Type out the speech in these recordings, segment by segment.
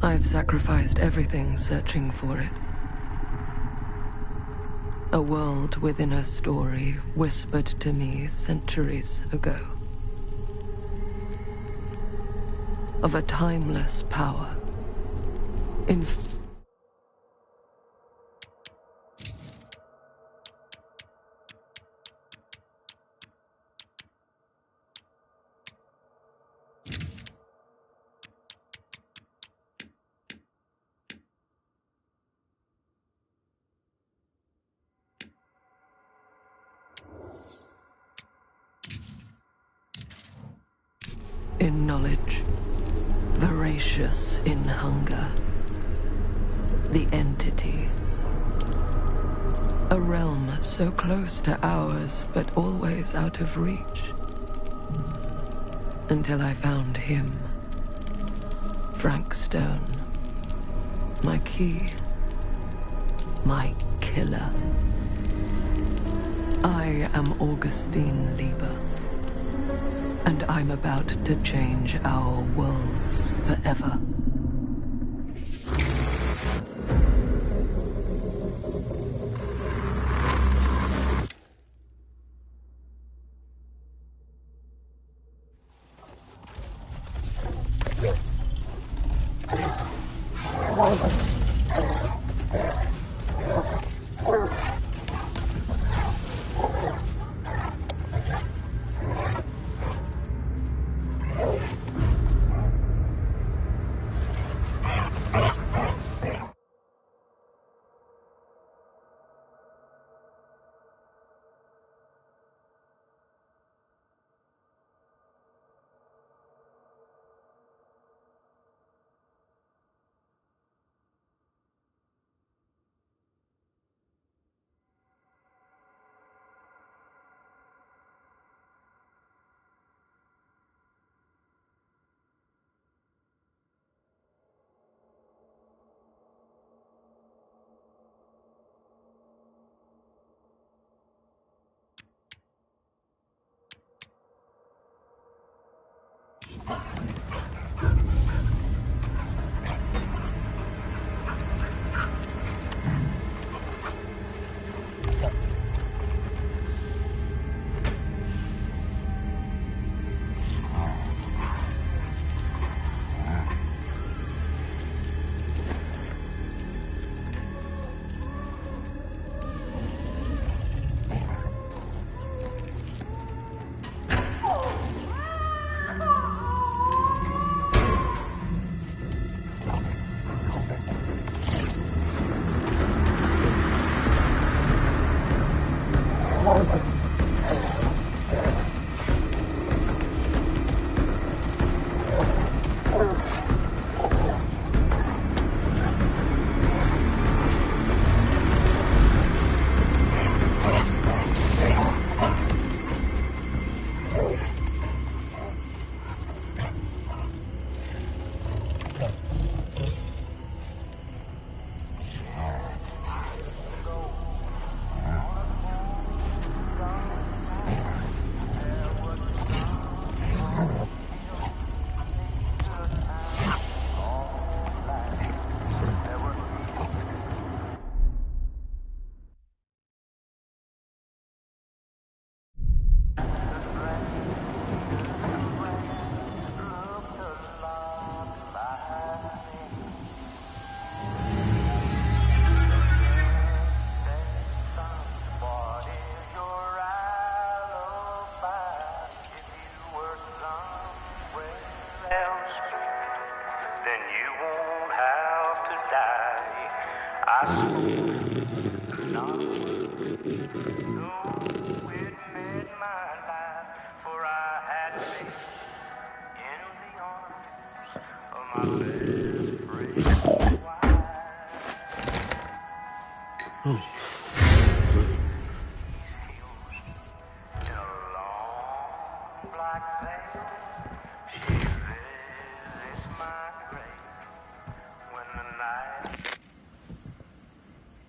I've sacrificed everything searching for it. A world within a story whispered to me centuries ago. Of a timeless power. In knowledge, voracious in hunger. The entity. A realm so close to ours, but always out of reach. Until I found him. Frank Stone. My key. My killer. I am Augustine Lieber. And I'm about to change our worlds forever.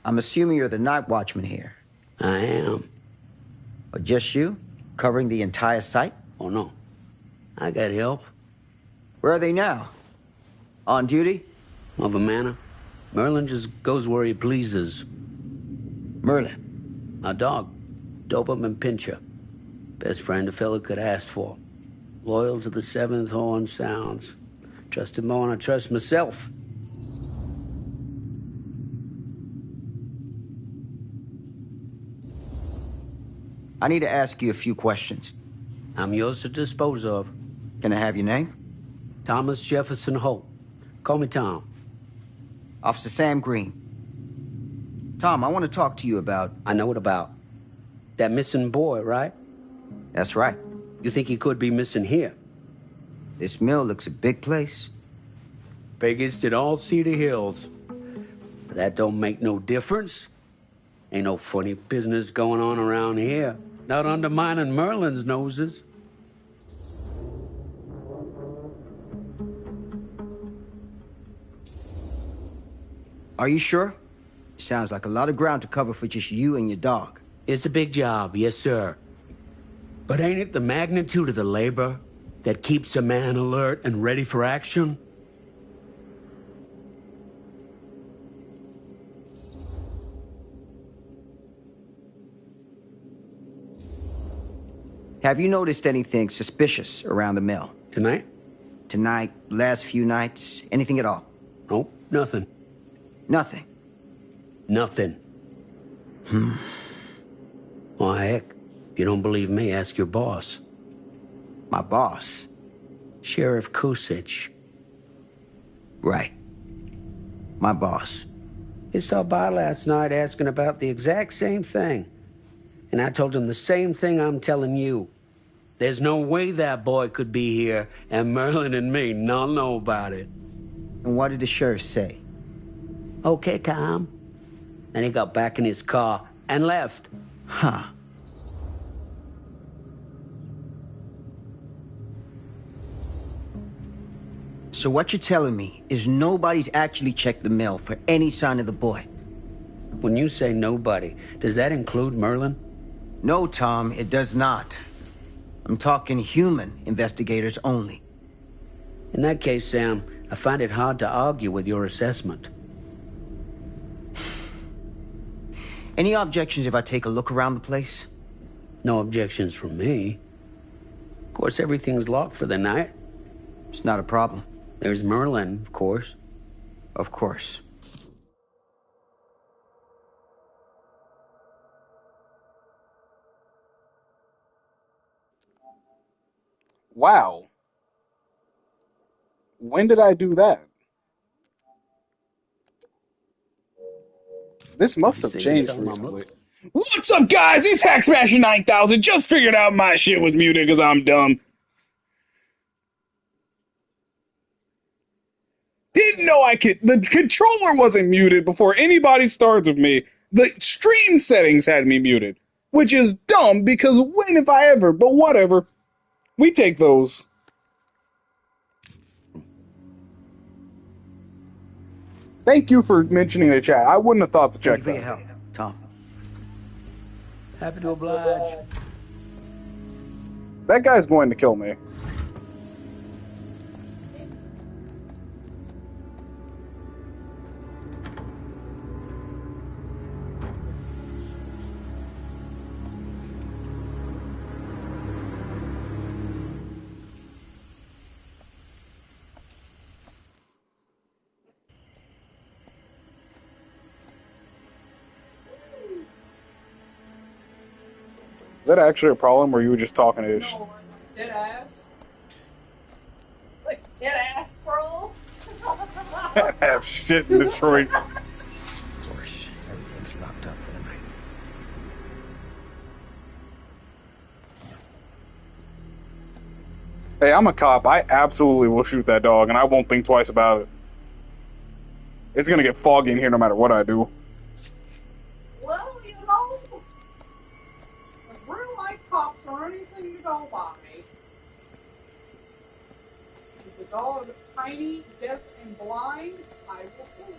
I'm assuming you're the night watchman here. I am. Or just you? Covering the entire site? Oh, no. I got help. Where are they now? On duty? of a manor. Merlin just goes where he pleases. Merlin. A dog. Doberman Pinscher. Best friend a fella could ask for. Loyal to the seventh horn sounds. Trust him more than I trust myself. I need to ask you a few questions. I'm yours to dispose of. Can I have your name? Thomas Jefferson Holt. Call me Tom. Officer Sam Green. Tom, I want to talk to you about... I know what about. That missing boy, right? That's right. You think he could be missing here? This mill looks a big place. Biggest in all Cedar Hills. But that don't make no difference. Ain't no funny business going on around here. Not undermining Merlin's noses. Are you sure? Sounds like a lot of ground to cover for just you and your dog. It's a big job, yes, sir. But ain't it the magnitude of the labor that keeps a man alert and ready for action? Have you noticed anything suspicious around the mill? Tonight? Tonight, last few nights, anything at all? Nope, nothing. Nothing. Nothing. Why, heck, if you don't believe me, ask your boss. My boss? Sheriff Kusich. Right. My boss. He stopped by last night asking about the exact same thing. And I told him the same thing I'm telling you. There's no way that boy could be here, and Merlin and me not know about it. And what did the sheriff say? Okay, Tom. And he got back in his car and left. Huh. So what you're telling me is nobody's actually checked the mill for any sign of the boy? When you say nobody, does that include Merlin? No, Tom, it does not. I'm talking human investigators only. In that case, Sam, I find it hard to argue with your assessment. Any objections if I take a look around the place? No objections from me. Of course, everything's locked for the night. It's not a problem. There's Merlin, of course. Of course. Wow. When did I do that? This must have changed recently. What's up, guys? It's Hacksmasher 9000. Just figured out my shit was muted because I'm dumb. Didn't know I could. The controller wasn't muted before anybody starts with me. The stream settings had me muted, which is dumb because when if I ever, but whatever. We take those. Thank you for mentioning the chat. I wouldn't have thought to check Thank you for your that. help, Tom. Happy to oblige. That guy's going to kill me. Is that actually a problem, or you were just talking ish? No, dead ass. Like dead ass, bro. Have shit in Detroit. Of course, everything's locked up for the night. Hey, I'm a cop. I absolutely will shoot that dog, and I won't think twice about it. It's gonna get foggy in here no matter what I do. Well, you know, if real life cops are anything to go by, if the dog is tiny, deaf, and blind, I will shoot.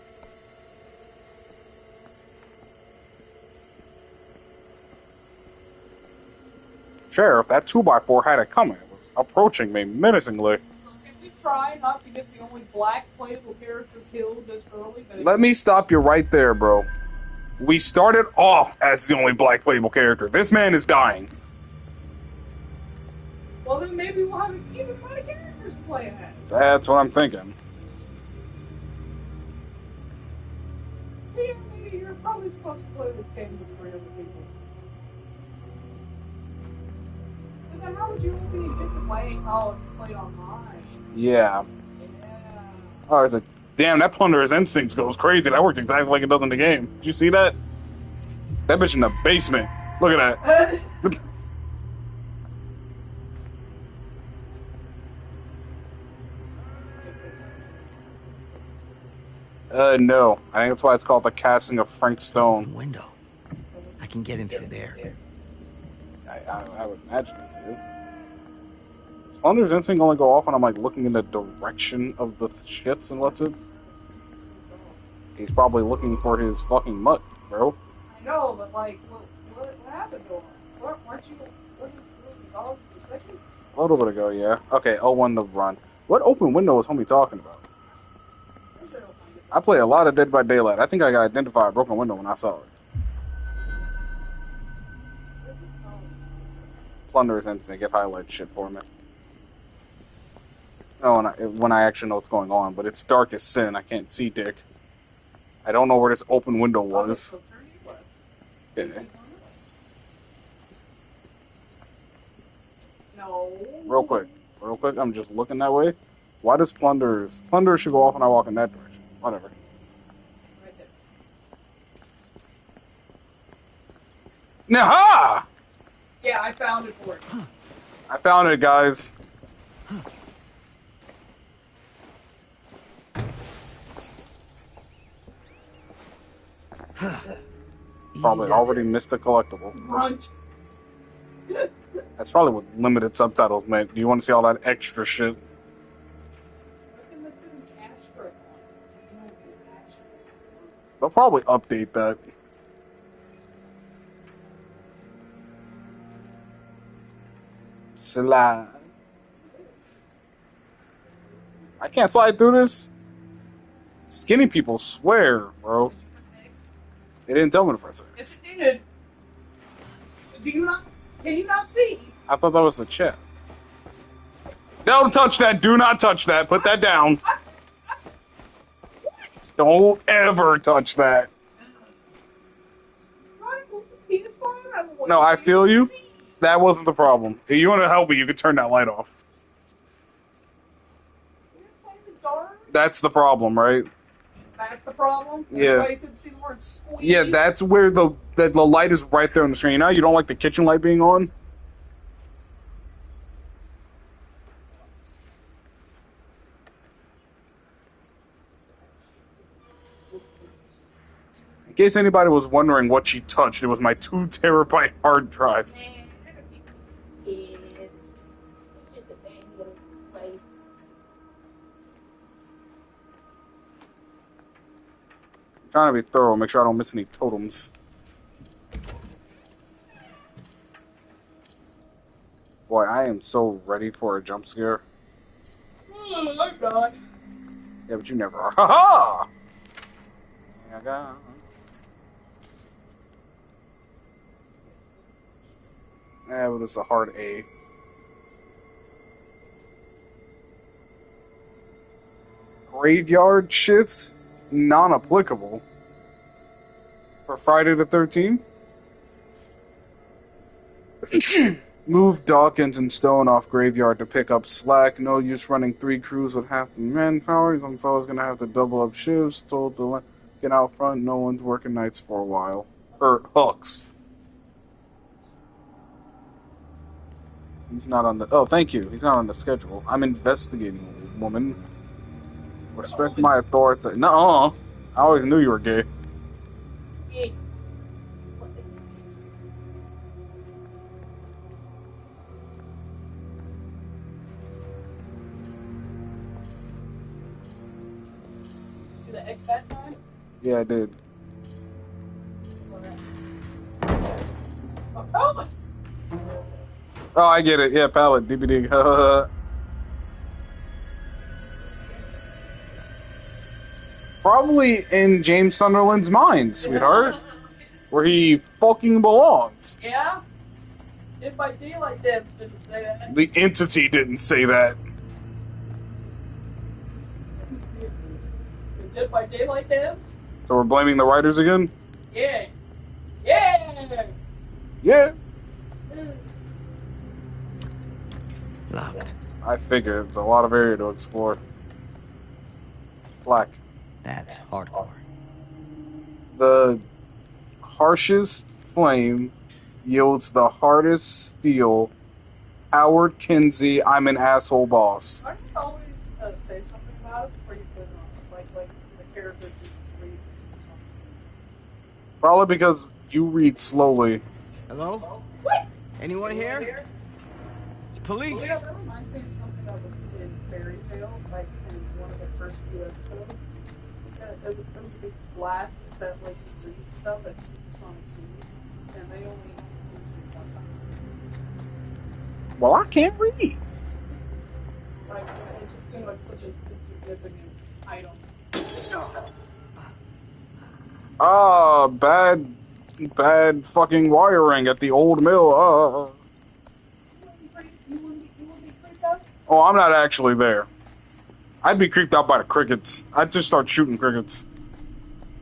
Sheriff, that 2x4 had it coming. It was approaching me menacingly. Can we try not to get the only black playable character killed this early. But Let me stop you right there, bro. We started off as the only black playable character. This man is dying. Well, then maybe we'll have an even amount of characters to play as. That's what I'm thinking. Yeah, maybe you're probably supposed to play this game with 3 other people. But then how would you only get to play? Oh, if you played online. Yeah. Yeah. Oh, it's like, damn, that Plunderer's Instincts goes crazy. That works exactly like it does in the game. Did you see that? That bitch in the basement. Look at that. No. I think that's why it's called the casting of Frank Stone. Window. I can get in through there. I would imagine it would. Does Plunderer's Instinct only go off when I'm like looking in the direction of the shits and what's it? He's probably looking for his fucking mutt, bro. I know, but like, what happened to him? Weren't you looking through the dog's perspective? A little bit ago, yeah. Okay, L1 to run. What open window was homie talking about? I play a lot of Dead by Daylight. I think I got identified a broken window when I saw it. Plunderer's Instinct, it highlights shit for me. Oh, and when I actually know what's going on, but it's dark as sin. I can't see dick. I don't know where this open window was. Okay. No. Real quick, I'm just looking that way. Why does Plunderer should go off when I walk in that direction? Whatever. Right there. Nah! Yeah, I found it for you. I found it, guys. Probably already missed a collectible. Grunt. That's probably what limited subtitles meant. Do you want to see all that extra shit? They'll probably update that. Slide. I can't slide through this. Skinny people swear, bro. They didn't tell me to press it. Yes, it did. Do you not? Can you not see? I thought that was the chat. Don't touch that. Do not touch that. Put that down. Don't ever touch that. No, I feel you. That wasn't the problem. If you want to help me, you can turn that light off. That's the problem, right? That's the problem? Yeah. That's why you couldn't see the word squeeze? Yeah, that's where the light is right there on the screen. You know, you don't like the kitchen light being on? In case anybody was wondering what she touched, it was my 2 terabyte hard drive. It's just a bad little place. I'm trying to be thorough, make sure I don't miss any totems. Boy, I am so ready for a jump scare. I'm not. Yeah, but you never are. Ha-ha! Yeah, but it's a hard A. Graveyard shifts? Non-applicable. For Friday the 13th? Move Dawkins and Stone off Graveyard to pick up slack. No use running 3 crews with half the manpower. Some fellas gonna have to double up shifts. Told to get out front. No one's working nights for a while. Hooks. He's not on the... Oh, thank you. He's not on the schedule. I'm investigating, woman. Respect my authority. Nuh-uh. I always knew you were gay. Yeah. See the X that time? Yeah, I did. Oh, Oh, I get it. Yeah, pallet. DVD. Probably in James Sunderland's mind, sweetheart. Where he fucking belongs. Yeah? Dead by Daylight Debs didn't say that. The entity didn't say that. Dead by Daylight Debs? So we're blaming the writers again? Yeah. Yeah! Yeah. Locked. I figured it's a lot of area to explore. Black. That's hardcore. The harshest flame yields the hardest steel. Howard Kinsey, I'm an asshole boss. Aren't you always say something about it before you put it on? Like the characters you read. Probably because you read slowly. Hello? What? Anyone here? It's police. Well, yeah, that reminds me of something that was in Fairy Tale, like in one of the first few episodes. There was a big blast that like you read stuff at supersonic speed, and they only use it one time. Well, I can't read. Like it just seemed like such an insignificant item. Ah, bad fucking wiring at the old mill. You wouldn't be freaked out? Oh, I'm not actually there. I'd be creeped out by the crickets. I'd just start shooting crickets.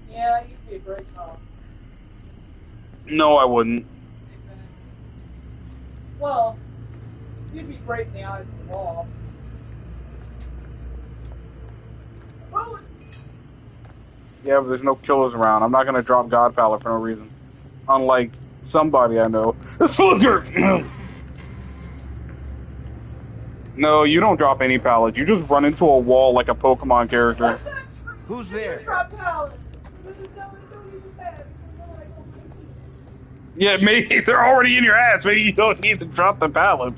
Yeah, you'd be a great cop. No, I wouldn't. Well, you'd be great in the eyes of the law. Well, Yeah, but there's no killers around. I'm not gonna drop God Pallet for no reason. Unlike somebody I know. Slugger! No, you don't drop any pallets. You just run into a wall like a Pokemon character. that's not true. Who's there? Drop pallets. Don't even that. Yeah, maybe they're already in your ass. Maybe you don't need to drop the pallet.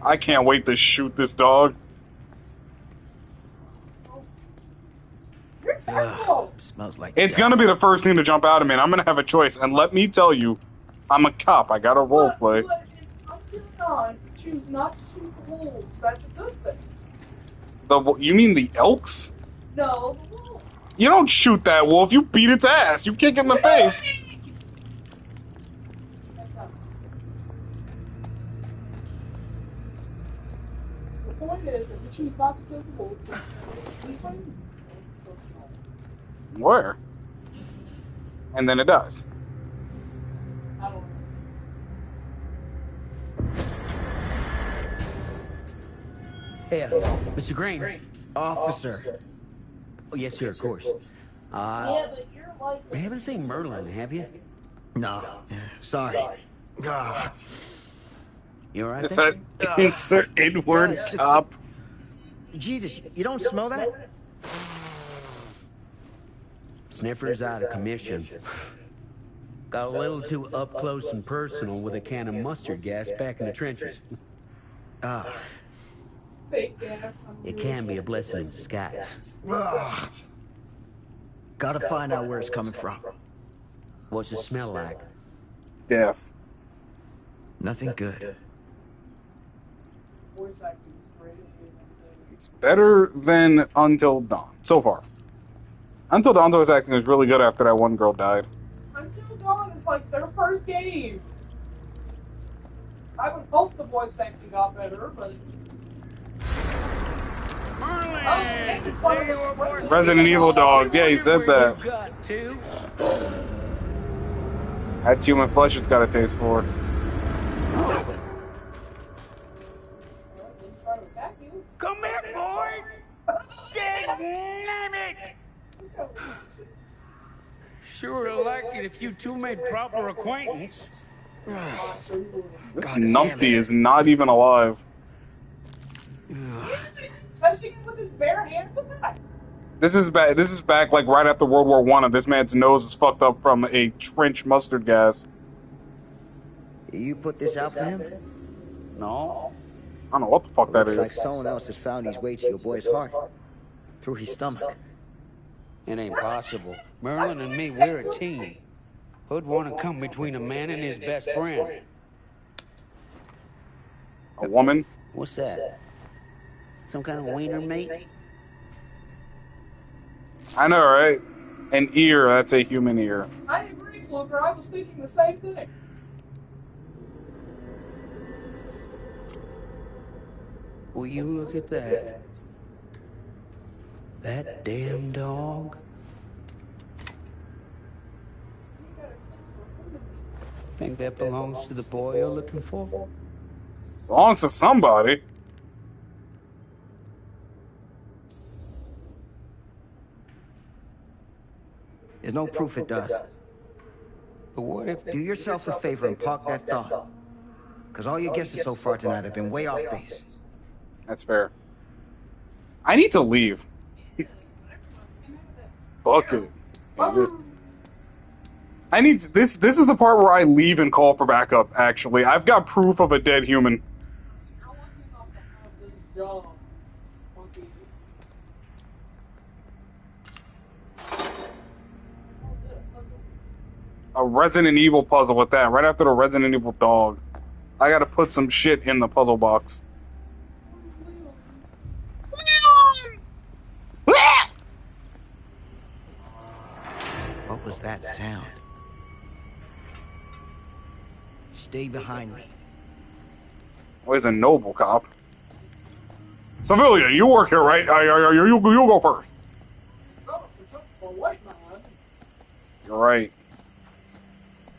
I can't wait to shoot this dog. You're terrible. Smells like It's gonna be the first thing to jump out of me, and I'm gonna have a choice. And let me tell you, I'm a cop. I got a role play. But until dawn, if you choose not to shoot the wolves, that's a good thing. You mean the elks? No, the wolves. You don't shoot that wolf. You beat its ass. You kick it in the face. That sounds suspicious. The point is, if you choose not to kill the wolves, then you find Where? And then it does. I don't know. Hey, Mr. Green. Officer. Oh, yes, sir, of course. Yeah, but you're like... You haven't seen Merlin, have you? No. Sorry. Ah. You all right Is there? that insert N-word Yeah, it's just- cop? Jesus, you don't smell that? Sniffer's out of commission. Got a little too up close and personal with a can of mustard gas back in the trenches. Ah. Fake gas. It can be a blessing in disguise. Ah. Gotta find out where it's coming from. What's it smell like? Death. Nothing good. Voice acting is great. It's better than Until Dawn, so far. Until Dawn's voice acting was really good after that one girl died. Until Dawn is like their first game. I would hope the voice acting got better, but... Resident Evil dog, yeah, he said that. That's human flesh it's got a taste for. Come back, boy! Dang it! Sure would have liked it if you two made proper acquaintance. This numpty is not even alive. Touching him with his bare hand? This is back. This is back like right after World War I, and this man's nose is fucked up from a trench mustard gas. You put this out for him? No? I don't know what the fuck that Looks is. like someone else has found his way to your boy's heart. Through his stomach. It ain't possible. Merlin and me, we're a team. Who'd want to come between a man and his best friend? A woman? What's that? Some kind of wiener mate? I know, right? An ear, that's a human ear. I agree, Fluker. I was thinking the same thing. Will you look at that? That damn dog? Think that belongs to the boy you're looking for? Belongs to somebody. There's no proof it does. But what if... Do yourself a favor and park that thought. Because all your guesses so far tonight have been way off base. That's fair. I need to leave. Fuck it. I need to, this is the part where I leave and call for backup, actually. I've got proof of a dead human. You're lucky enough to have this job, Monkey. A Resident Evil puzzle at that, right after the Resident Evil dog. I gotta put some shit in the puzzle box. What was that sound? Stay behind me. Oh, he's a noble cop. Civilian, you work here, right? You go first. Oh, a white man. You're right.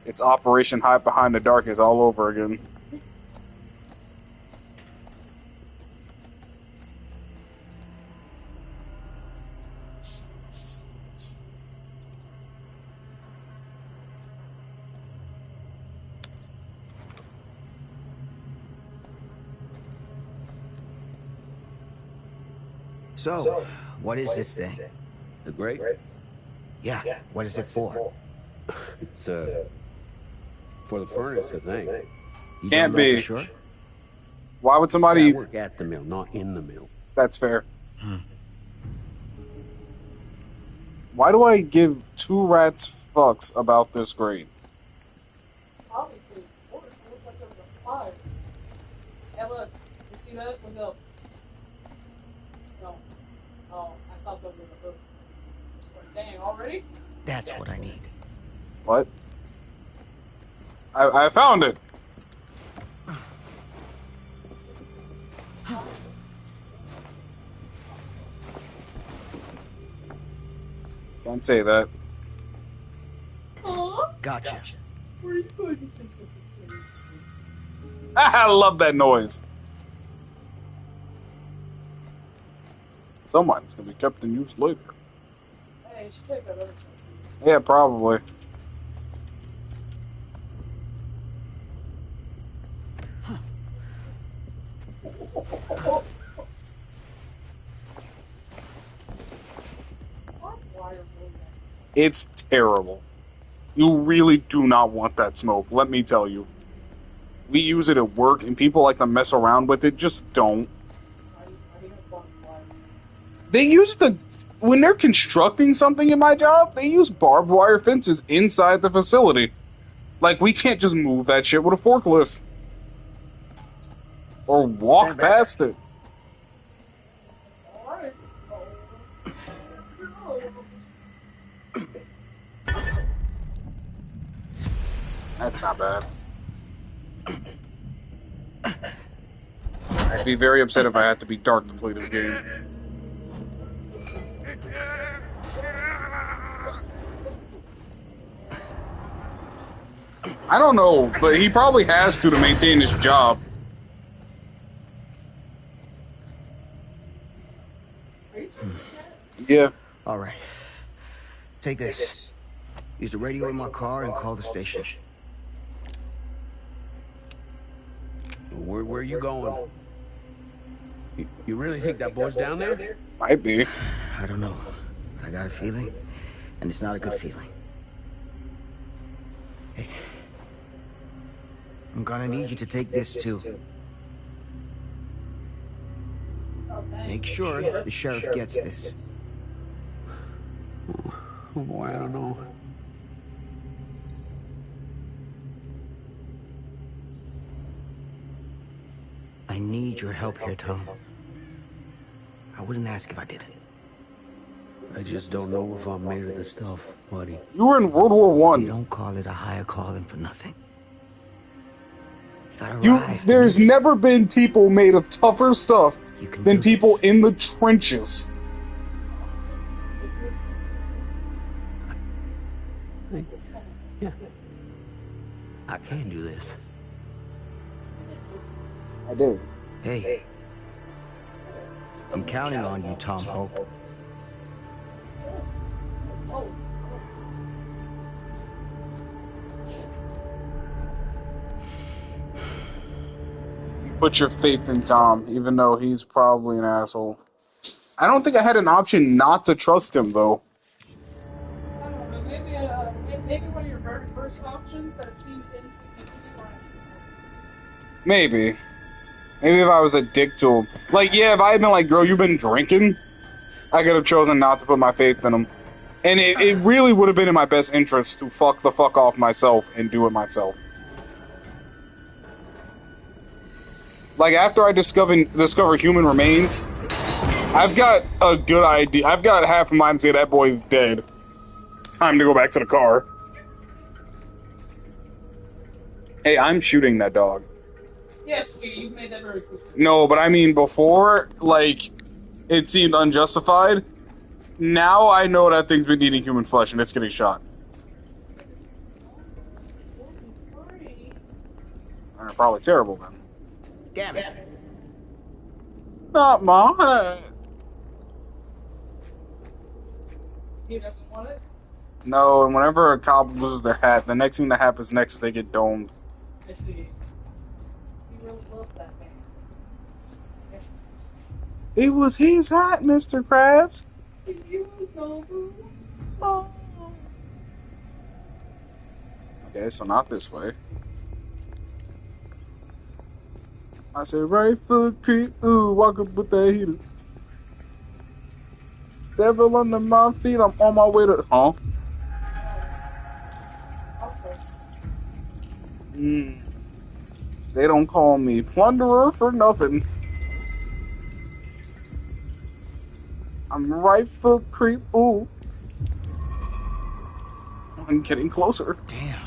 It's Operation Hide Behind the Darkness all over again. So, what is this thing? The grate? Yeah, what is it for? It's, for the furnace, I think. You Can't don't know be. for sure? Why would I somebody... work at the mill, not in the mill. That's fair. Why do I give two rats fucks about this grade? Obviously, it looks like there was a fire. Hey, look. You see that? Look up. No. Oh, I thought that was a hook. Dang, already? That's what I need. What? I found it! Can't say that. Huh? Gotcha. Were you going to say something? I love that noise. Someone's gonna be kept in use later. Hey, you should take that other stuff. Yeah, probably. It's terrible. You really do not want that smoke, let me tell you. We use it at work, and people like to mess around with it. Just don't. They use when they're constructing something in my job, they use barbed wire fences inside the facility. Like, we can't just move that shit with a forklift. Or walk past it. Alright. That's not bad. I'd be very upset if I had to be dark to play this game. I don't know, but he probably has to maintain his job. Yeah. All right. Take this. Use the radio in my car and call the station. Where are you going? You really think that boy's down there? Might be. I don't know. I got a feeling, and it's not a good feeling. Hey. I'm gonna need you to take this too. Make sure the sheriff gets this. Oh boy, I don't know. I need your help here, Tom. I wouldn't ask if I didn't. I just don't know if I'm made of this stuff, buddy. You were in World War You One. don't call it a higher calling for nothing. You gotta You rise to there's meet it. never been people made of tougher stuff You can than do people this. in the trenches. Yeah. I can do this. I do. Hey. I'm counting on you, Tom Hope. Put your faith in Tom, even though he's probably an asshole. I don't think I had an option not to trust him, though. I don't know. Maybe one of your very first options that seemed insignificant. Maybe. Maybe if I was a dick to him. Like, yeah, if I had been like, girl, you've been drinking, I could have chosen not to put my faith in him. And it really would have been in my best interest to fuck the fuck off myself and do it myself. Like, after I discover human remains, I've got a good idea. I've got half a mind to say that boy's dead. Time to go back to the car. Hey, I'm shooting that dog. Yes, sweetie, you've made that very clear. No, but I mean, before, like, it seemed unjustified. Now I know that thing's been eating human flesh and it's getting shot. Probably terrible, then. Damn it. Not mine. He doesn't want it? No, and whenever a cop loses their hat, the next thing that happens next is they get domed. I see. He really loves that man. Yes. It was his hat, Mr. Krabs. Oh. Okay, so not this way. I said right foot creep, ooh, walk up with that heater. Devil under my feet, I'm on my way to... Huh? They don't call me plunderer for nothing. I'm right foot creep, ooh. I'm getting closer. Damn.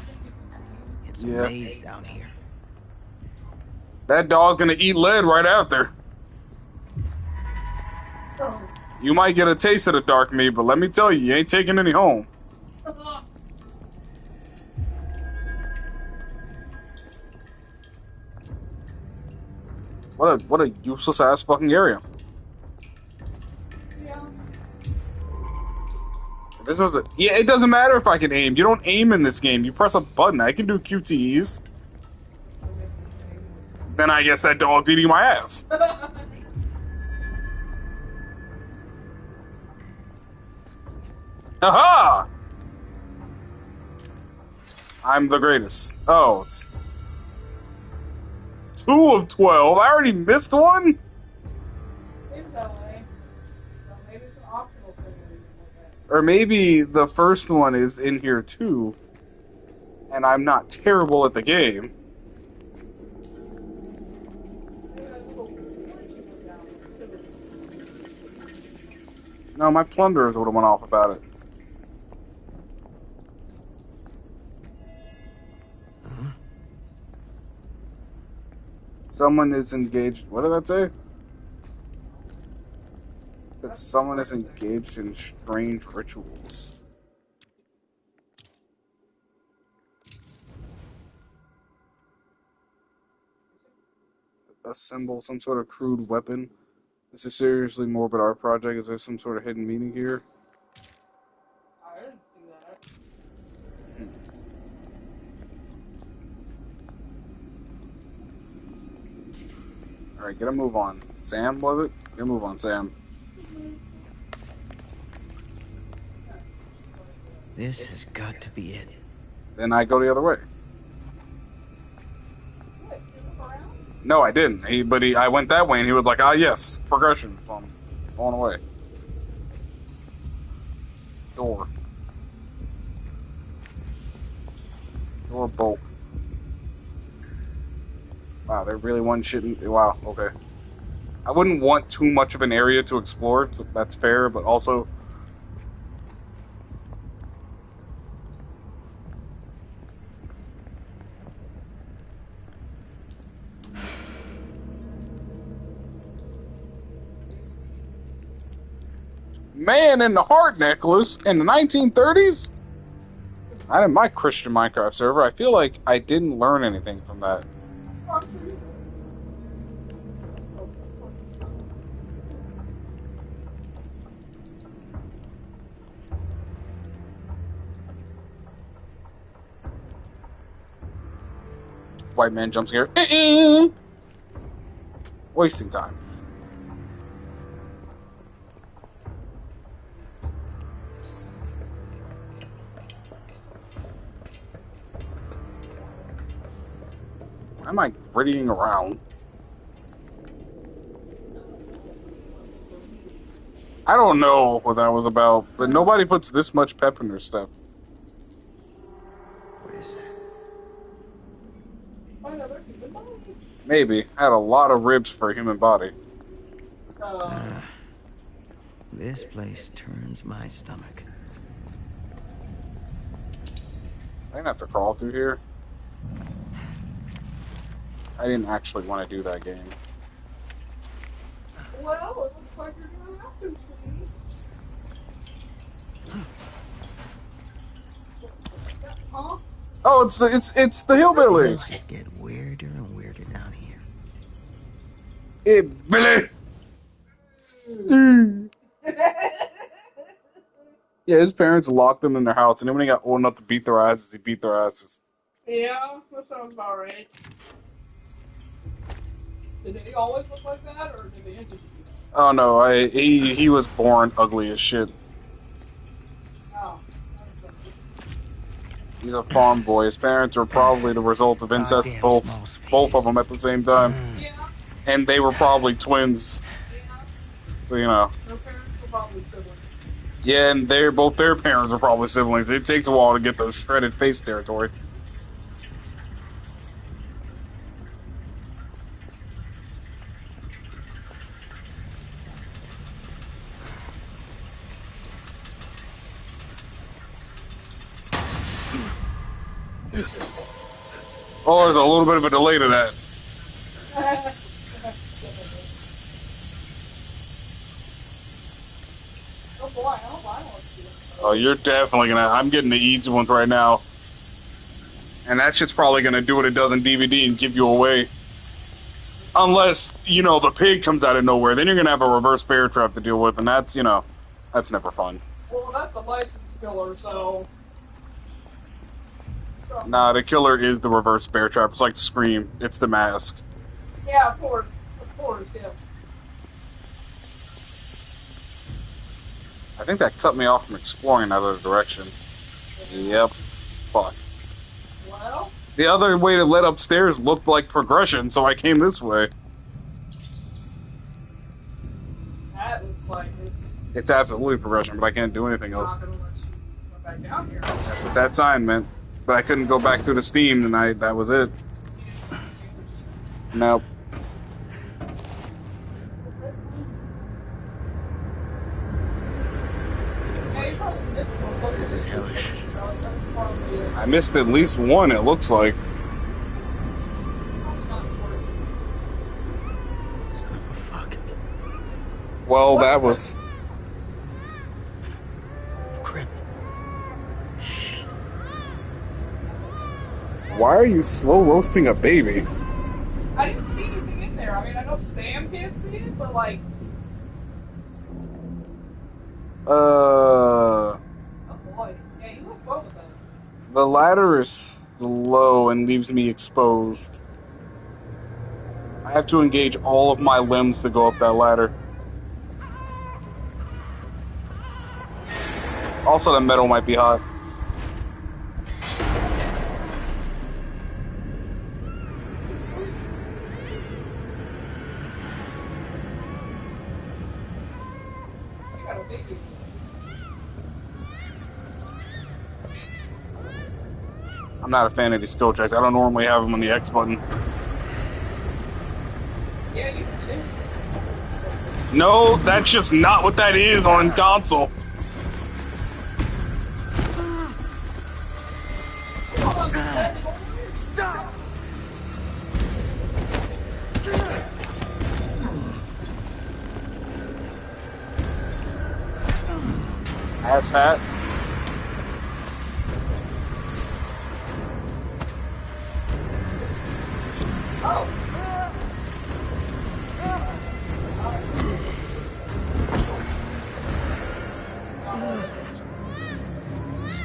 It's a Yeah. maze down here. That dog's gonna eat lead right after. You might get a taste of the dark meat, but let me tell you, you ain't taking any home. What a useless ass fucking area. This was a it doesn't matter if I can aim. You don't aim in this game. You press a button. I can do QTEs. Then I guess that dog's eating my ass. Aha! I'm the greatest. Oh, it's 2 of 12. I already missed one? Seems that way. So maybe it's an optional thing. Or maybe the first one is in here too, and I'm not terrible at the game. No, my plunderers would have went off about it. Someone is engaged. What did that say? That someone is engaged in strange rituals. A symbol, some sort of crude weapon. This is seriously morbid art project. Is there some sort of hidden meaning here? I didn't see that. Alright, get a move on. Sam, was it? Get a move on, Sam. This has got to be it. Then I go the other way. No, I didn't. I went that way, and he was like, "Ah, yes, progression." So I'm going away. Door bolt. Wow, they really want shit. Wow, okay. I wouldn't want too much of an area to explore. So that's fair, but also, Man in the Heart necklace in the 1930s? Not in my Christian Minecraft server. I feel like I didn't learn anything from that. White man jump scare. Wasting time. Why am I grittying around? I don't know what that was about, but nobody puts this much pep in their stuff. What is that? Maybe. I had a lot of ribs for a human body. This place turns my stomach. I didn't have to crawl through here. I didn't actually want to do that game. Well, it looks like you're gonna have to, sweetie. Huh? Oh, it's the hillbilly. Things just get weirder and weirder down here. Hey, Billy. Yeah, his parents locked him in their house, and then when he got old enough to beat their asses, he beat their asses. Yeah, that sounds about right. Did he always look like that, or did they introduce that? Oh no, he was born ugly as shit. Oh. He's a farm boy. His parents were probably the result of incest, Goddamn both small of them at the same time, Yeah, and they were probably twins. yeah. So, you know. Their parents were probably siblings. Yeah, and both their parents are probably siblings. It takes a while to get those shredded face territory. Oh, there's a little bit of a delay to that. Oh boy, I don't want to do it. Oh, you're definitely gonna. I'm getting the easy ones right now. And that shit's probably gonna do what it does in DVD and give you away. Unless, you know, the pig comes out of nowhere. Then you're gonna have a reverse bear trap to deal with, and that's, you know, that's never fun. Well, that's a licensed killer, so. Nah, the killer is the reverse bear trap. It's like Scream. It's the mask. Yeah, of course, yes. I think that cut me off from exploring that other direction. Yep. Fuck. Well, The other way to let upstairs looked like progression, so I came this way. that looks like it's It's absolutely progression, but I can't do anything else. not gonna let you go back down here. That's what that sign meant. But I couldn't go back through the steam tonight. That was it. Nope. Yeah, you probably missed one. This is hellish. That's probably it. I missed at least one, it looks like. Probably not important. Son of a fuck. Well, that was... Crap. Why are you slow roasting a baby? I didn't see anything in there. I mean, I know Sam can't see it, but like, oh boy, yeah, you look fun with that. The ladder is slow and leaves me exposed. I have to engage all of my limbs to go up that ladder. Also, the metal might be hot. You got a baby. I'm not a fan of these skill checks. I don't normally have them on the X button. Yeah, you can too. No, that's just not what that is on console. Stop! Ass hat. Oh.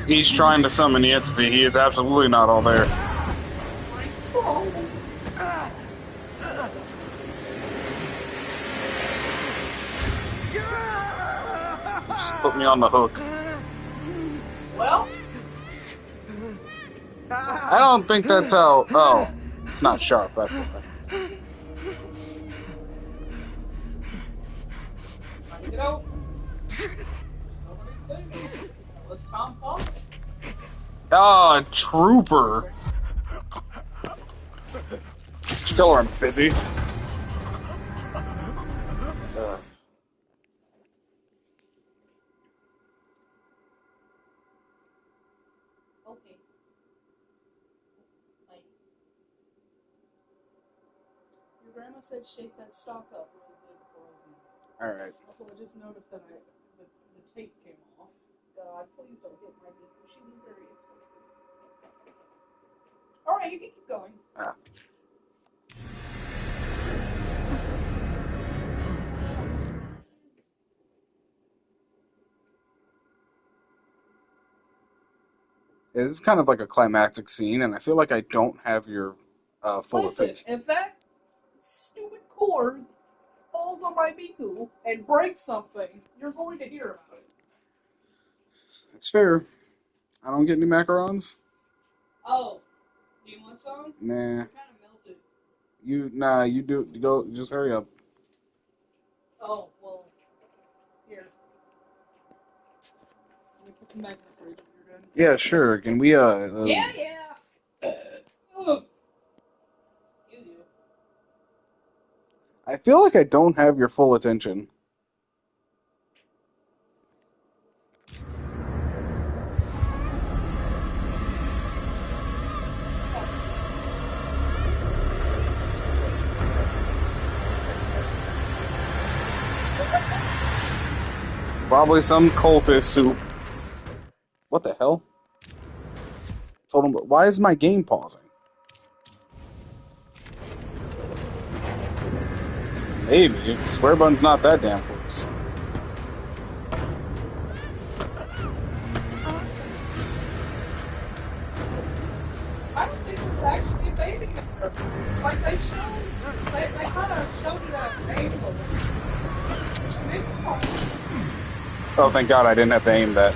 He's trying to summon the entity. He is absolutely not all there. My soul. Just put me on the hook. Well, I don't think that's how. Oh, it's not sharp. That's why. trying to get out. Nobody say me. Let's calm down. Ah, trooper. Still are busy. Okay. Like, your grandma said shake that stock up real good before I leave. All right. Also, I just noticed that the tape came off. God, please don't hit my knee. She was very expensive. All right, you can keep going. Ah. It's kind of like a climactic scene, and I feel like I don't have your full Listen, attention. if that stupid cord falls on my Miku and breaks something, you're going to hear about it. It's fair. I don't get any macarons. Oh, do you want some? Nah. They're kind of melted. You do. Go. Just hurry up. Oh, well, here. Let me put them back in the fridge if you're done. Yeah, sure. Can we? Yeah. Ugh. Excuse you. I feel like I don't have your full attention. Probably some cultist who. What the hell? Told him. Why is my game pausing? Maybe. Square button's not that damn close. I don't think there's actually a baby there. Like they kind of showed it at an angle. Maybe it's not. Oh, thank God I didn't have to aim that.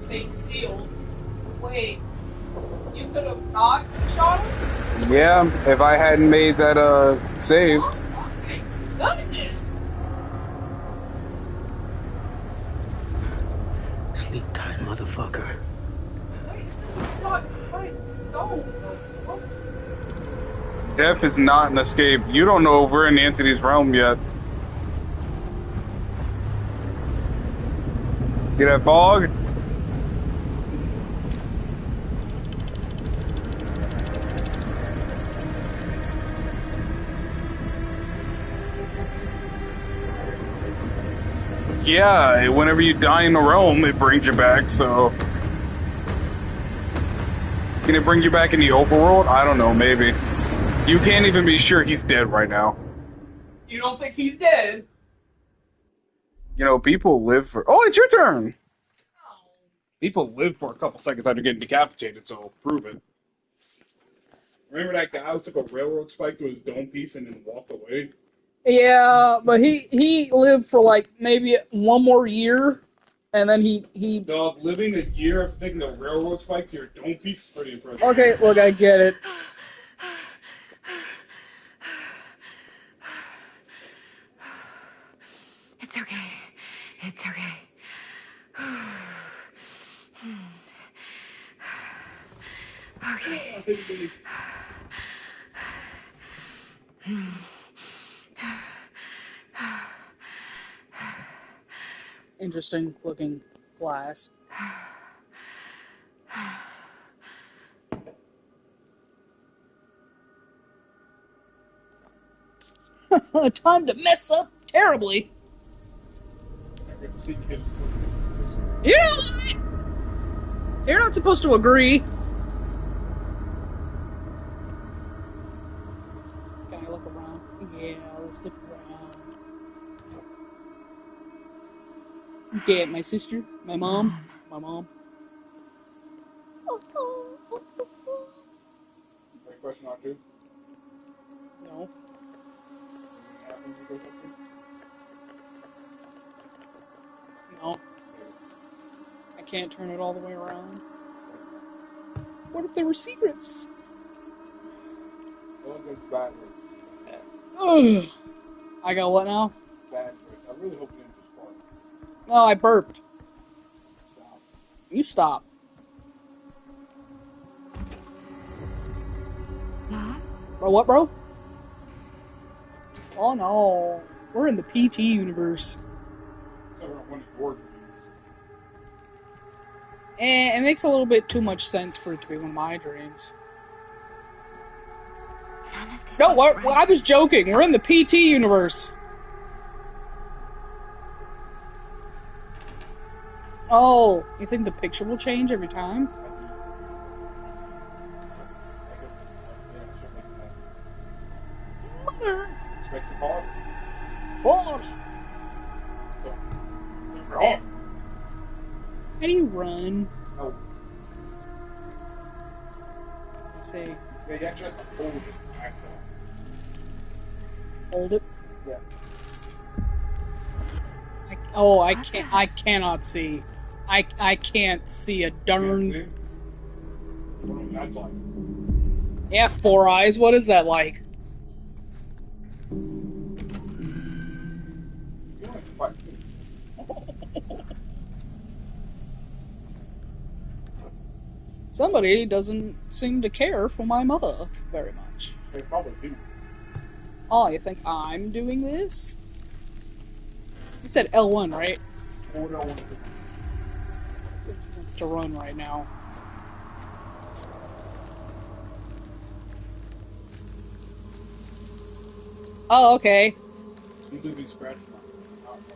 Fate sealed. Wait, you could have not shot him? Yeah, if I hadn't made that save. Oh my goodness! Sleep tight, motherfucker. Wait, so he's not quite stone. What's Death is not an escape. You don't know if we're in the entity's realm yet. See that fog? Yeah, whenever you die in the realm, it brings you back, so... Can it bring you back in the overworld? I don't know, maybe. You can't even be sure he's dead right now. You don't think he's dead? You know, people live for... Oh, it's your turn! Oh. People live for a couple seconds after getting decapitated, so prove it. Remember that guy who took a railroad spike to his dome piece and then walked away? Yeah, but he lived for like maybe one more year, and then he. Dog, living a year after taking a railroad spike to your dome piece is pretty impressive. Okay, look, I get it. It's okay. It's okay. Okay. Interesting looking glass. Time to mess up terribly. You know what? You're not supposed to agree. Can I look around? Yeah, let's look around. Yeah, my sister, my mom, my mom. Question on two? No. No. I can't turn it all the way around. What if there were secrets? Well, it's bad. Ugh. I got what now? Bad voice. I really hope you didn't just fart. No, I burped. Stop. You stop. Mom? Bro, what, bro? Oh no. We're in the PT universe. Cover up one of your dreams. And it makes a little bit too much sense for it to be one of my dreams. None of this No, is what? right. I was joking. We're in the PT universe. Oh, you think the picture will change every time? Mother! Expect to call it. Hold. Wrong. How do you run? No. Let's see. Yeah, you actually have to hold it. Actually. Hold it. Yeah. I can't. I cannot see. I can't see a darn. See? What that's like. Yeah, 4 eyes. What is that like? You only have 5 feet. Somebody doesn't seem to care for my mother very much. They probably do. Oh, you think I'm doing this? You said L1, right? What do I want to do? To run right now. Oh, okay. You could be scratching on it.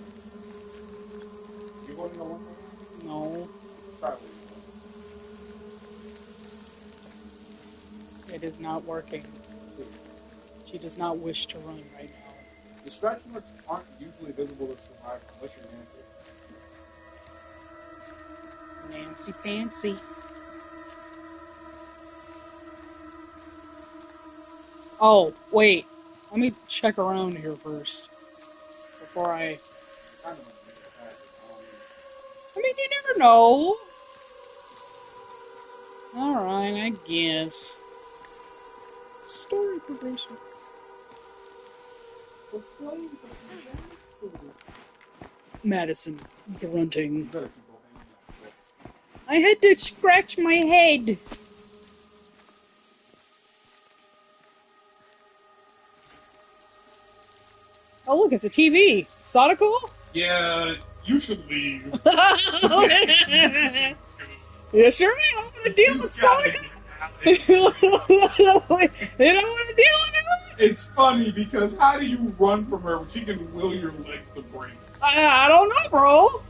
You want to know one thing? No, Probably. it is not working. She does not wish to run right now. The scratch marks aren't usually visible to survivors unless you're Nancy. Nancy Pantsy. Oh, wait. Let me check around here first. Before I mean, you never know. Alright, I guess. Story progression. Madison grunting. I had to scratch my head. Oh, look, it's a TV. Sonical? Yeah, you should leave. Yeah, sure. I don't want to deal with Sonic. You don't want to deal with it? It's funny because how do you run from her when she can will your legs to break? I don't know, bro.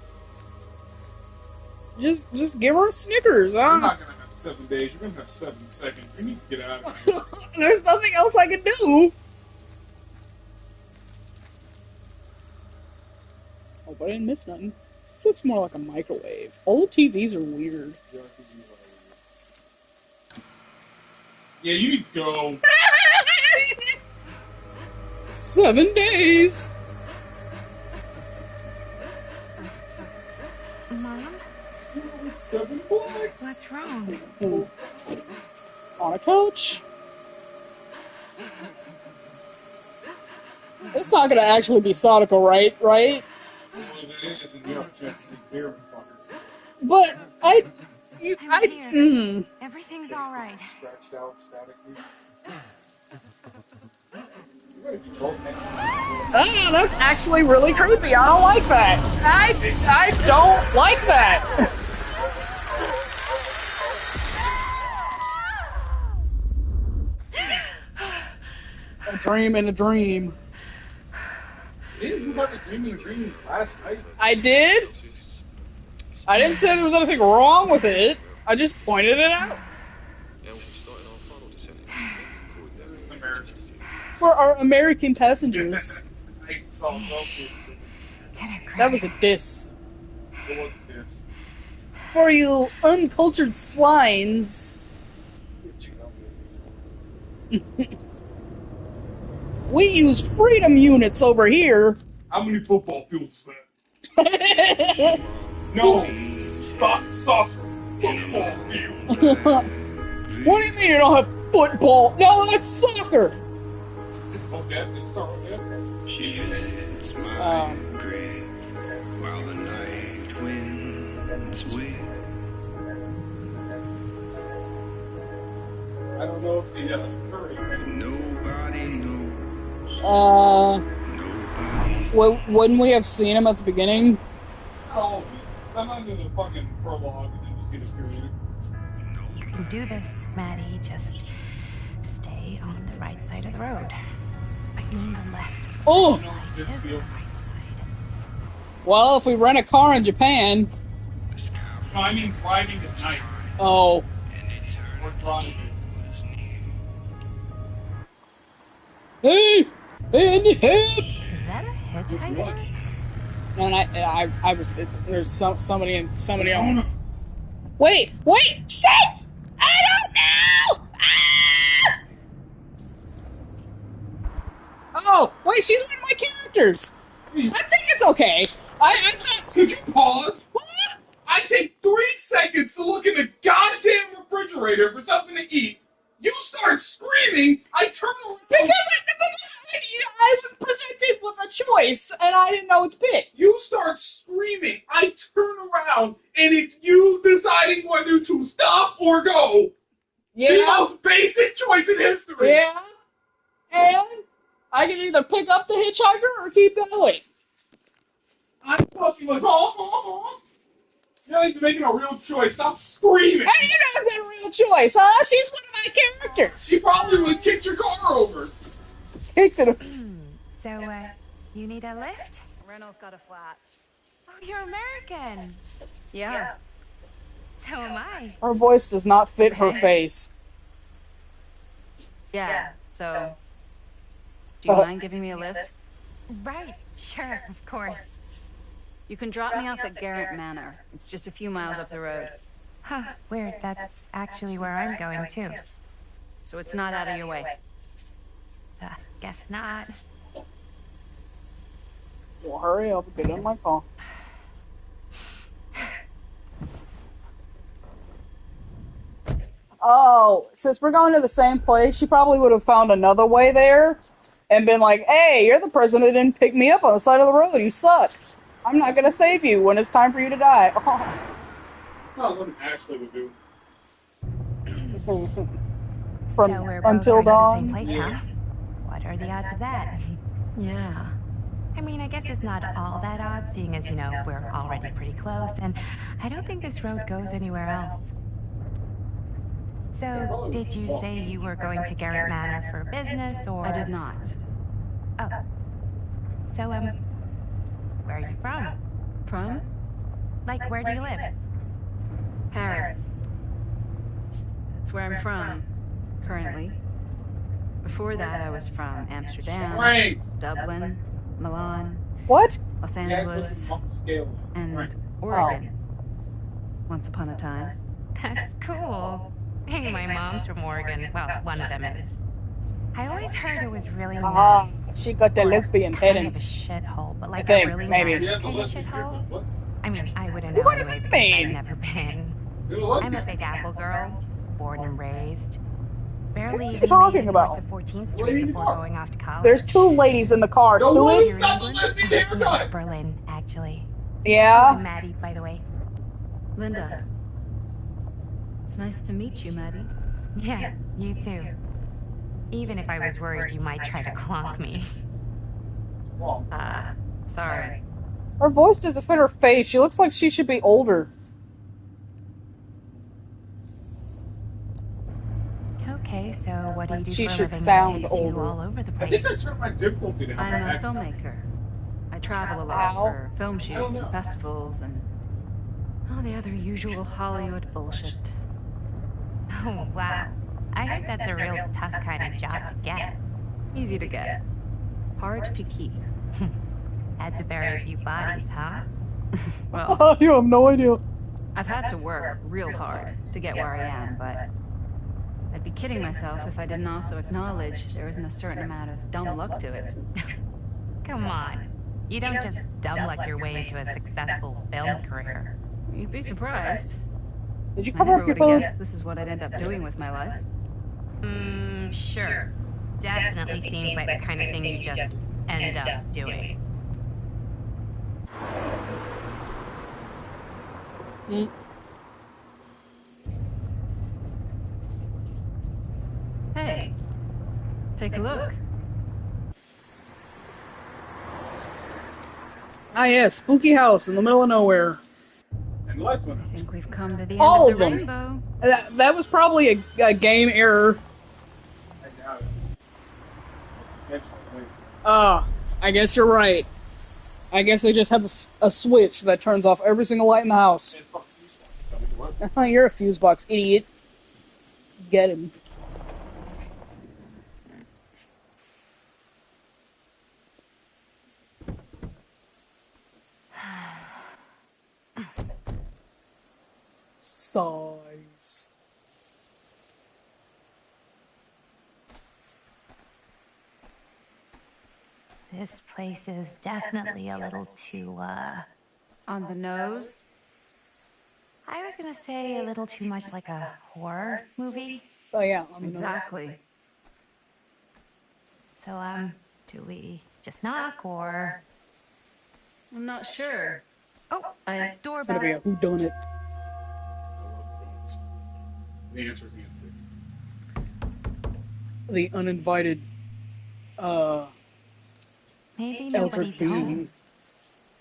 Just give her a Snickers. You're not gonna have 7 days. You're gonna have 7 seconds. You need to get out of here. There's nothing else I can do. Oh, but I didn't miss nothing. This looks more like a microwave. Old TVs are weird. Yeah, you need to go. 7 days. Mom? It's $7. What's wrong? On a couch. It's not gonna actually be Sonical, right? Right? Well, if it is, and you have a chance to see beer fuckers. But I'm here. Everything's all right. Scratched out statically. Oh, that's actually really creepy. I don't like that. I don't like that. A dream in a dream. Didn't you have a dream last night? I did. I didn't say there was anything wrong with it. I just pointed it out. For our American passengers. I saw something. Get a grip. That was a diss. It wasn't this. For you uncultured swines. We use freedom units over here. How many football fields is that? No, soccer. Football field. What do you mean you don't have football? No, that's soccer. This is okay. This is alright. She visits my grave while the night winds wail. I don't know if the curry. Nobody knows. Wouldn't we have seen him at the beginning? Oh, sometimes in the fucking prologue and then you see the period. You can do this, Maddie. Just stay on the right side of the road. I mean the left. Oh! Side This is the field. right side. Well, if we rent a car in Japan. No, I mean driving at night. Oh. Or driving. Hey! Hey, in the head! Is that a hitchhiker? No, and I was. There's somebody on. Wait! Shit! I don't know! Ah! Oh, wait, she's one of my characters. I think it's okay. I thought. Could you pause? What? I take 3 seconds to look in the goddamn refrigerator for something to eat. You start screaming. I turn around. Because I was presented with a choice, and I didn't know what to pick. You start screaming. I turn around, and it's you deciding whether to stop or go. Yeah. The most basic choice in history. Yeah. And I can either pick up the hitchhiker or keep going. I'm fucking like, oh. You're not even making a real choice. Stop screaming. How do you know I've got a real choice, huh? She's one of my characters. She probably would have kicked your car over. Kicked it. So, you need a lift? Reynolds got a flat. Oh, you're American. Yeah. So am I. Her voice does not fit her Okay. face. Yeah. So, do you mind giving me a lift? Right. Sure, of course. You can drop me off at Garrett Manor. It's just a few miles up the road. Huh. Weird. That's actually where I'm going, too. So it's not out of your way. Guess not. Well, hurry up and get in my car. Oh, since we're going to the same place, she probably would have found another way there and been like, hey, you're the person who didn't pick me up on the side of the road. You suck. I'm not going to save you when it's time for you to die. No, what Ashley would do. From So we're both Until going to the Dawn. same place, huh? What are the odds of that? Yeah. I mean, I guess it's not all that odd, seeing as, we're already pretty close, and I don't think this road goes anywhere else. So, did you say you were going to Garrett Manor for business, or...? I did not. Oh. So, where are you from? From? Like, where do you live? Paris. That's where I'm from, currently. Before that, I was from Amsterdam, Frank. Dublin, Milan, What? Los Angeles, and Oregon. Once upon a time. That's cool. Hey, my mom's from Oregon. Well, one of them is. I always heard it was really nice. She got the lesbian Kind of a parents. shithole, but like think, a really maybe. nice kind of shithole. I mean, I wouldn't know What does anyway it because mean? I've never been. I'm a Big Apple girl, born and raised. Barely are you even talking made it about? north of 14th Street before going off to college. There's 2 ladies in the car, No Stewie. way. Here in Got the England? lesbian haircut. Berlin, actually. I'm Yeah? Maddie, by the way. Linda. It's nice to meet you, Maddie. Yeah, you too. Even if I was worried you might try to clonk me. Sorry. Her voice doesn't fit her face. She looks like she should be older. Okay, so what do you do She for a should living sound that takes you older. all over the I think place? that's my difficulty now. I'm a filmmaker. I travel a lot for film shoots and festivals and all the other usual Hollywood bullshit. Oh, wow. I heard that's a real tough kind of job to get. Easy to get. Hard to keep. Had to bury a few bodies, huh? Well, You have no idea. I've had to work real hard to get where I am, but I'd be kidding myself if I didn't also acknowledge there isn't a certain amount of dumb luck to it. Come on. You don't just dumb luck your way into a successful film career. You'd be surprised. Did you I cover never up your would have phone? guessed this is what I'd end up doing with my life. Sure. Definitely seems like the kind of thing you just end up doing. Hey, take a look. Ah, yes, spooky house in the middle of nowhere. And lights went I think we've come to the end All of the of them. rainbow. That was probably a game error. I guess you're right. I guess they just have a switch that turns off every single light in the house. You're a fuse box, idiot. Get him. Size. This place is definitely a little too, On the nose? I was gonna say a little too much like a horror movie. Oh yeah, on the nose. Exactly. So, do we just knock or... I'm not sure. Oh, I It's gonna be a doorbell. whodunit. The answer is The uninvited, Maybe Eldritch nobody's home.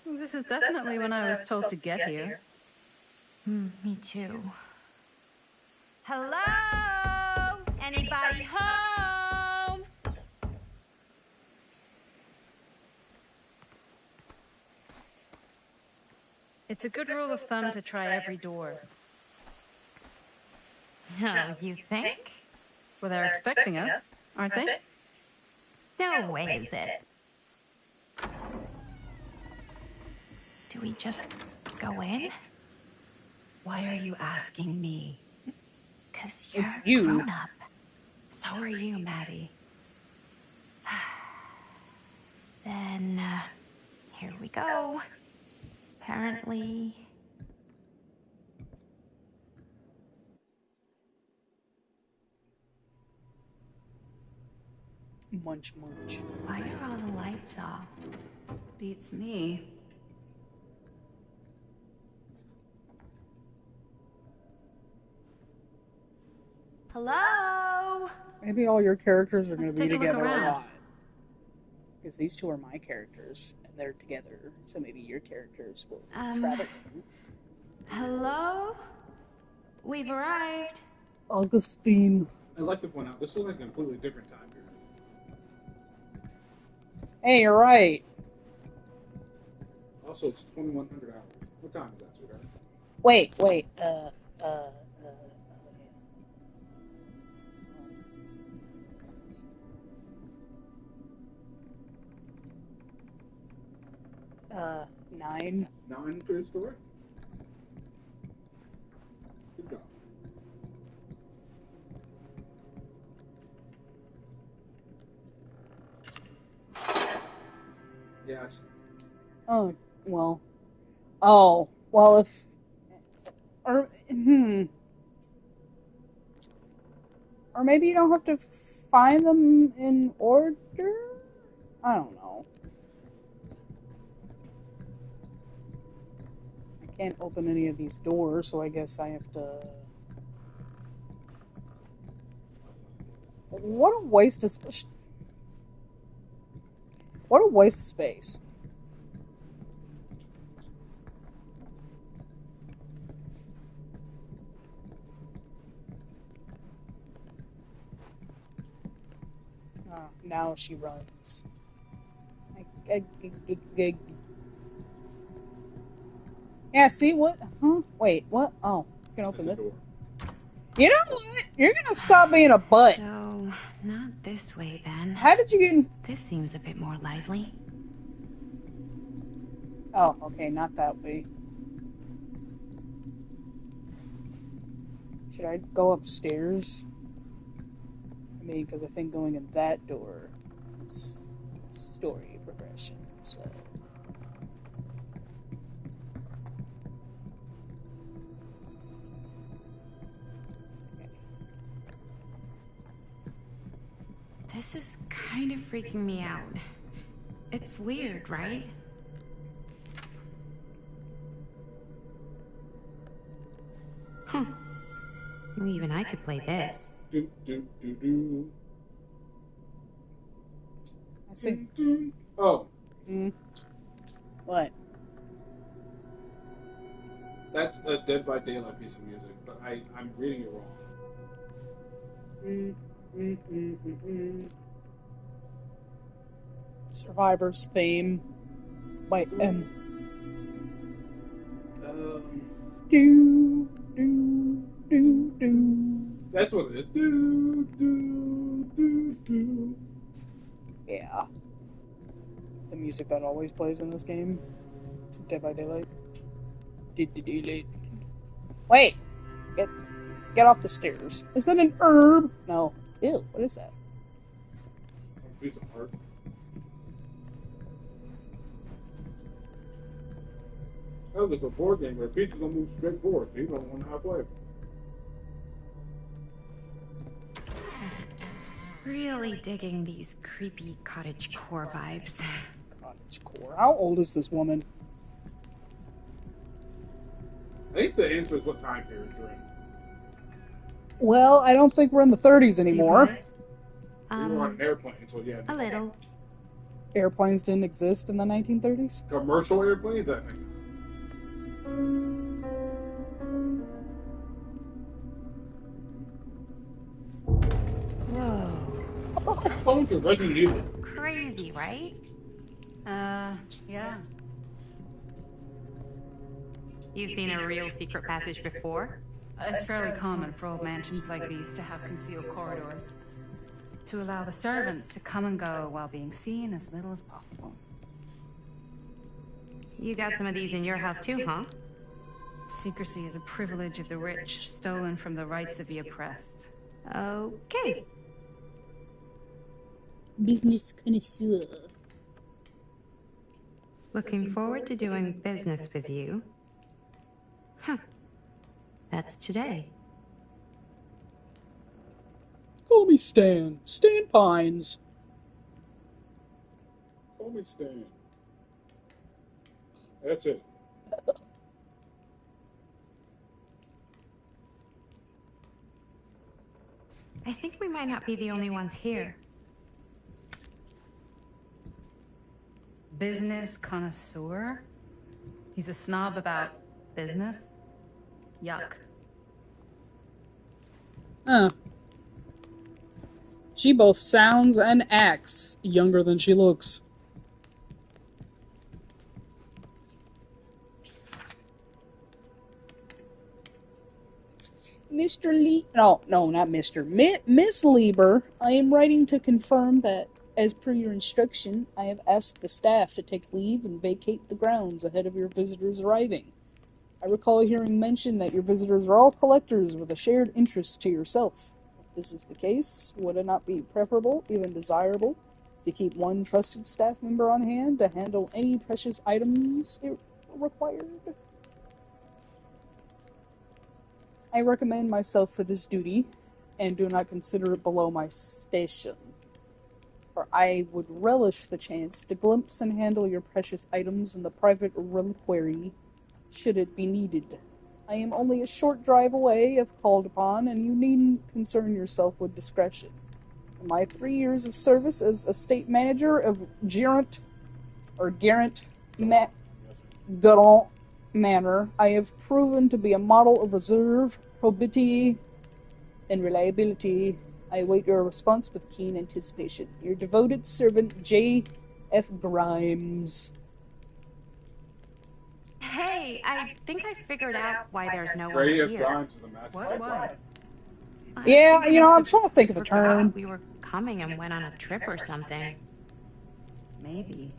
being. This is definitely when I was told to get here. Me too. Hello? Anybody home? It's a good rule of thumb to try every door. No, you think? Well, they're expecting us, aren't they? No way is it. Do we just go in? Why are you asking me? 'Cause you're It's you. grown up. So are you, Maddie. Then, here we go. Apparently... Munch, munch. Why are all the lights off? Beats me. Hello? Maybe all your characters are going Let's to be take a look together a around. lot. Because these two are my characters, and they're together. So maybe your characters will travel. Hello? We've arrived. Augustine. I'd like to point out, this is like a completely different time period. Hey, you're right. Also, it's 2100 hours. What time is that, sweetheart? Wait. 9. 9 is correct. Good job. Yes. Oh, well. Oh, well, if... Or maybe you don't have to find them in order? I don't know. I can't open any of these doors, so I guess I have to... What a waste of space. What a waste of space. Now she runs. I Yeah, see what? Huh? Wait, what? Oh, you can open it. You know what? You're gonna stop being a butt. So, not this way then. How did you get in? This seems a bit more lively. Oh, okay, not that way. Should I go upstairs? I mean, because I think going in that door is story progression, so. This is kind of freaking me out. It's weird, right? Huh. Well, even I could play this. Do, do, do, do. I see. Oh, What? that's a Dead by Daylight piece of music, but I'm reading it wrong. Survivor's theme by M. Do, do, do, do. That's what it is. Do, do, do, do. Yeah. The music that always plays in this game. Dead by Daylight. Wait! Get off the stairs. Is that an herb? No. Ew, what is that? A piece of art. That was a board game where pieces gonna move straight forward, so you don't want halfway. Really digging these creepy cottage core vibes. Cottage core. How old is this woman? I think the answer is what time period you're in. Well, I don't think we're in the 30s Do you anymore. play? We were on an airplane, so yeah. A little. Airplanes didn't exist in the 1930s. Commercial airplanes, I think. Whoa. Phones are Resident Evil. Crazy, right? Yeah. You've seen a real secret passage before? It's fairly common for old mansions like these to have concealed corridors, to allow the servants to come and go while being seen as little as possible. You got some of these in your house too, huh? Secrecy is a privilege of the rich, stolen from the rights of the oppressed. Okay. Business connoisseur. Looking forward to doing business with you. Huh. That's today. Call me Stan. Stan Pines. Call me Stan. That's it. I think we might not be the only ones here. Business connoisseur? He's a snob about business? Yuck. Huh. She both sounds and acts younger than she looks. Mr. Lee... No, not Mr. Miss Lieber, I am writing to confirm that, as per your instruction, I have asked the staff to take leave and vacate the grounds ahead of your visitors arriving. I recall hearing mention that your visitors are all collectors with a shared interest to yourself. If this is the case, would it not be preferable, even desirable, to keep one trusted staff member on hand to handle any precious items required? I recommend myself for this duty, and do not consider it below my station, for I would relish the chance to glimpse and handle your precious items in the private reliquary, should it be needed. I am only a short drive away if called upon, and you needn't concern yourself with discretion. In my 3 years of service as estate manager of Garant Garant Manor, I have proven to be a model of reserve, probity, and reliability. I await your response with keen anticipation. Your devoted servant, J. F. Grimes. Hey, I think I figured out why there's no one Gray F. here. Grimes is a massive What? pipeline. I Yeah, think you I know, must I'm have trying to think of the forgot term. we were coming and went on a trip or something. Maybe.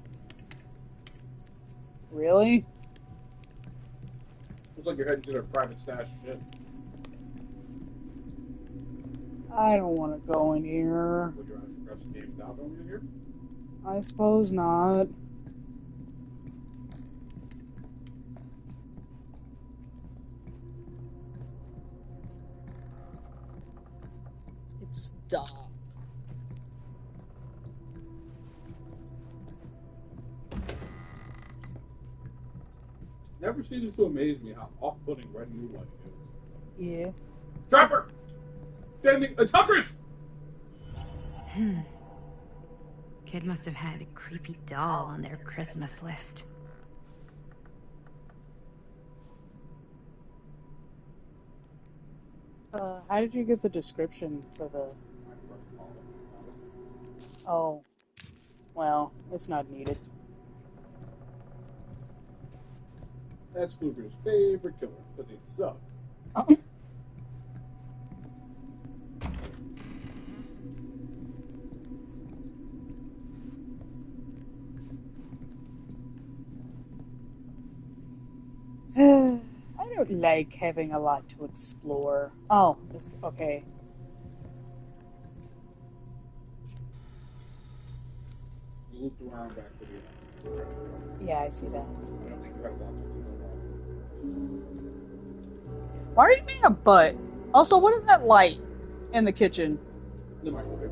Really? Looks like you're heading to their private stash shit. I don't want to go in here. Would you rather progress the game without going in here? I suppose not. It's dark. Never ceases to amaze me how off-putting red and blue light is. Yeah. Trapper! Standing, Tuckers! Kid must have had a creepy doll on their Christmas list. How did you get the description for the... Oh. Well, it's not needed. That's Fluker's favorite killer, because he sucks. I don't like having a lot to explore. Oh, this... Okay. You looped around back to the end. Yeah, I see that. I don't think you had a lot to explore. Why are you being a butt? Also, what is that light in the kitchen? The microwave.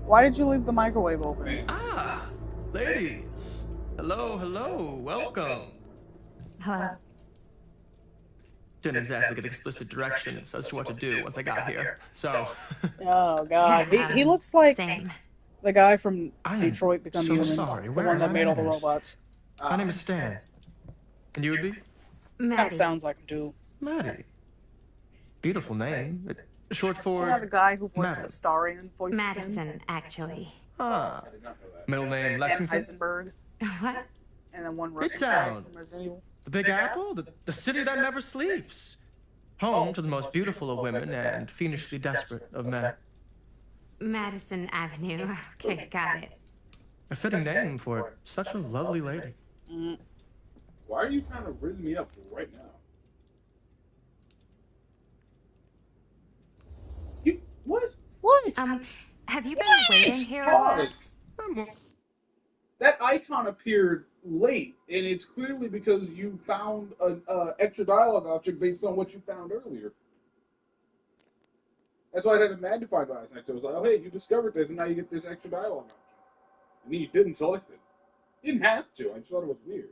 Why did you leave the microwave open? Ah, ladies. Hello, welcome. Hello. Didn't exactly get explicit directions as to what to do once I got here, so... Oh, God. He looks like Same. the guy from I am Detroit Become so Human. sorry. The Where one are that my made all the manners? robots. My name is Stan. And you would be? Kind Maddie. of sounds like him, too. Maddie. Beautiful name. Short You for... know the guy who voiced Madison. the Starion voices him? Madison, actually. Ah. I did not know that. Middle name And Lexington? Heisenberg. What? And then one Big Russian guy town. from Resident Evil. The Big Apple? The city that never sleeps. Home to the most beautiful of women and fiendishly desperate of men. Madison Avenue. Okay, got it. A fitting name for such a lovely lady. Why are you trying to rizz me up right now? You, what? What? Have you been waiting here a while? Pause. That icon appeared late, and it's clearly because you found an extra dialogue object based on what you found earlier. That's why I had a magnifying glass next to it. It was like, oh, hey, you discovered this, and now you get this extra dialogue option. And then you didn't select it. You didn't have to. I just thought it was weird.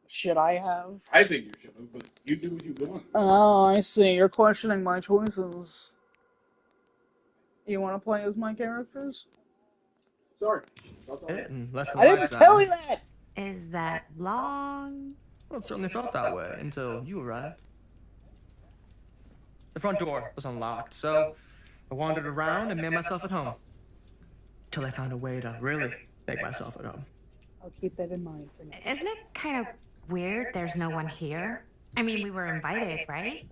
Should I have? I think you should have, but you do what you want. Oh, I see. You're questioning my choices. You want to play as my characters? Sorry. In less than I didn't tell you that! Is that long? Well, it certainly felt that way until you arrived. The front door was unlocked, so I wandered around and made myself at home. Till I found a way to really make myself at home. I'll keep that in mind for next Isn't it kind of weird there's no one here? I mean, we were invited, right?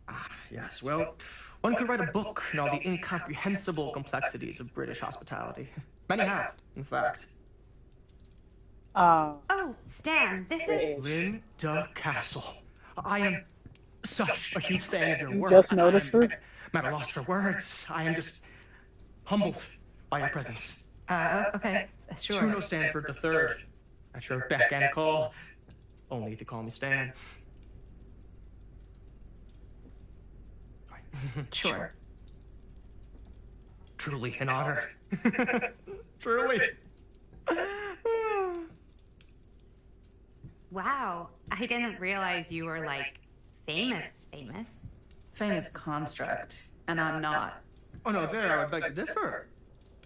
Ah, yes, well, one could write a book on all the incomprehensible complexities of British hospitality. Many have, in fact. Oh, Stan, this is... Linda Castle. I am such a huge fan of your You work. just noticed her? I'm at a loss for words. I am just humbled by your presence. Okay, sure. Bruno Stanford III. At your beck and call. Only if you call me Stan. Sure. Truly an honor. Truly. Wow, I didn't realize you were, like, famous. Fame is a construct, and I'm not. Oh no, there I would beg to differ.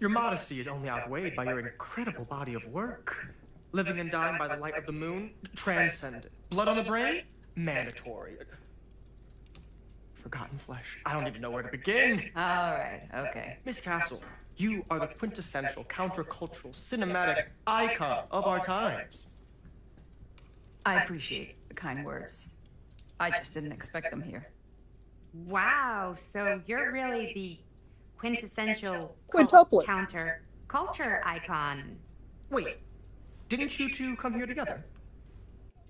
Your modesty is only outweighed by your incredible body of work. Living and dying by the light of the moon, transcendent. Blood on the brain, mandatory. Forgotten flesh. I don't even know where to begin. All right, okay. Miss Castle, You are the quintessential countercultural cinematic icon of our times. I appreciate the kind words. I just didn't expect them here. Wow, so you're really the quintessential Quintuplet. counter culture icon. Wait, didn't you two come here together?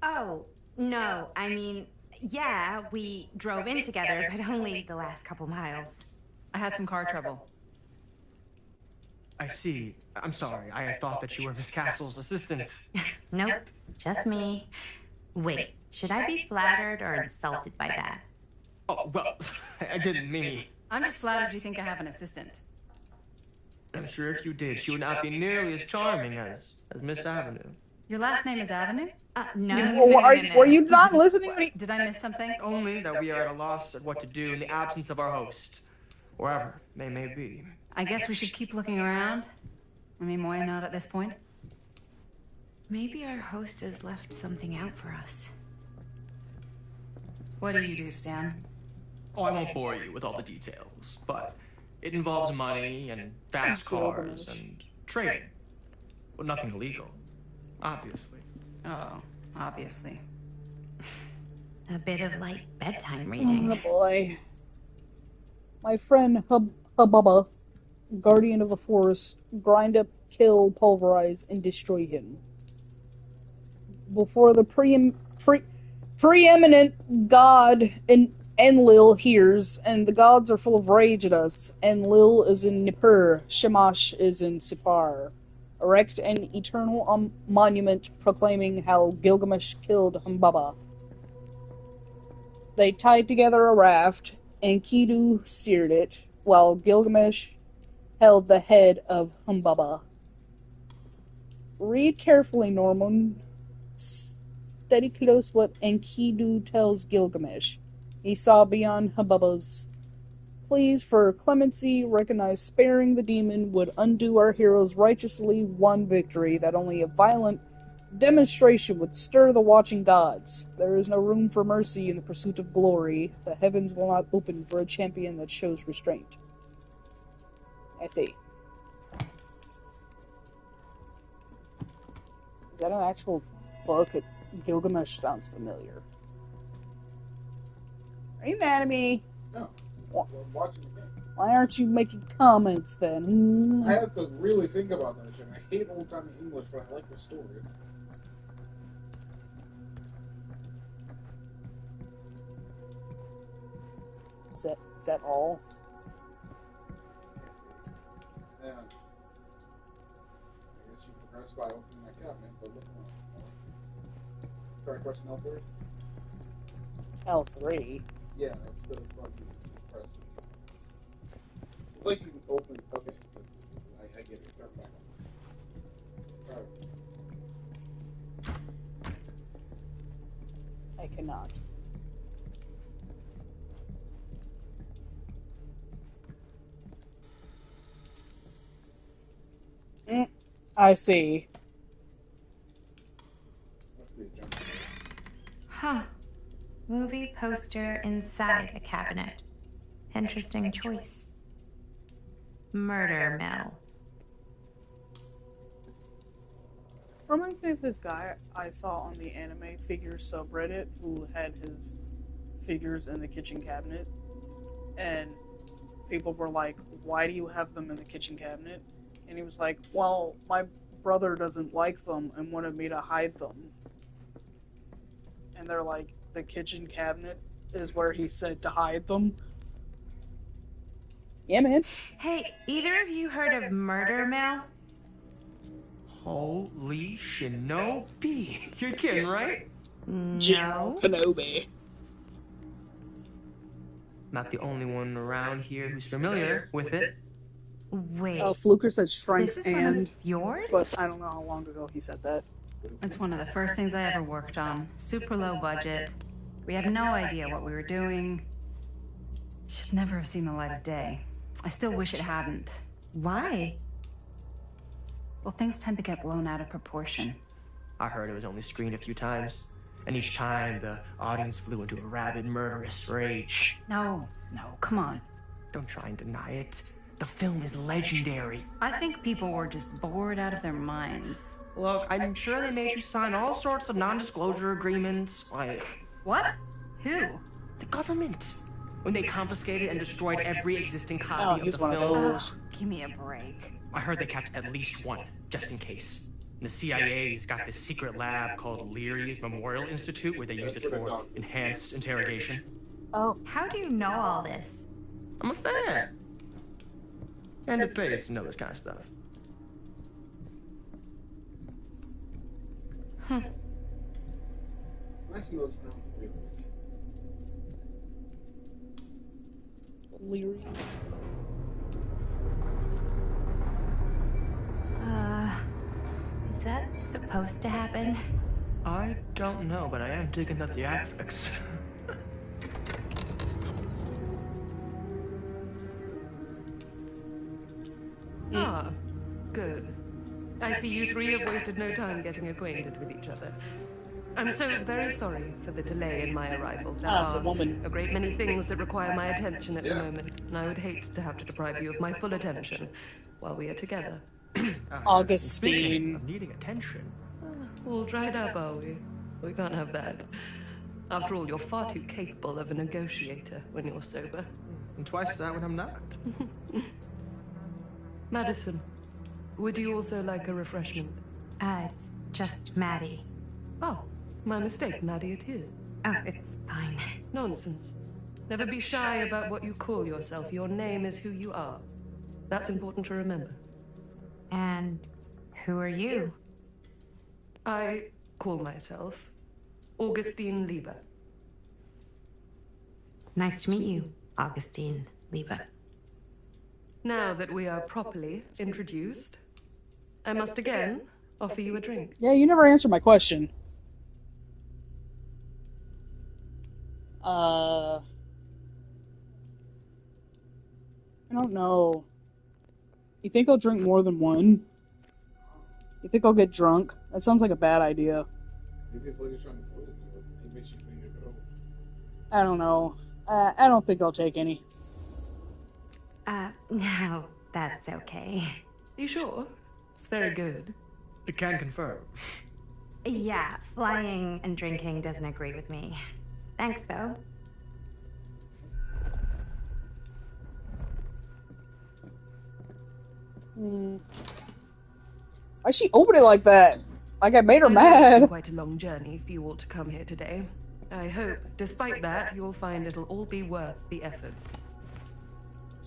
Oh, no, I mean, yeah, we drove in together, but only the last couple miles. I had some car trouble. I see. I'm sorry. I thought that you were Miss Castle's assistant. Nope, just me. Wait, should I be flattered or insulted by that? Oh, well, I didn't mean. I'm just flattered you think I have an assistant. I'm sure if you did, she would not be nearly as charming as Miss Avenue. Your last name is Avenue? Were you not listening when he... Did I miss something? Only that we are at a loss at what to do in the absence of our host, wherever they may be. I guess we should keep looking around. I mean, why not at this point? Maybe our host has left something out for us. What do you do, Stan? Oh, I won't bore you with all the details, but it involves money and fast cars and trading. Well, nothing illegal, obviously. Oh, obviously. A bit of light bedtime reading. Oh boy. My friend Hububba, guardian of the forest, grind up, kill, pulverize, and destroy him. Before the preeminent god Enlil hears, and the gods are full of rage at us. Enlil is in Nippur, Shamash is in Sipar. Erect an eternal monument proclaiming how Gilgamesh killed Humbaba. They tied together a raft, and Enkidu steered it, while Gilgamesh held the head of Humbaba. Read carefully, Norman. Study close what Enkidu tells Gilgamesh. He saw beyond Humbaba's pleas for clemency, recognized sparing the demon would undo our hero's righteously won victory, that only a violent demonstration would stir the watching gods. There is no room for mercy in the pursuit of glory. The heavens will not open for a champion that shows restraint. I see. Is that an actual book? Gilgamesh sounds familiar. Are you mad at me? No. I'm watching the game. Why aren't you making comments then? I have to really think about that shit. I hate old-timey English, but I like the stories. Is that all? Yeah. I guess you progressed by opening my cabinet, but look now. Try pressing L3? L3? Yeah, instead of fucking pressing. Like you can open. Okay. I get it. Turn back on. Alright. I cannot. I see. Huh. Movie poster inside a cabinet. Interesting choice. Murder Mill. Reminds me of this guy I saw on the anime figures subreddit who had his figures in the kitchen cabinet. And people were like, why do you have them in the kitchen cabinet? And he was like, well, my brother doesn't like them and wanted me to hide them. And they're like, the kitchen cabinet is where he said to hide them. Yeah, man. Hey, either of you heard of Murder Mill? Holy shinobi. You're kidding, right? No. Kenobi. Not the only one around here who's familiar with it. Wait. Fluker said strength This is and... one of yours? But I don't know how long ago he said that. It's one of the first things I ever worked on. Super low budget. We had no idea what we were doing. Should never have seen the light of day. I still wish it hadn't. Why? Well, things tend to get blown out of proportion. I heard it was only screened a few times, and each time the audience flew into a rabid, murderous rage. No, come on. Don't try and deny it. The film is legendary. I think people were just bored out of their minds. Look, I'm sure they made you sign all sorts of non-disclosure agreements, like... What? Who? The government. When they confiscated and destroyed every existing copy of he's the one of film. those. Give me a break. I heard they kept at least one, just in case. The CIA's got this secret lab called Leary's Memorial Institute where they use it for enhanced interrogation. Oh, how do you know all this? I'm a fan. And it pays to know this kind of stuff. I see those films anyways. Leary's. Is that supposed to happen? I don't know, but I am digging the theatrics. Ah, good. I see you three have wasted no time getting acquainted with each other. I'm so very sorry for the delay in my arrival. There It's a woman. a great many things that require my attention at the moment, and I would hate to have to deprive you of my full attention while we are together. Augustine. Speaking of needing attention. All dried up, are we? We can't have that. After all, you're far too capable of a negotiator when you're sober. And twice that when I'm not. Madison, would you also like a refreshment? It's just Maddie. Oh, my mistake, Maddie it is. Oh, it's fine. Nonsense. Never be shy about what you call yourself. Your name is who you are. That's important to remember. And who are you? I call myself Augustine Lieber. Nice to meet you, Augustine Lieber. Now that we are properly introduced, I must again offer you a drink. Yeah, you never answered my question. I don't know. You think I'll drink more than one? You think I'll get drunk? That sounds like a bad idea. Maybe it's like he's trying to poison you. It makes you clean your nose. I don't know. I don't think I'll take any. No, that's okay. You sure? It's very good. You can confirm. Yeah, flying and drinking doesn't agree with me. Thanks, though. Why'd she open it like that? Like I made her I know it's been mad. quite a long journey for you all to come here today. I hope, despite that, you'll find it'll all be worth the effort.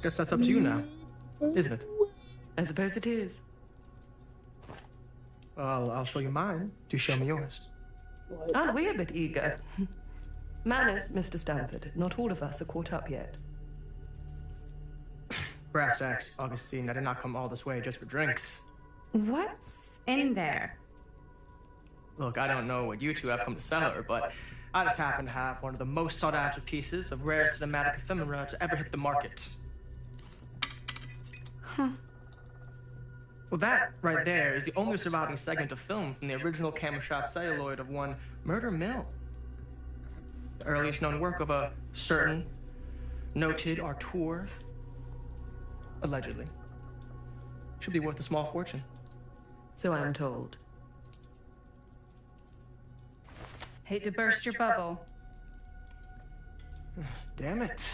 Guess that's up to you now, isn't it? I suppose it is. Well, I'll show you mine. Do show me yours. Aren't we a bit eager? Manners, Mr. Stanford. Not all of us are caught up yet. Brass tacks, Augustine. I did not come all this way just for drinks. What's in there? Look, I don't know what you two have come to sell her, but I just happen to have one of the most sought-after pieces of rare cinematic ephemera to ever hit the market. Huh. Well, that right there is the only surviving segment of film from the original camera shot celluloid of one Murder Mill. The earliest known work of a certain noted auteur, allegedly. Should be worth a small fortune. So I'm told. Hate to burst your bubble. Damn it.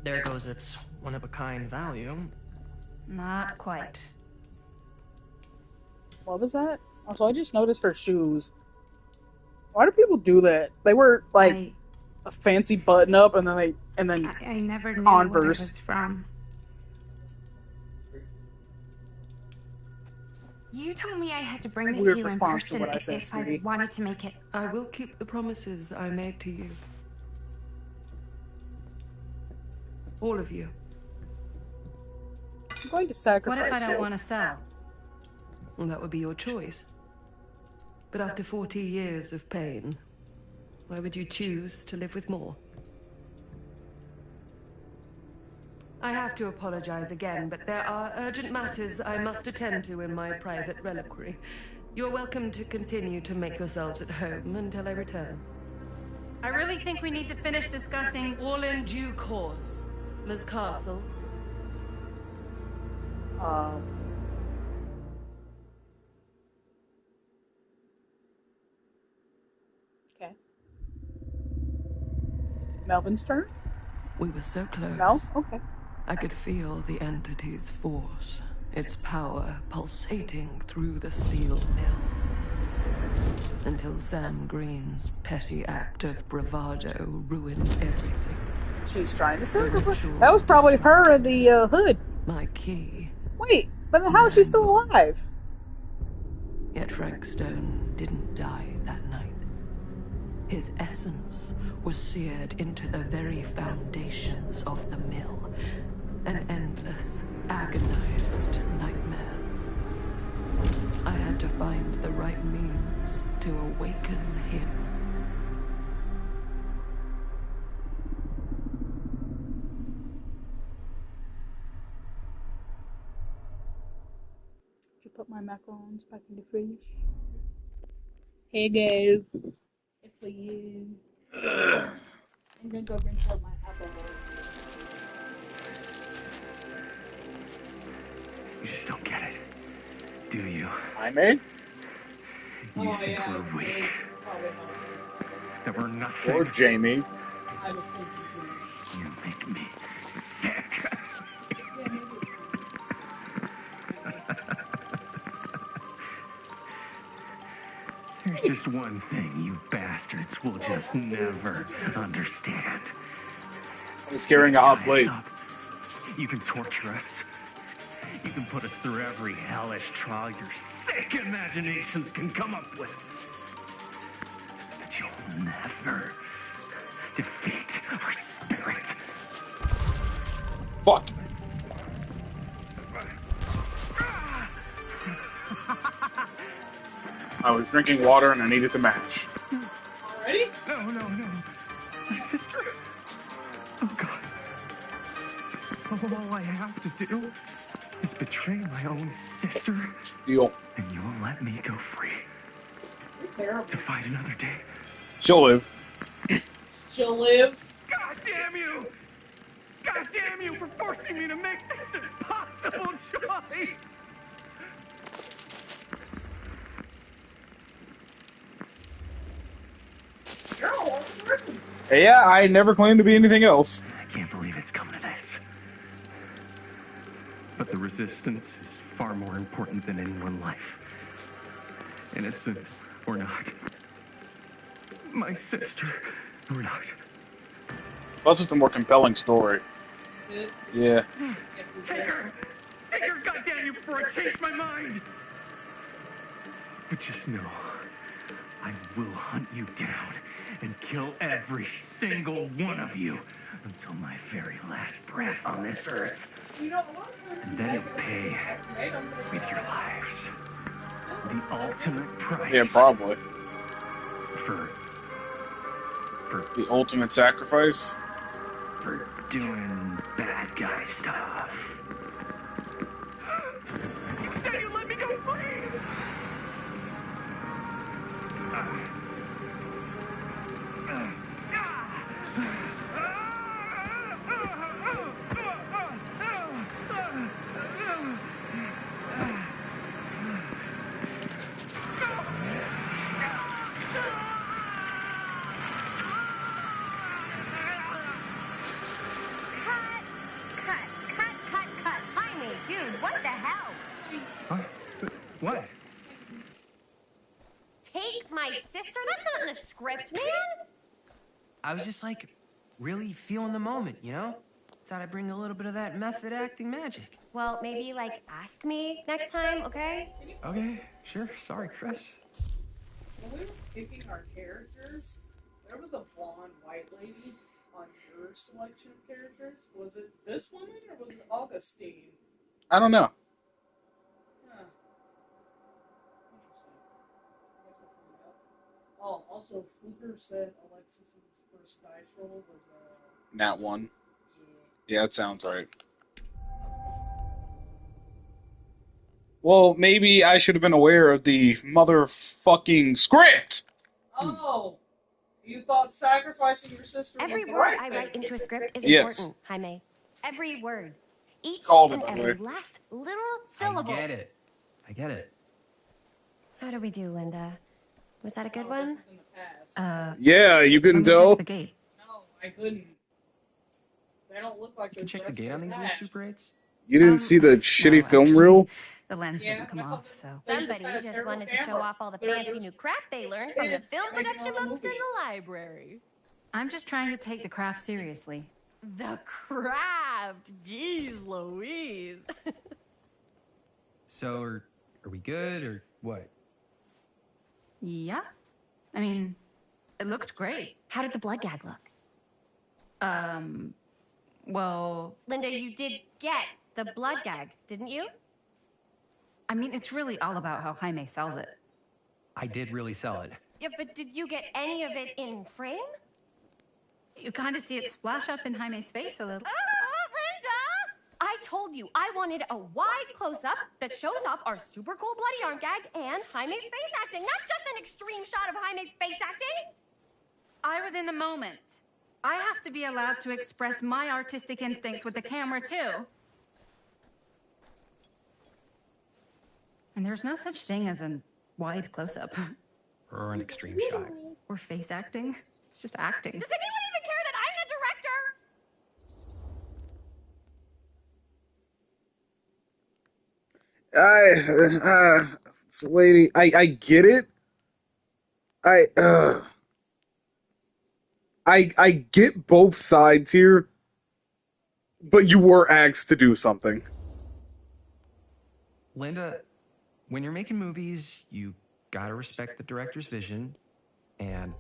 There goes its one-of-a-kind value. Not quite. What was that? Also, I just noticed her shoes. Why do people do that? They wear like a fancy button up and then I never knew Converse. where it was from. You told me I had to bring this Weird to you in response to person what I said, if I sweetie. wanted to make it. I will keep the promises I made to you. All of you. I'm going to What sacrifice if I don't you. want to sell? Well, that would be your choice. But after 40 years of pain, why would you choose to live with more? I have to apologize again, but there are urgent matters I must attend to in my private reliquary. You're welcome to continue to make yourselves at home until I return. I really think we need to finish discussing. All in due course. Ms. Castle, Okay. Melvin's turn? We were so close. No? Okay. I could feel the entity's force, its power pulsating through the steel mill. Until Sam Green's petty act of bravado ruined everything. She's trying to sacrifice. That was probably her in the hood. My key. Wait, but then how is she still alive? Yet Frank Stone didn't die that night. His essence was seared into the very foundations of the mill. An endless, agonized nightmare. I had to find the right means to awaken him. Did you put my macarons back in the fridge? Here you go. It's for you. I'm gonna go rinse out my apple. You just don't get it, do you? I made? You think we're weak, that we're nothing. Or Jamie. I was thinking. You make me sick. Yeah, maybe. There's just one thing you bastards will just never understand. It's carrying a hot plate. You can torture us. You can put us through every hellish trial your sick imaginations can come up with. But you'll never defeat our spirit. Fuck. I was drinking water and I needed to mash. Already? No. My sister. Oh, God. All I have to do is betray my own sister. Deal. And you will let me go free. You're terrible. To fight another day. She'll live. She'll live. God damn you! God damn you for forcing me to make this impossible choice! You're a horrible person. Yeah, I never claimed to be anything else. I can't believe it's come to this. But the resistance is far more important than any one life. Innocent or not. My sister or not. Plus, it's a more compelling story. Is it? Yeah. Take her! Take her, goddamn you, before I change my mind! But just know, I will hunt you down and kill every single one of you until my very last breath on this earth. You know, a lot of times And then you'll pay with your lives. The ultimate price. Yeah, probably. For the ultimate sacrifice? For doing bad guy stuff. You said you'd let me go free! Cut. Jaime, dude, what the hell? Huh? What? Take my sister? That's not in the script, man. I was just like, really feeling the moment, you know? Thought I'd bring a little bit of that method acting magic. Well, maybe, like, ask me next time, okay? Okay, sure. Sorry, Chris. When we were picking our characters, there was a blonde white lady on your selection of characters. Was it this woman or was it Augustine? I don't know. Huh. Interesting. I guess we'll find out. Oh, also, Fluker said Alexis's first dice roll was Nat 1. Yeah, that sounds right. Well, maybe I should have been aware of the motherfucking script! Oh! You thought sacrificing your sister Every was the word right I thing. write into a script is Yes. important, Jaime. Every word. Each Called and it that every way. last literal syllable. I get it. How do we do, Linda? Was that a good one? This is in the past. Yeah, you Let couldn't me check tell? the gate. No, I couldn't. They don't look like You can those check the rest gate of on the these little past. Super 8s? You didn't see the shitty No, film actually, reel? The lens Yeah, doesn't come I thought off, so. they just Somebody had just terrible wanted to show camera. off all the They're fancy just new crap they learned from the kids film making production on the books in movie. the library. I'm just trying to take the craft seriously. The craft! Jeez Louise! So, are we good, or what? Yeah. I mean, it looked great. How did the blood gag look? Well, Linda, you did get the blood gag, didn't you? I mean, it's really all about how Jaime sells it. I did really sell it. Yeah, but did you get any of it in frame? You kind of see it splash up in Jaime's face a little. Linda! I told you I wanted a wide close-up that shows off our super cool bloody arm gag and Jaime's face acting, not just an extreme shot of Jaime's face acting. I was in the moment. I have to be allowed to express my artistic instincts with the camera, too. And there's no such thing as a wide close-up. Or an extreme shot. Or face acting. It's just acting. Does anyone even care that I'm the Lady, I get it. I get both sides here, but you were asked to do something. Linda, when you're making movies, you gotta respect the director's vision, and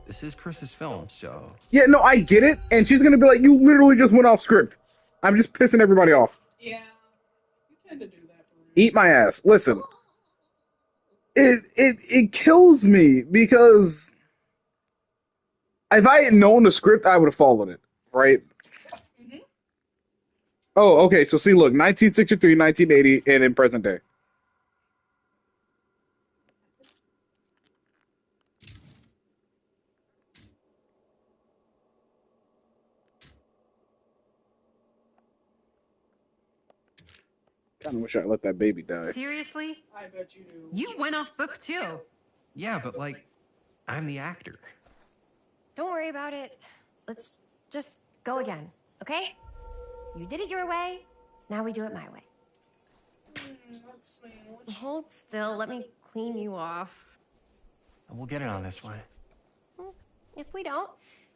this is Chris's film, so... Yeah, no, I get it, and she's gonna be like, you literally just went off script. I'm just pissing everybody off. Yeah, you tend to do that for me. Eat my ass. Listen. It kills me, because if I had known the script, I would have followed it, right? Mm-hmm. Oh, okay, so see, look, 1963, 1980, and in present day. Kind of wish I let that baby die. Seriously? I bet you do. You went off book, too. Yeah, but, like, I'm the actor. Don't worry about it. Let's just go again, okay? You did it your way, now we do it my way. Let's see. Hold still, let me clean you off. We'll get it on this one. If we don't,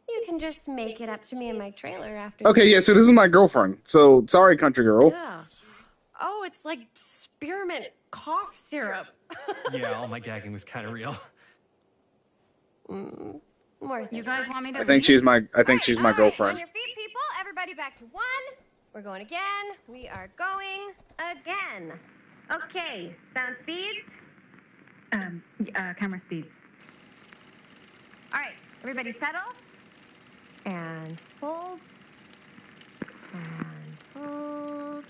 you can just make it up to me in my trailer after. Okay, yeah, so this is my girlfriend. So, sorry, country girl. Yeah. Oh, it's like spearmint cough syrup. Yeah, all my gagging was kind of real. More You guys want me to I think she's my girlfriend. On your feet, people. Everybody back to one. We're going again. We are going again. Okay, sound speeds. Camera speeds. All right, everybody settle. And hold. And hold.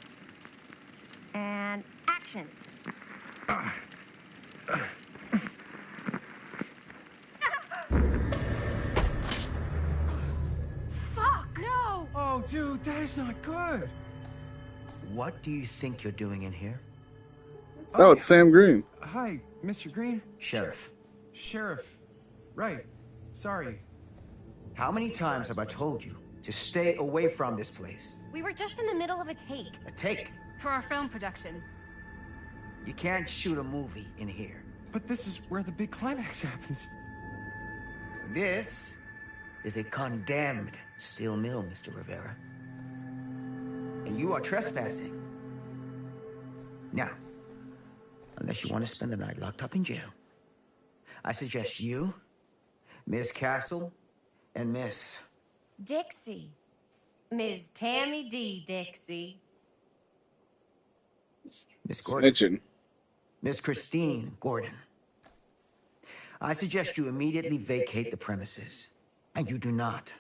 And action. Fuck, no! Oh, dude, that is not good. What do you think you're doing in here? Oh, it's Sam Green. Hi, Mr. Green. Sheriff. Sheriff. Right. Sorry. How many times have I told you to stay away from this place? We were just in the middle of a take. A take. For our film production. You can't shoot a movie in here. But this is where the big climax happens. This is a condemned steel mill, Mr. Rivera. And you are trespassing. Now, unless you want to spend the night locked up in jail, I suggest you, Miss Castle, and Miss... Dixie. Ms. Tammy D. Dixie. Miss Gordon. Snitching. Miss Christine Gordon. I suggest you immediately vacate the premises. And you do not,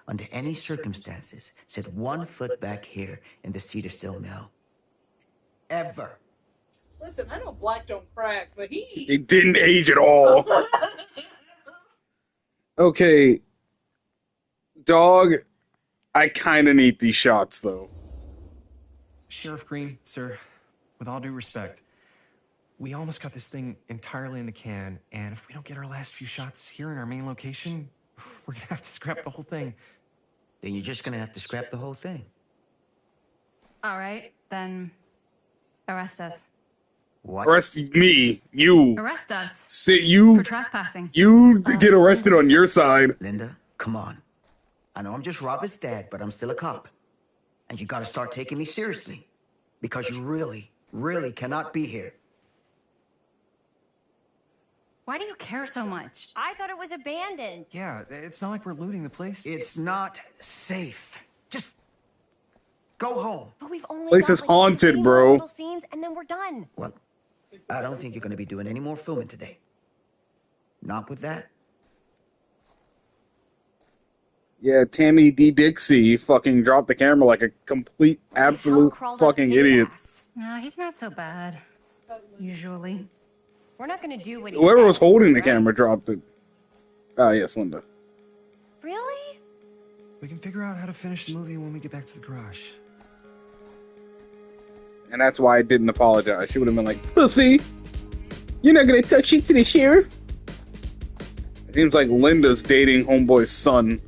under any circumstances, set 1 foot back here in the Cedar Still Mill. Ever. Listen, I know black don't crack, but he... It didn't age at all. Okay. Dog, I kind of need these shots, though. Sheriff Green, sir, with all due respect, we almost got this thing entirely in the can, and if we don't get our last few shots here in our main location, we're gonna have to scrap the whole thing. Then you're just gonna have to scrap the whole thing. All right, then arrest us. What? Arrest me. You. Arrest us Sit you. for trespassing. You get arrested on your side. Linda, come on. I know I'm just Robert's dad, but I'm still a cop. And you gotta start taking me seriously. Because you really, really cannot be here. Why do you care so much? I thought it was abandoned. Yeah, it's not like we're looting the place. It's not safe. Just go home. But we've only Place got, is like, haunted, 3 bro. more little scenes, and then we're done. Well, I don't think you're gonna be doing any more filming today. Not with that. Yeah, Tammy D. Dixie fucking dropped the camera like a complete, absolute crawled up fucking his idiot. ass. No, he's not so bad. Usually. We're not gonna do what he Whoever was says, holding the right? camera dropped it. Ah, yes, Linda. Really? We can figure out how to finish the movie when we get back to the garage. And that's why I didn't apologize. She would have been like, pussy, you're not gonna touch it to the sheriff? It seems like Linda's dating homeboy's son.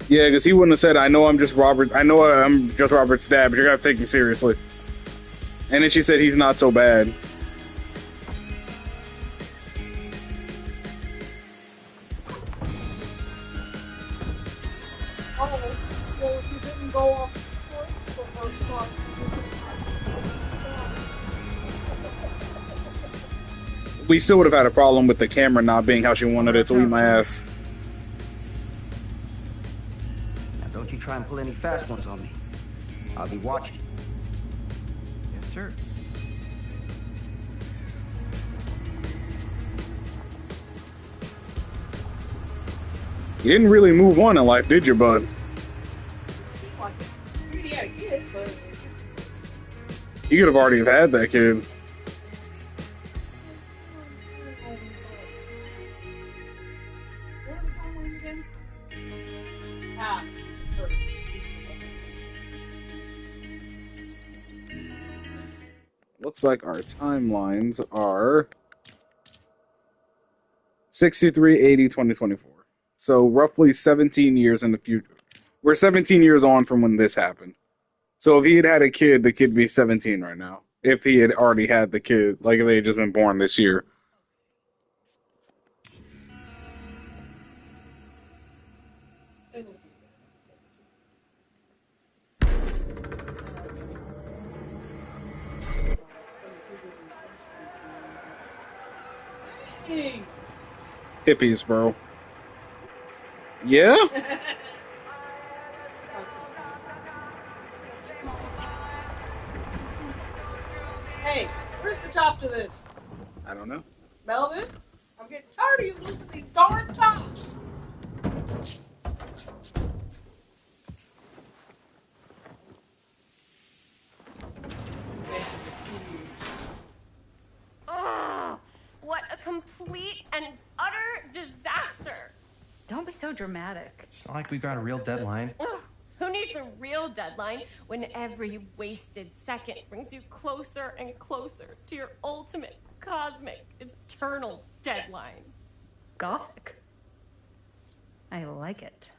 Yeah, because he wouldn't have said, I know I'm just Robert's dad, but you're gonna have to take me seriously. And then she said he's not so bad. Oh, well, if you didn't go off script the first time, We still would have had a problem with the camera not being how she wanted it to eat my ass. Now don't you try and pull any fast ones on me. I'll be watching. Yes, sir. You didn't really move on in life, did you, bud? like, yeah, I did, but You could have already had that kid. where the hell were you again? Ah, it's her. Looks like our timelines are 63, 80, 2024. So roughly 17 years in the future. We're 17 years on from when this happened. So if he had had a kid, the kid would be 17 right now. If he had already had the kid, like if they had just been born this year. Hey. Hippies, bro. Yeah? Hey, where's the top to this? I don't know. Melvin? I'm getting tired of you losing these darn tops. Ugh, what a complete and utter disaster. Don't be so dramatic. It's not like we've got a real deadline. Ugh, who needs a real deadline when every wasted second brings you closer and closer to your ultimate, cosmic, eternal deadline? Gothic. I like it.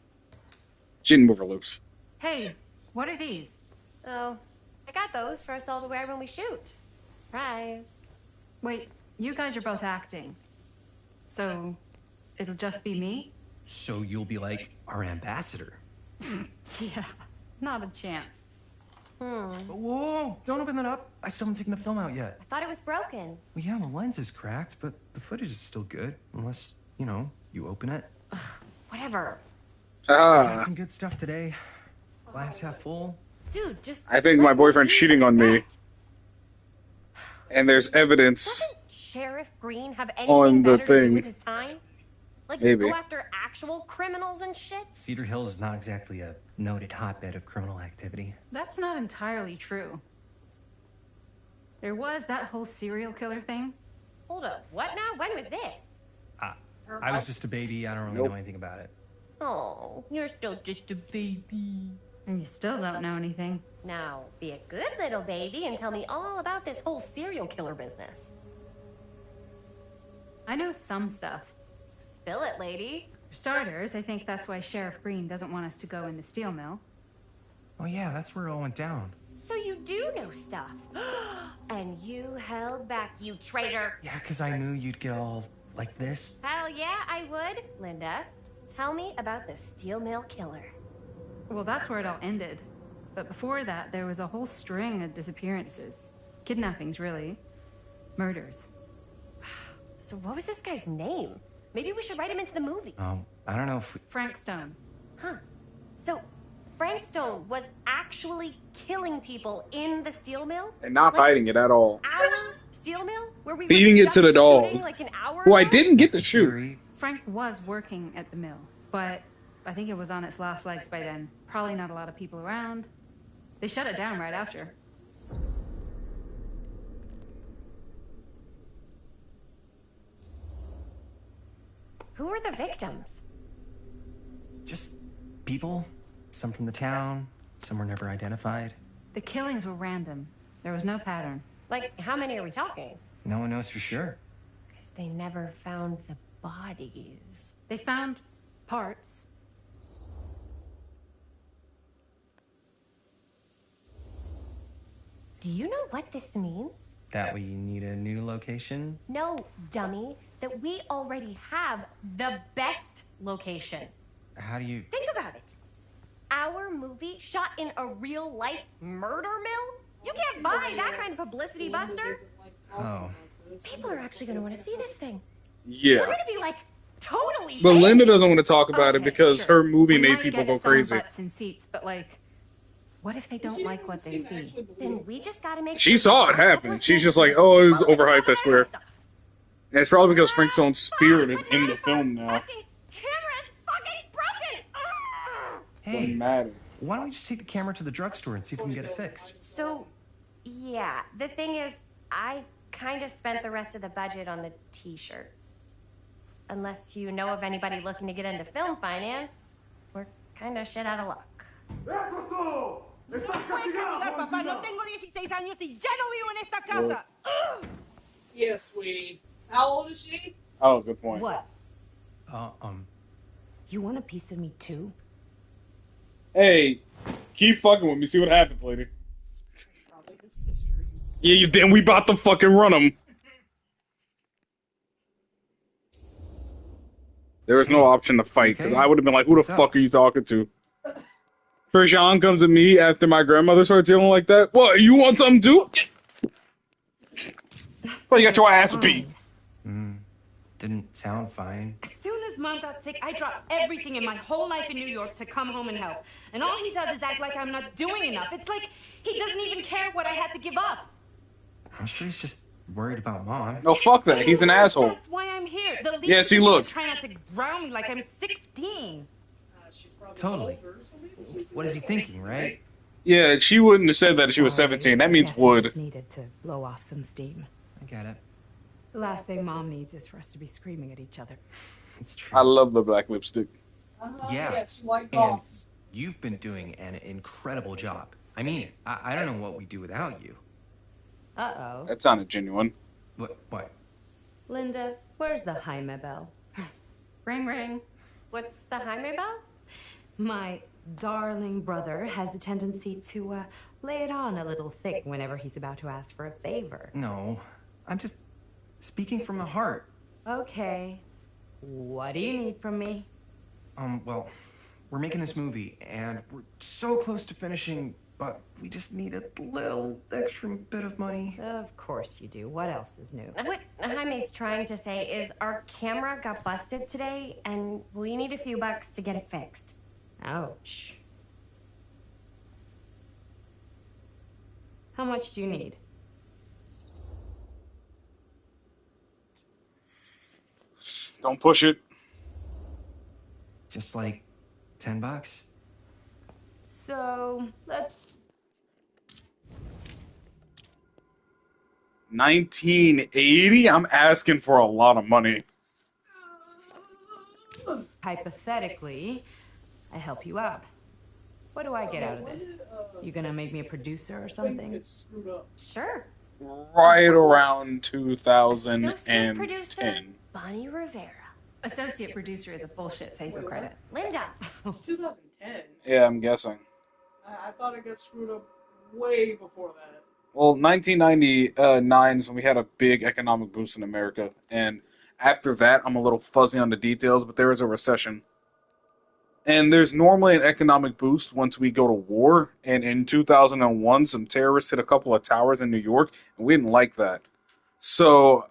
Gin mover loops. Hey, what are these? Oh, I got those for us all to wear when we shoot. Surprise. Wait, you guys are both acting. So, it'll just be me? So you'll be like our ambassador. Yeah, not a chance. Whoa, don't open that up. I still haven't taken the film out yet. I thought it was broken. Well, yeah, the lens is cracked, but the footage is still good. Unless, you open it. Whatever. Got some good stuff today. Glass half full. Dude, just I think my boyfriend's cheating on me. And there's evidence. Doesn't Sheriff Green have On anything the better to do thing. with his time? Like, Maybe. go after actual criminals and shit? Cedar Hills is not exactly a noted hotbed of criminal activity. That's not entirely true. There was that whole serial killer thing. Hold up, what now? When was this? I was just a baby. I don't really know anything about it. Oh, you're still just a baby. And you still don't know anything. Now, be a good little baby and tell me all about this whole serial killer business. I know some stuff. Spill it, lady. For starters, I think that's why Sheriff Green doesn't want us to go in the steel mill. Oh yeah, that's where it all went down. So you do know stuff. And you held back, you traitor. Yeah, because I knew you'd get all like this. Hell yeah, I would. Linda, tell me about the steel mill killer. Well, that's where it all ended. But before that, there was a whole string of disappearances. Kidnappings, really. Murders. So what was this guy's name? Maybe we should write him into the movie. Oh, I don't know if we... Frank Stone. Huh. So Frank Stone was actually killing people in the steel mill? And not hiding it at all. Our steel mill? Where we Feeding were it to the just dog. shooting like an hour Who I ago? didn't get to shoot. Frank was working at the mill, but I think it was on its last legs by then. Probably not a lot of people around. They shut it down right after. Who were the victims? Just people. Some from the town, some were never identified. The killings were random. There was no pattern. Like, how many are we talking? No one knows for sure. Because they never found the bodies. They found parts. Do you know what this means? That we need a new location? No, dummy. That we already have the best location. How do you... Think about it. Our movie shot in a real-life murder mill? You can't buy that kind of publicity, Buster. Oh. People are actually going to want to see this thing. Yeah. We're going to be like, totally. But in. Linda doesn't want to talk about it Okay, because sure. her movie We made might people get go some crazy. butts and seats, but like, what if they don't like what they see? Then we just got to make She sure saw it these last happen. couple of She's scenes just are like, oh, it's over the top overhyped, I of swear. that stuff. And it's probably because Frank Stone's spirit is in the film now. Fucking camera's fucking broken. Ugh. Hey, Doesn't matter. why don't we just take the camera to the drugstore and see if we can get it fixed? So, yeah, the thing is, I kind of spent the rest of the budget on the t-shirts. Unless you know of anybody looking to get into film finance, we're kind of shit out of luck. Yes, sweetie. How old is she? Oh, good point. What? Uh, You want a piece of me too? Hey, keep fucking with me. See what happens, lady. Probably his sister. Yeah, you damn. We about to fucking run him. There was no option to fight because Okay. I would have been like, "Who the What's up? fuck are you talking to?" Krishan comes to me after my grandmother starts yelling like that. What? You want something too? Well, you got your ass beat. didn't sound fine. As soon as Mom got sick, I dropped everything in my whole life in New York to come home and help. And all he does is act like I'm not doing enough. It's like he doesn't even care what I had to give up. I'm sure he's just worried about Mom. No, fuck that. He's an asshole. That's why I'm here. The least Yeah, you see, can do look. is try not to ground me like I'm 16. She's probably Totally. older, so maybe she's What is he thinking, right? Yeah, she wouldn't have said that if she was 17. That means Guess he would. just needed to blow off some steam. I get it. The last thing Mom needs is for us to be screaming at each other. It's true. I love the black lipstick. Yeah. Yes, you like And dogs. you've been doing an incredible job. I mean it. I don't know what we'd do without you. Uh-oh. That sounded genuine. What? Linda, where's the Jaime bell? Ring, ring. What's the Jaime bell? My darling brother has the tendency to lay it on a little thick whenever he's about to ask for a favor. No. I'm just speaking from the heart. Okay. What do you need from me? Well, we're making this movie, and we're so close to finishing, but we just need a little extra bit of money. Of course you do. What else is new? What Jaime's trying to say is our camera got busted today, and we need a few bucks to get it fixed. Ouch. How much do you need? Don't push it. Just like $10. So, let's... 1980? I'm asking for a lot of money. Hypothetically, I help you out. What do I get out of this? You gonna make me a producer or something? Sure. Right around Associate producer 2010. Bonnie Rivera. Associate producer is a bullshit paper credit. Linda. 2010. Yeah, I'm guessing. I thought it got screwed up way before that. Well, 1999 is when we had a big economic boost in America, and after that, I'm a little fuzzy on the details, but there was a recession. And there's normally an economic boost once we go to war, and in 2001, some terrorists hit a couple of towers in New York, and we didn't like that. So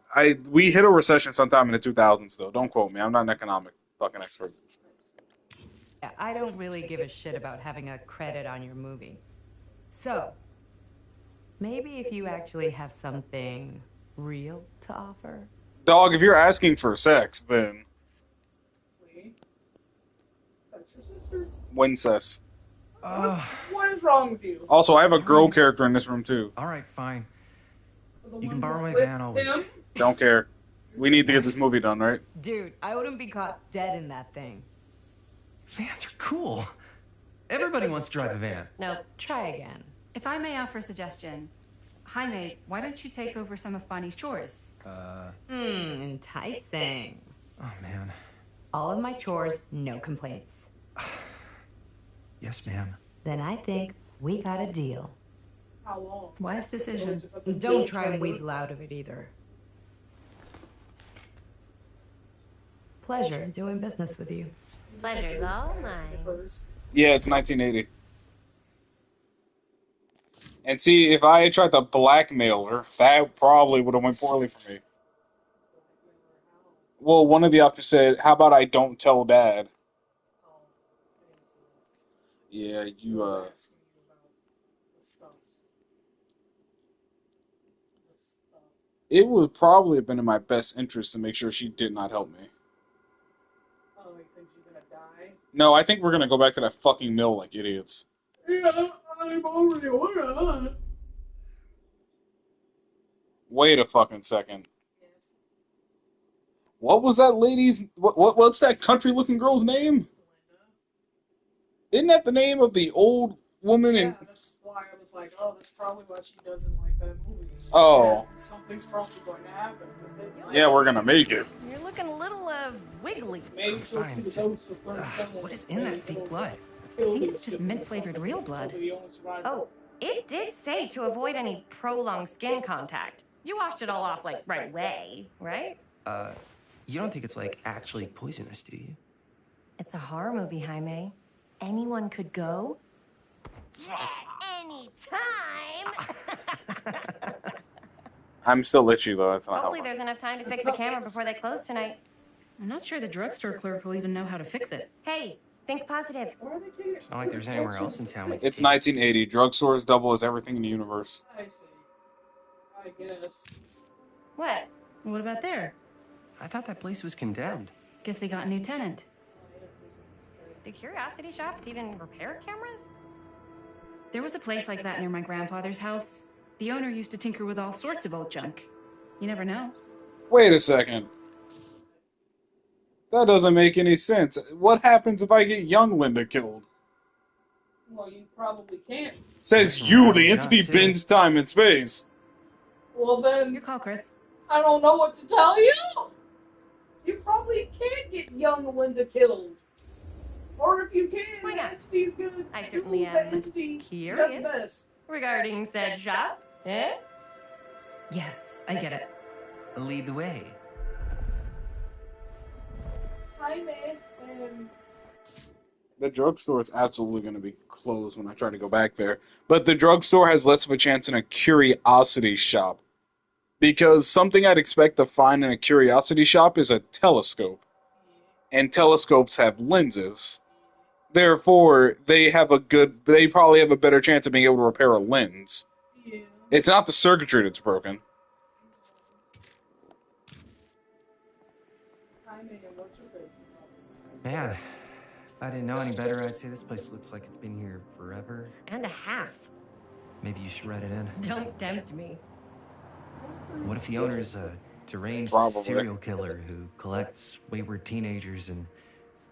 we hit a recession sometime in the 2000s, though. Don't quote me. I'm not an economic fucking expert. Yeah, I don't really give a shit about having a credit on your movie. So, maybe if you actually have something real to offer. Dog, if you're asking for sex, then That's your sister. Wincest. What is wrong with you? Also, I have a girl character in this room, too. All right, fine. The You can one borrow my with van all week. him? Don't care. We need to get this movie done, right? Dude, I wouldn't be caught dead in that thing. Vans are cool. Everybody wants to drive a van. No. Try again. If I may offer a suggestion, Jaime, why don't you take over some of Bonnie's chores? Enticing. Oh, man. All of my chores, no complaints. Yes, ma'am. Then I think we got a deal. How long? Wise decision. Don't try and weasel out of it either. Pleasure doing business with you. Pleasure's all mine. Yeah, it's 1980. And see, if I had tried to blackmail her, that probably would have went poorly for me. Well, one of the options said, how about I don't tell Dad? Yeah, it would probably have been in my best interest to make sure she did not help me. Oh, you think she's gonna die? No, I think we're gonna go back to that fucking mill like idiots. Yeah, I'm already aware. Wait a fucking second. What was that lady's... What's that country-looking girl's name? Isn't that the name of the old woman in... Yeah, that's why I was like, oh, that's probably why she doesn't like that movie. Oh. Something's probably going to happen. Yeah, we're gonna make it. You're looking a little, wiggly. Maybe she'll Fine, see it's the just... ghosts of Bernard what is in that fake blood? I think it's just mint-flavored real blood. Oh, it did say to avoid any prolonged skin contact. You washed it all off, like, right away, right? You don't think it's, like, actually poisonous, do you? It's a horror movie, Jaime. Anyone could go. Anytime! I'm still itchy, though. That's not Hopefully helping. there's enough time to fix the camera before they close tonight. I'm not sure the drugstore clerk will even know how to fix it. Hey, think positive. It's not like there's anywhere else in town we can It's take 1980. Drugstores double as everything in the universe. I see. I guess. What? What about there? I thought that place was condemned. Guess they got a new tenant. Do curiosity shops even repair cameras? There was a place like that near my grandfather's house. The owner used to tinker with all sorts of old junk. You never know. Wait a second. That doesn't make any sense. What happens if I get young Linda killed? Well, you probably can't. Says you, the entity bends time and space. Well, then, Your call, Chris. I don't know what to tell you. You probably can't get young Linda killed. Or if you can, Why the not? entity's gonna I certainly do the am entity does curious best. regarding said shop. Eh? Yes, I get it. Lead the way. Hi, man. The drugstore is absolutely going to be closed when I try to go back there. But the drugstore has less of a chance in a curiosity shop. Because something I'd expect to find in a curiosity shop is a telescope. And telescopes have lenses. Therefore, they probably have a better chance of being able to repair a lens. Yeah. It's not the circuitry that's broken. Hi, man. What's your business? Man, if I didn't know any better, I'd say this place looks like it's been here forever. And a half. Maybe you should write it in. Don't tempt me. What if the owner's a deranged Probably. serial killer who collects wayward teenagers and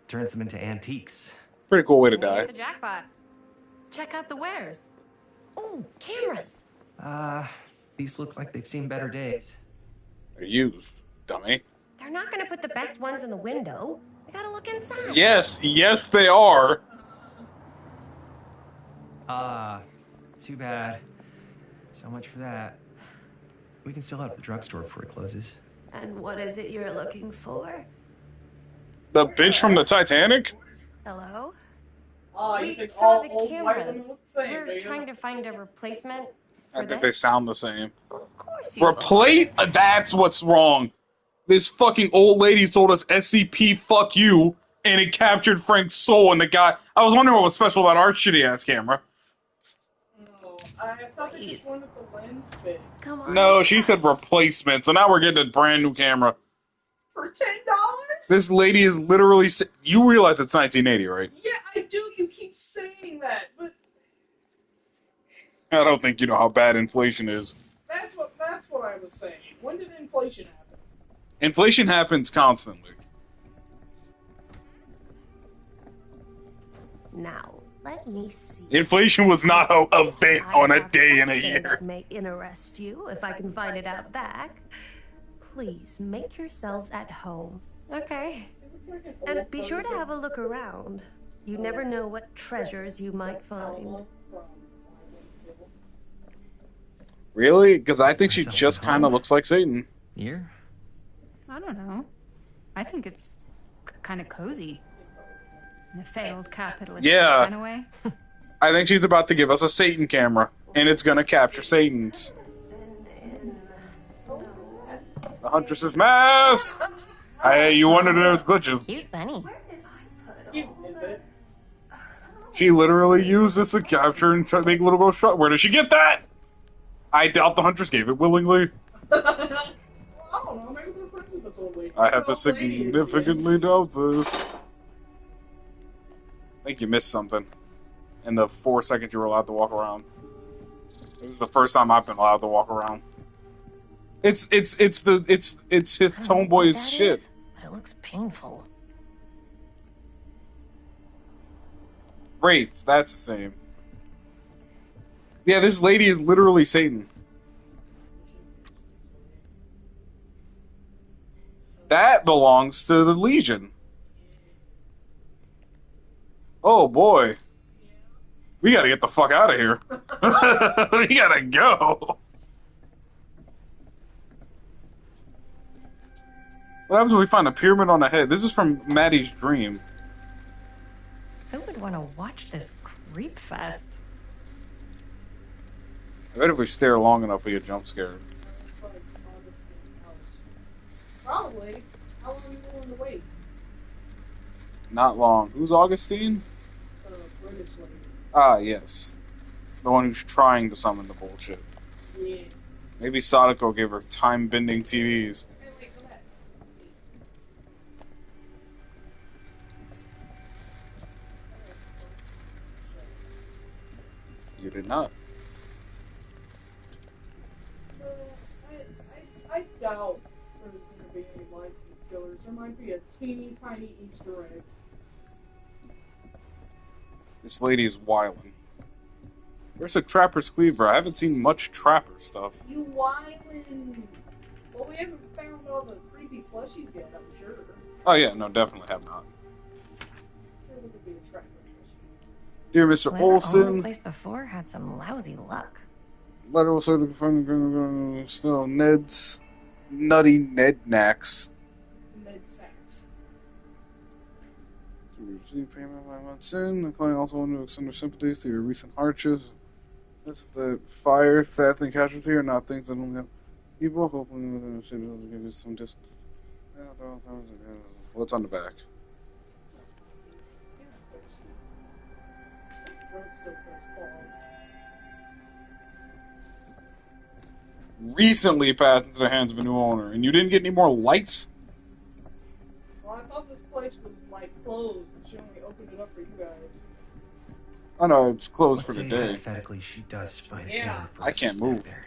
turns them into antiques? Pretty cool way to You die. hit the jackpot. check out the wares. Ooh, cameras. These look like they've seen better days. They're used, dummy. They're not gonna put the best ones in the window. We gotta look inside. Yes, they are. Too bad. So much for that. We can still help the drugstore before it closes. And what is it you're looking for? The bitch from the Titanic? Hello? We saw the cameras. We're trying to find a replacement for I think this. they sound the same. Of course you Replace? That's what's wrong. This fucking old lady told us SCP fuck you, and it captured Frank's soul, and the guy... I was wondering what was special about our shitty-ass camera. No, I thought they just wanted the lens fixed. Come on. No, she said replacement, so now we're getting a brand new camera. For $10? This lady is literally... You realize it's 1980, right? Yeah, I do. You keep saying that, but I don't think you know how bad inflation is. that's what I was saying. When did inflation happen? Inflation happens constantly. Now, let me see. Inflation was not an event on a day in a Something year. that may interest you, if I can find it out back. Please make yourselves at home. Okay. And be sure to have a look around. You never know what treasures you might find. Really? Because I think she just kind of looks like Satan. Here? I don't know. I think it's kind of cozy. In a failed capitalist Yeah. kind of way. I think she's about to give us a Satan camera, and it's going to capture Satan's. The Huntress's mask! You wondered if there was glitches. Cute bunny. She literally used this to capture and try to make little girl shut. Where did she get that? I doubt the Huntress gave it willingly. I don't know. Maybe they're friends with this old lady. I have to significantly doubt this. I think you missed something in the 4 seconds you were allowed to walk around. This is the first time I've been allowed to walk around. It's his homeboy's shit. Is, but it looks painful. Wraith, that's the same. Yeah, this lady is literally Satan. That belongs to the Legion. Oh boy. We gotta get the fuck out of here. We gotta go. What happens when we find a pyramid on a head? This is from Maddie's dream. Who would want to watch this creep fest? I bet if we stare long enough, we get jump scared. Probably. How long are you willing to wait? Not long. Who's Augustine? British lady. Ah, yes. The one who's trying to summon the bullshit. Yeah. Maybe Sadako gave her time-bending TVs. Hey, wait, come back. You did not. I doubt there's going to be any licensed killers. There might be a teeny tiny Easter egg. This lady is wildin'. Where's a Trapper's Cleaver? I haven't seen much Trapper stuff. You wildin'. Well, we haven't found all the creepy plushies yet, I'm sure. Oh yeah, no, definitely have not. Sure, there could be a Trapper plushie. Dear Mr. Whoever owned this Olson, place before had some lousy luck. letter will sort of confirm still Ned's nutty Ned Knacks. Ned Sachs. To receive payment by month soon. The client also wanted to extend their sympathies to your recent hardships. This the fire, theft, and casualty are not things that only have people. Hopefully, within the city will give you some just. What's on the back? Recently passed into the hands of a new owner, and you didn't get any more lights? Well, I thought this place was like closed, and she only opened it up for you guys. Oh no, it's closed Let's for the say day. hypothetically she does find a Yeah. camera for I us can't back move. there.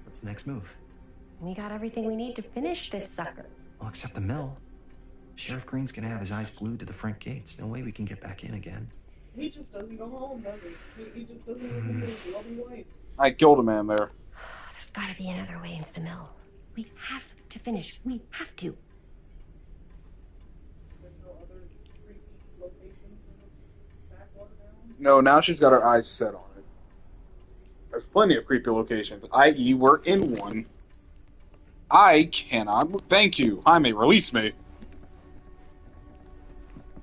What's the next move? We got everything we need to finish this sucker. Well, except the mill. Sheriff Green's gonna have his eyes glued to the front gates. No way we can get back in again. He just doesn't go home, does he? He just doesn't listen to his loving wife. I killed a man there. There's gotta be another way into the mill. We have to finish. We have to. There's no other creepy locations in this backwater town. No, now she's got her eyes set on it. There's plenty of creepy locations, i.e., we're in one. I cannot. Thank you. Jaime, release me.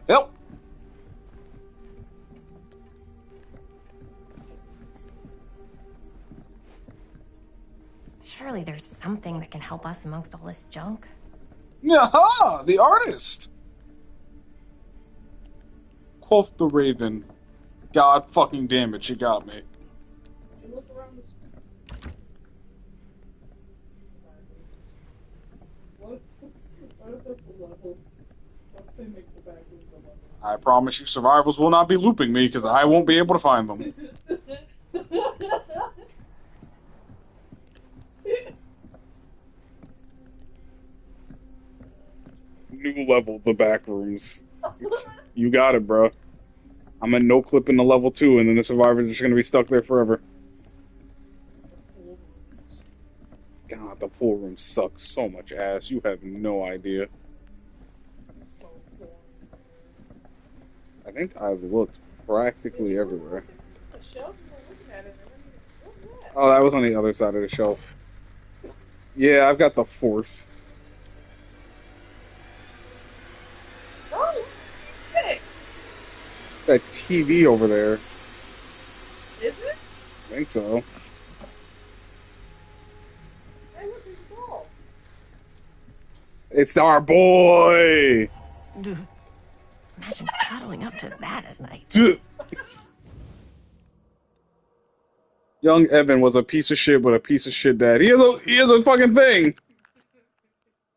Help. Surely there's something that can help us amongst all this junk. Yaha! The artist! Quoth the Raven. God fucking damn it, she got me. You look around this. What if that's a level? What if they make the back rooms a level? I promise you survivors will not be looping me because I won't be able to find them. New level, the back rooms. You got it, bro. I'm at no clip in the level 2, and then the survivors are just going to be stuck there forever. God, the pool room sucks so much ass. You have no idea. I think I've looked practically everywhere. The shelf, you were looking at it, and what's that? Oh, that was on the other side of the shelf. Yeah, I've got the Force. Oh, what's it? That TV over there. Is it? I think so. Hey, look, there's a ball. It's our boy! Imagine cuddling up to that at night. Young Evan was a piece of shit with a piece of shit dad. He has a fucking thing.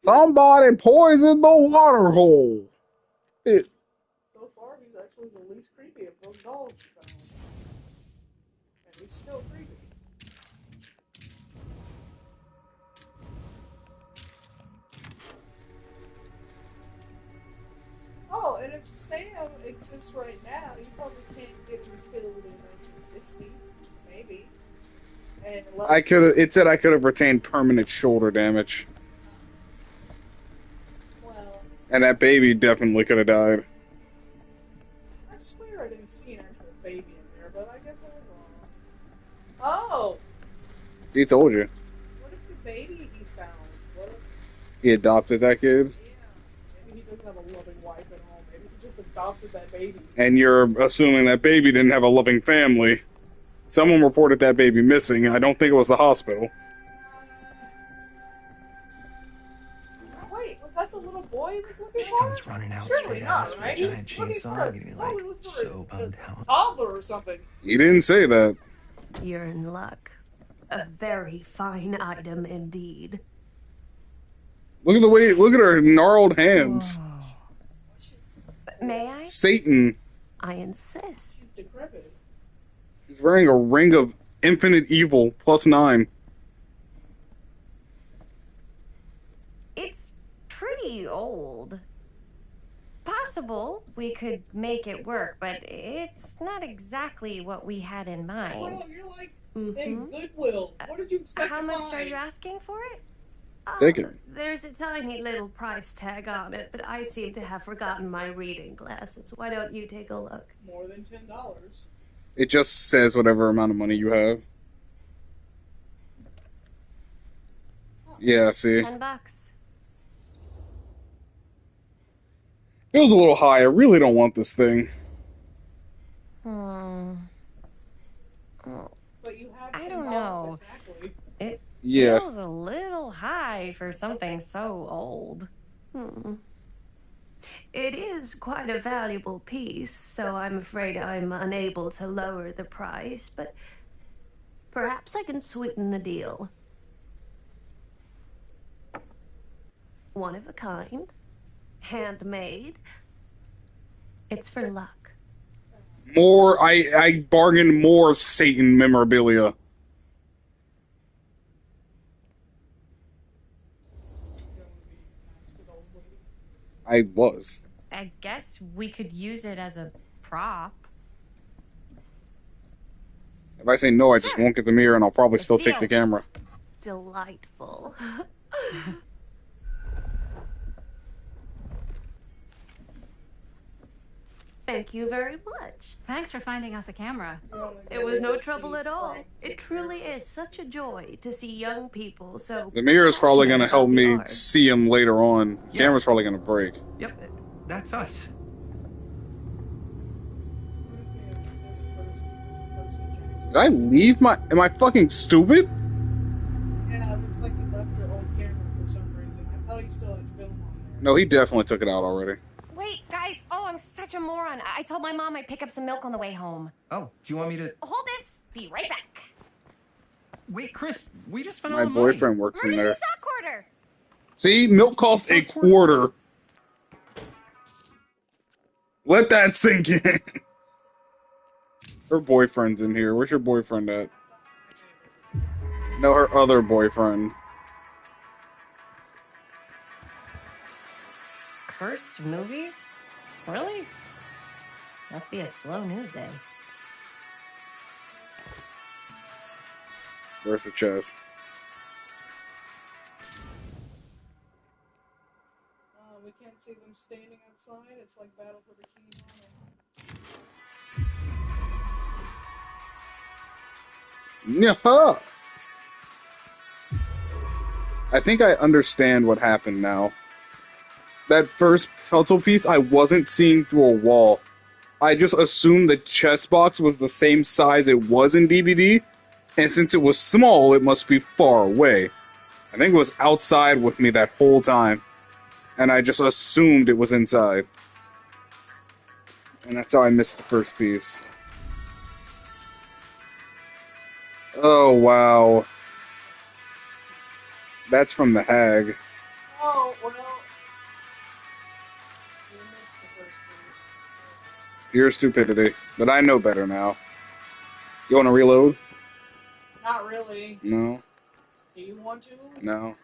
Somebody poisoned the water hole. So far, he's actually the least creepy of those dogs. And he's still creepy. Oh, and if Sam exists right now, you probably can't get killed in 1960. Maybe. And It said I could have retained permanent shoulder damage. Well, And that baby definitely could have died. I swear I didn't see an actual baby in there, but I guess I was wrong. Oh! See, told you. What if the baby he found? What if He adopted that kid. maybe he doesn't have a loving wife at home? Maybe he just adopted that baby. And you're assuming that baby didn't have a loving family. Someone reported that baby missing. I don't think it was the hospital. Wait, was that the little boy he was looking She for? comes running out Surely straight at not, us with a right? He was giant looking chainsaw for and getting like so bummed a out. toddler or something. He didn't say that. You're in luck. A very fine item indeed. Look at her gnarled hands. May I? Satan. I insist. She's decrepit. He's wearing a ring of infinite evil +9. It's pretty old. Possible we could make it work, but it's not exactly what we had in mind. Well, you're like in Goodwill. What did you expect How to much are find? you asking for it? Take it. There's a tiny little price tag on it, but I seem to have forgotten my reading glasses. Why don't you take a look? More than $10. It just says whatever amount of money you have. Yeah, see. $10. It was a little high. I really don't want this thing. Oh, But you have I don't $10 know. exactly. It Yeah. feels a little high for something so old. It is quite a valuable piece, so I'm afraid I'm unable to lower the price, but perhaps I can sweeten the deal. One of a kind, handmade. It's for luck. More, I bargained more Satan memorabilia. I was. I guess we could use it as a prop. If I say no, I just won't get the mirror, and I'll probably still take the camera. Delightful. Thank you very much. Thanks for finding us a camera. It was no trouble at all. It truly is such a joy to see young people so. The mirror is probably going to passionate help about the me art. see him later on. The Yeah. camera's probably going to break. Yep, that's us. Did I leave my... Am I fucking stupid? Yeah, it looks like he left your old camera for some reason. I thought he still had film on there. No, he definitely took it out already. Wait, guys. Oh, I'm such a moron. I told my mom I'd pick up some milk on the way home. Oh, do you want me to... Hold this. Be right back. Wait, Chris, we just spent all My the money. boyfriend works in Where's there. the sock quarter? See? Milk costs a quarter. Let that sink in. Her boyfriend's in here. Where's your boyfriend at? No, her other boyfriend. Cursed movies? Really? Must be a slow news day. Where's the chest? We can't see them standing outside. It's like Battle for Bikini Yeah. I think I understand what happened now. That first puzzle piece, I wasn't seeing through a wall. I just assumed the chest box was the same size it was in DVD, and since it was small, it must be far away. I think it was outside with me that whole time, and I just assumed it was inside. And that's how I missed the first piece. Oh, wow. That's from the Hag. Oh, well. You missed the first piece. Your stupidity. But I know better now. You want to reload? Not really. No. Do you want to? No.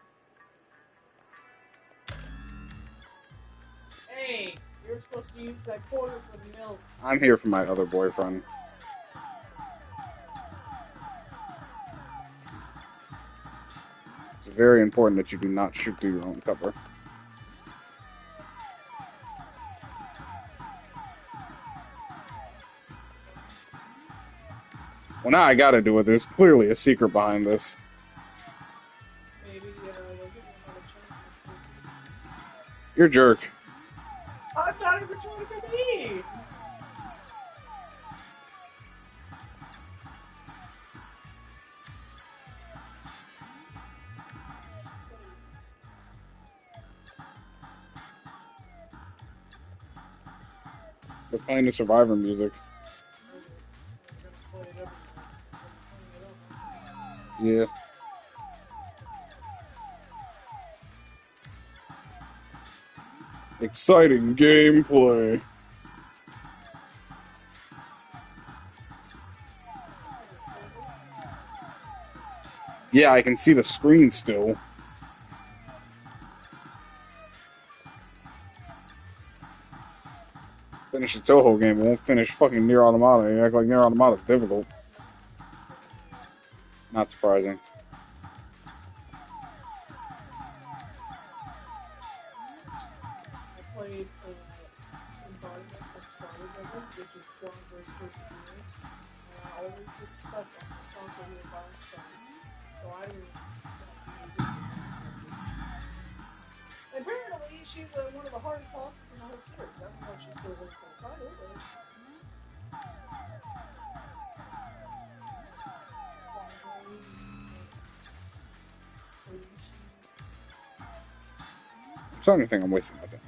Hey, you're supposed to use that quarter for the milk. I'm here for my other boyfriend. It's very important that you do not shoot through your own cover. Well, now I gotta do it. There's clearly a secret behind this. Maybe they'll give you another chance. You're a jerk. I'm not even trying to be. They're playing the Survivor music. Yeah. Exciting gameplay. Yeah, I can see the screen still. Finish a Toho game, but won't finish fucking Nier Automata. You act like Nier Automata's difficult. Not surprising. I played Embodiment of Starlight, which is Blonde's first appearance, and I always get stuck on the song of the Boss Fight. So I really apparently, she's one of the hardest bosses in the whole series. I don't know if she's still working for the title, but. I'm starting to think I'm wasting my time.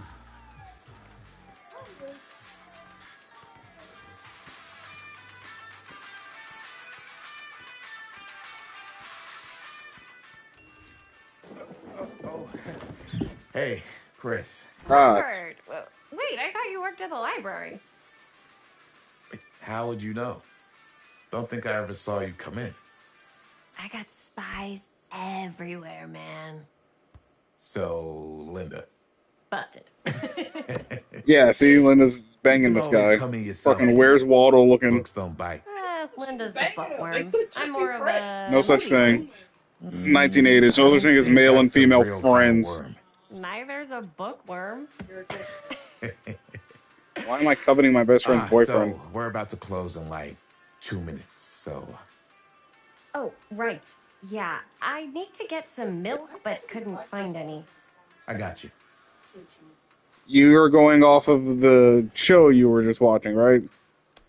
Hey, Chris. Robert, wait, I thought you worked at the library. How would you know? Don't think I ever saw you come in. I got spies everywhere, man. So, Linda. Busted. Yeah, see, Linda's banging You this can always guy. come in yourself. Fucking Where's Waldo looking. Books don't bite. Linda's the bookworm. I'm more of a No such movie thing. worm. It's 1980s. No I such don't thing as think male and that's a female real kind of friends. worm. Neither's a bookworm. Why am I coveting my best friend's boyfriend? So we're about to close in like 2 minutes. So Oh, right. Yeah, I need to get some milk, but couldn't find any. I got you. You're going off of the show you were just watching, right?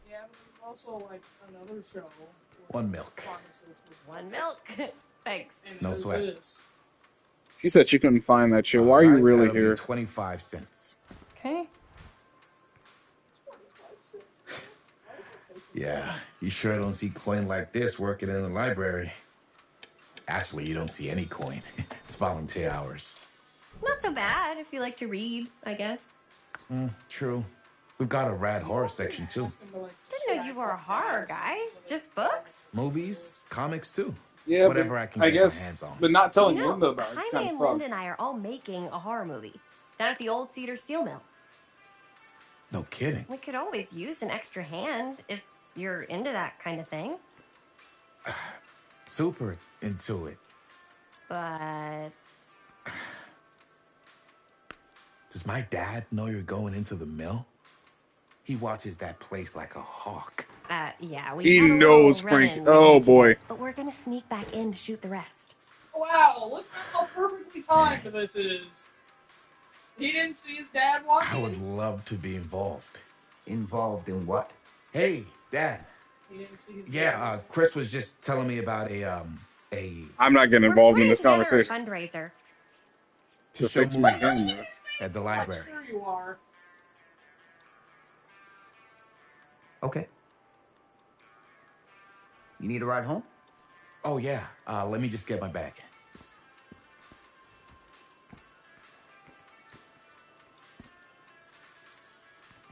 Yeah, but there's also like another show. 1 milk. One milk. Thanks. No sweat. She said she couldn't find that shit. Why are you Alright, really that'll here? be 25 cents. Okay. Yeah, you sure don't see coin like this working in the library. Actually, you don't see any coin. It's volunteer hours. Not so bad if you like to read, I guess. True. We've got a rad horror section too. Didn't know you were a horror guy. Just books? Movies, comics too. Yeah, Whatever I can get my hands on. but not telling You know, Linda about it. It's Jaime kind of and fun. Linda and I are all making a horror movie down at the old Cedar Steel Mill. No kidding. We could always use an extra hand if you're into that kind of thing. Super into it. But Does my dad know you're going into the mill? He watches that place like a hawk. yeah, we He had a knows little Frank. run-in Oh, when he boy. did, but we're gonna sneak back in to shoot the rest. Wow, look how perfectly timed this is. He didn't see his dad walking. I would love to be involved. Involved in what? Hey, Dad. He didn't see his Yeah, dad. Chris was just telling me about a I'm not getting We're involved in putting this together conversation. a fundraiser. to To show fix my movies camera. at the I'm library. sure you are. Okay. You need a ride home? Oh yeah, let me just get my bag.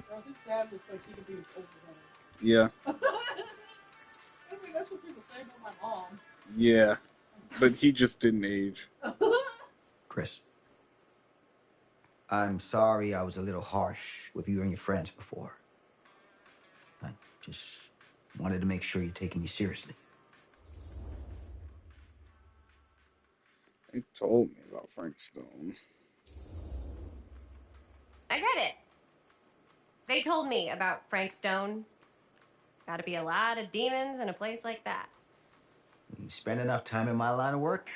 Well, his dad looks like he could be his older brother. Yeah. I mean, that's what people say about my mom. Yeah. But he just didn't age. Chris. I'm sorry I was a little harsh with you and your friends before. I just wanted to make sure you're taking me seriously. He told me about Frank Stone. I get it. They told me about Frank Stone. Gotta be a lot of demons in a place like that. When you spend enough time in my line of work,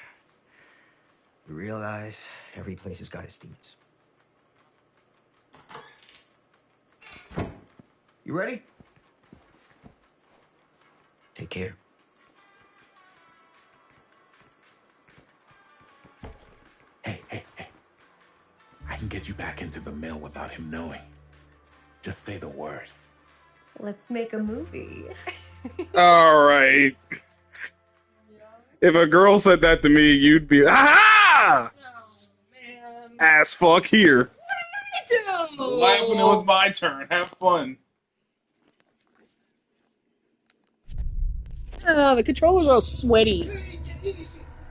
you realize every place has got its demons. You ready? Take care. Hey. I can get you back into the mill without him knowing. Just say the word. Let's make a movie. Alright. If a girl said that to me, you'd be, ah! Ass fuck here. Laugh when it was my turn. Have fun. The controllers are all sweaty. Give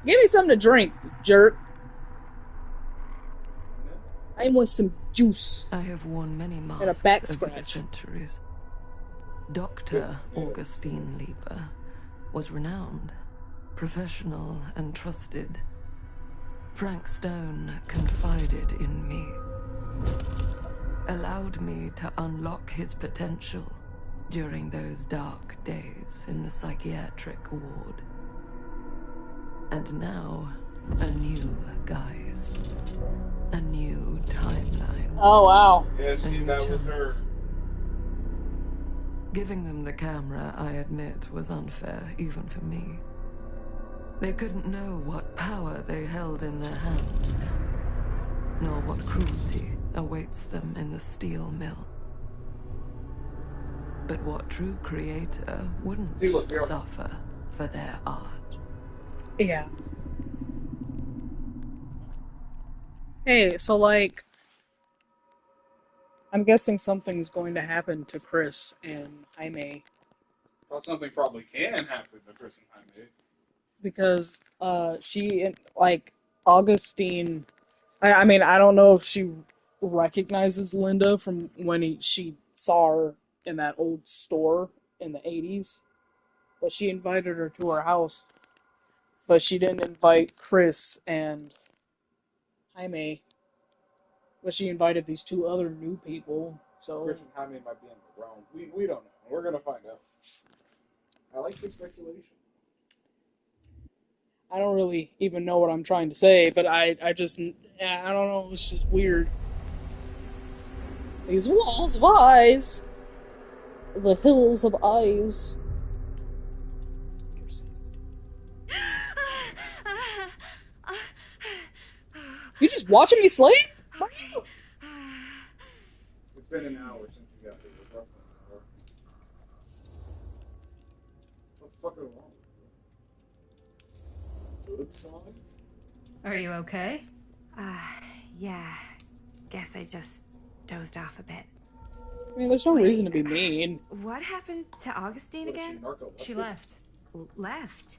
me something to drink, jerk. I want some juice. I have worn many masks And a back over the scratch. centuries. Dr. Augustine Lieber was renowned, professional, and trusted. Frank Stone confided in me, allowed me to unlock his potential during those dark days in the psychiatric ward. And now, a new guise, a new timeline. Oh, wow. Yeah, see, that was her. Giving them the camera, I admit, was unfair, even for me. They couldn't know what power they held in their hands, nor what cruelty awaits them in the steel mill. But what true creator wouldn't suffer for their art? Yeah. Hey, so like, I'm guessing something's going to happen to Chris and Jaime Well, something probably can happen to Chris and Jaime. because she and like Augustine. I mean, I don't know if she recognizes Linda from when she saw her in that old store in the 80s. but she invited her to her house. But she didn't invite Chris and Jaime. But she invited these two other new people. So Chris and Jaime might be in the realm. We don't know. We're gonna find out. I like the speculation. I don't really even know what I'm trying to say, but I don't know. It's just weird. These walls of eyes, the hills of eyes. You just watching me sleep? It's been an hour since we got here. Roughly an hour. What the fuck is wrong with you? Good sign? Are you okay? Yeah. Guess I just dozed off a bit. I mean, there's no reason to be mean. What happened to Augustine again? She left. Left?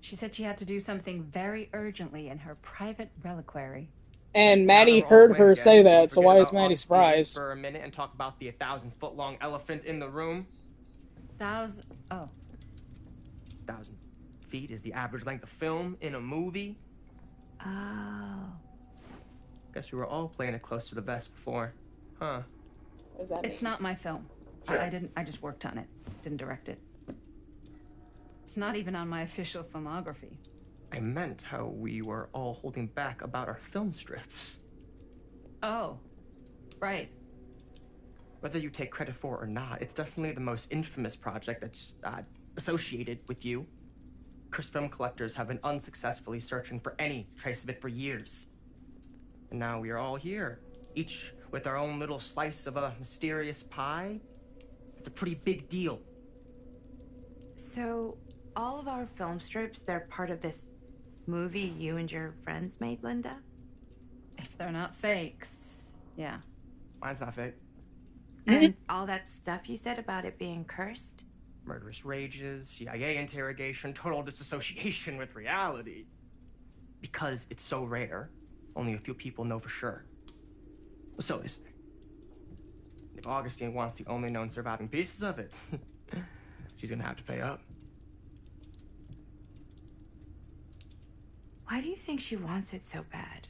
She said she had to do something very urgently in her private reliquary. And Now that Maddie we're all heard awake her again, say can we that, so forget why is about Maddie Augustine surprised? for a minute and talk about the 1,000-foot-long elephant in the room? 1,000. Oh. 1,000 feet is the average length of film in a movie. Oh. Guess we were all playing it close to the vest before, huh? What does that It's not my film. I just worked on it. Didn't direct it. It's not even on my official filmography. I meant how we were all holding back about our film strips. Oh. Right. Whether you take credit for it or not, it's definitely the most infamous project that's associated with you. Cursed film collectors have been unsuccessfully searching for any trace of it for years. And now we are all here, each with our own little slice of a mysterious pie. It's a pretty big deal. So, all of our film strips, they're part of this movie you and your friends made, Linda? If they're not fakes, yeah. Mine's not fake. And all that stuff you said about it being cursed? Murderous rages, CIA interrogation, total disassociation with reality. Because it's so rare, only a few people know for sure. So listen, if Augustine wants the only known surviving pieces of it, she's gonna have to pay up. Why do you think she wants it so bad?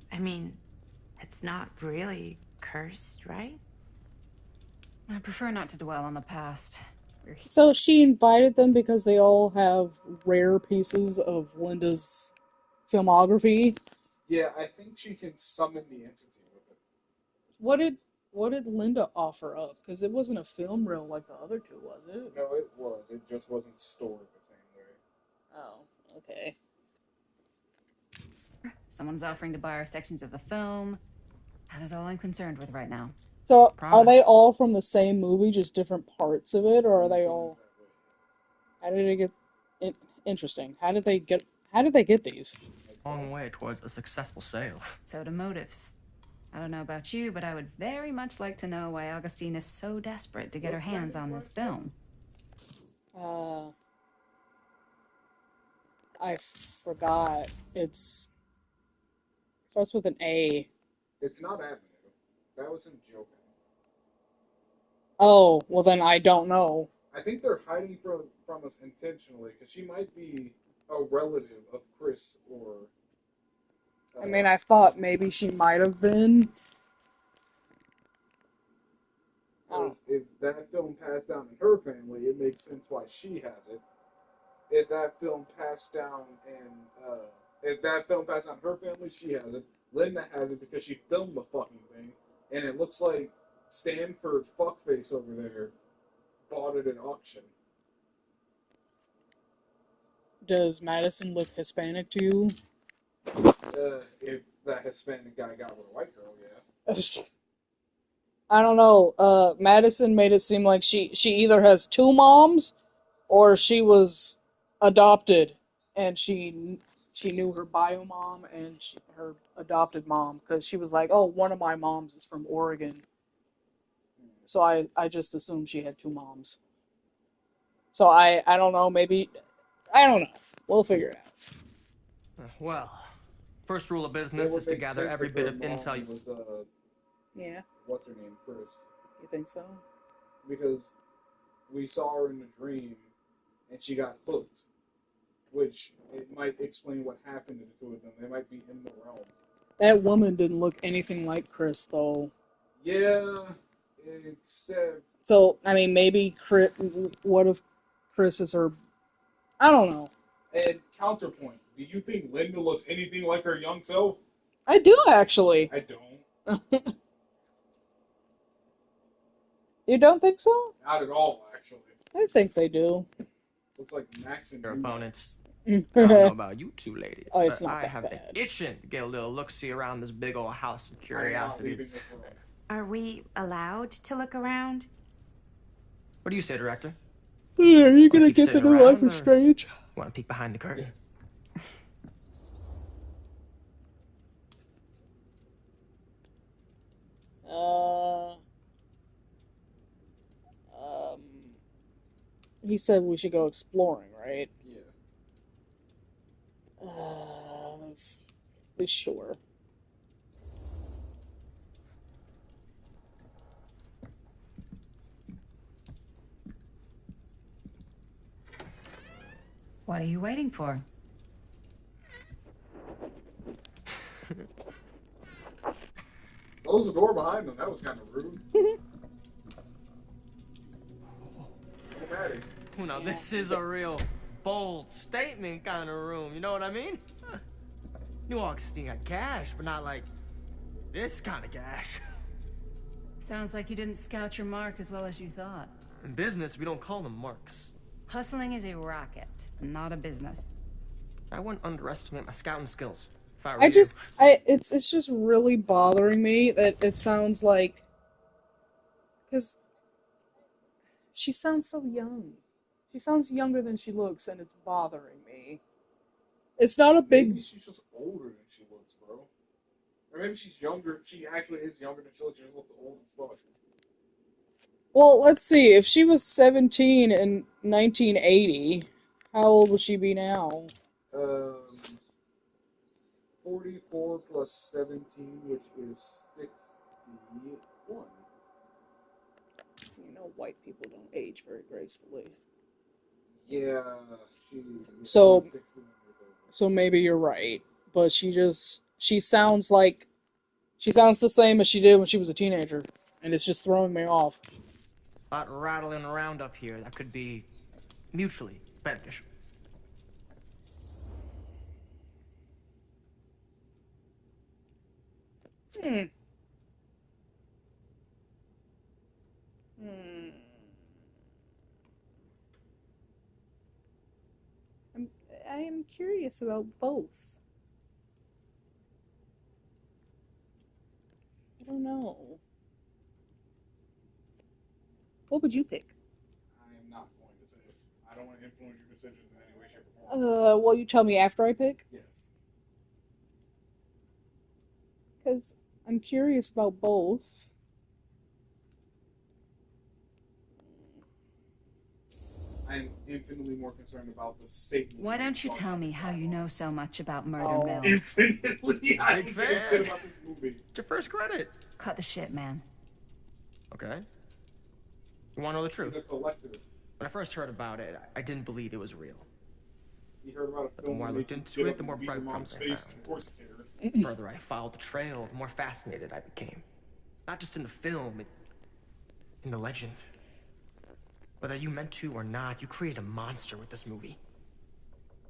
I mean, it's not really cursed, right? I prefer not to dwell on the past. So she invited them because they all have rare pieces of Linda's filmography. Yeah, I think she can summon the entity with it. What did Linda offer up? Because it wasn't a film reel like the other two, was it? No, it was. It just wasn't stored the same way. Oh, okay. Someone's offering to buy our sections of the film. That is all I'm concerned with right now. So are Profit. they all from the same movie, just different parts of it, or are they all? How did it get? Interesting. How did they get these? Long way towards a successful sale. So to motives. I don't know about you, but I would very much like to know why Augustine is so desperate to get her hands on this film. I forgot. Starts with an A. It's not Avenue. That was in Joker. Oh, well then I don't know. I think they're hiding from us intentionally because she might be a relative of Chris or. I mean, I thought maybe she might have been. If that film passed down in her family, it makes sense why she has it. If that film passed down in her family, she has it. Linda has it because she filmed the fucking thing, and it looks like Stanford fuckface over there bought it at auction. Does Madison look Hispanic to you? If that Hispanic guy got with a white girl, yeah. I don't know. Madison made it seem like she either has two moms, or she was adopted, and she knew her bio mom and her adopted mom, because she was like, oh, one of my moms is from Oregon. So I just assumed she had two moms. So I don't know, maybe, I don't know. We'll figure it out. Well, first rule of business is to gather every bit of intel. Yeah. What's her name? Chris. You think so? Because we saw her in the dream and she got hooked, which it might explain what happened to the two of them. They might be in the realm. That woman didn't look anything like Chris, though. Yeah, except So, I mean, maybe Chris. What if Chris is her? I don't know. and counterpoint. Do you think Linda looks anything like her young self? I do actually. I don't. You don't think so? Not at all, actually. I think they do. Looks like Max and Your you opponents. I I don't know about you two ladies, Oh, it's but not I that have been bad. itching to get a little look-see around this big old house of I'm not curiosities. leaving this room. Are we allowed to look around? What do you say, director? Yeah, are you Wanna gonna keep get the sitting new Life around, is or Strange? want to peek behind the curtain? Uh, um, he said we should go exploring, right? Yeah. Sure. What are you waiting for? Close the door behind them. That was kind of rude. Dramatic. Well, now this is a real bold statement kind of room. You know what I mean? New Augustine got cash, but not like this kind of cash. Sounds like you didn't scout your mark as well as you thought. In business, we don't call them marks. Hustling is a racket, not a business. I wouldn't underestimate my scouting skills. If I were you. It's just really bothering me that it sounds like, because she sounds so young. She sounds younger than she looks, and it's bothering me. It's not a big. Maybe she's just older than she looks, bro. Or maybe she's younger. She actually is younger than she looks. She just looks old as fuck. Well, let's see. If she was 17 in 1980, how old will she be now? 44 plus 17, which is 61. You know, white people don't age very gracefully. Yeah, So, she's 61 years old. so maybe you're right, but she sounds like she sounds the same as she did when she was a teenager, and it's just throwing me off. A lot rattling around up here that could be mutually beneficial. Hmm. Hmm. I am curious about both. I don't know. What would you pick? I am not going to say it. I don't want to influence your decisions in any way, shape, or form. Well, you tell me after I pick? Yes. Because I'm curious about both. I'm infinitely more concerned about the Satan. Why don't you tell me how you know so much about Murder Oh. Mill? Infinitely, I Big give fan. a shit about this movie. It's your first credit. Cut the shit, man. Okay. You want to know the truth? The collector. When I first heard about it, I didn't believe it was real. You heard about a But the film more I where looked they into get it, up the and more beat your breadcrumbs mom's I face. found. Of course you cared. The further I followed the trail, the more fascinated I became. Not just in the film, in the legend. Whether you meant to or not, you created a monster with this movie.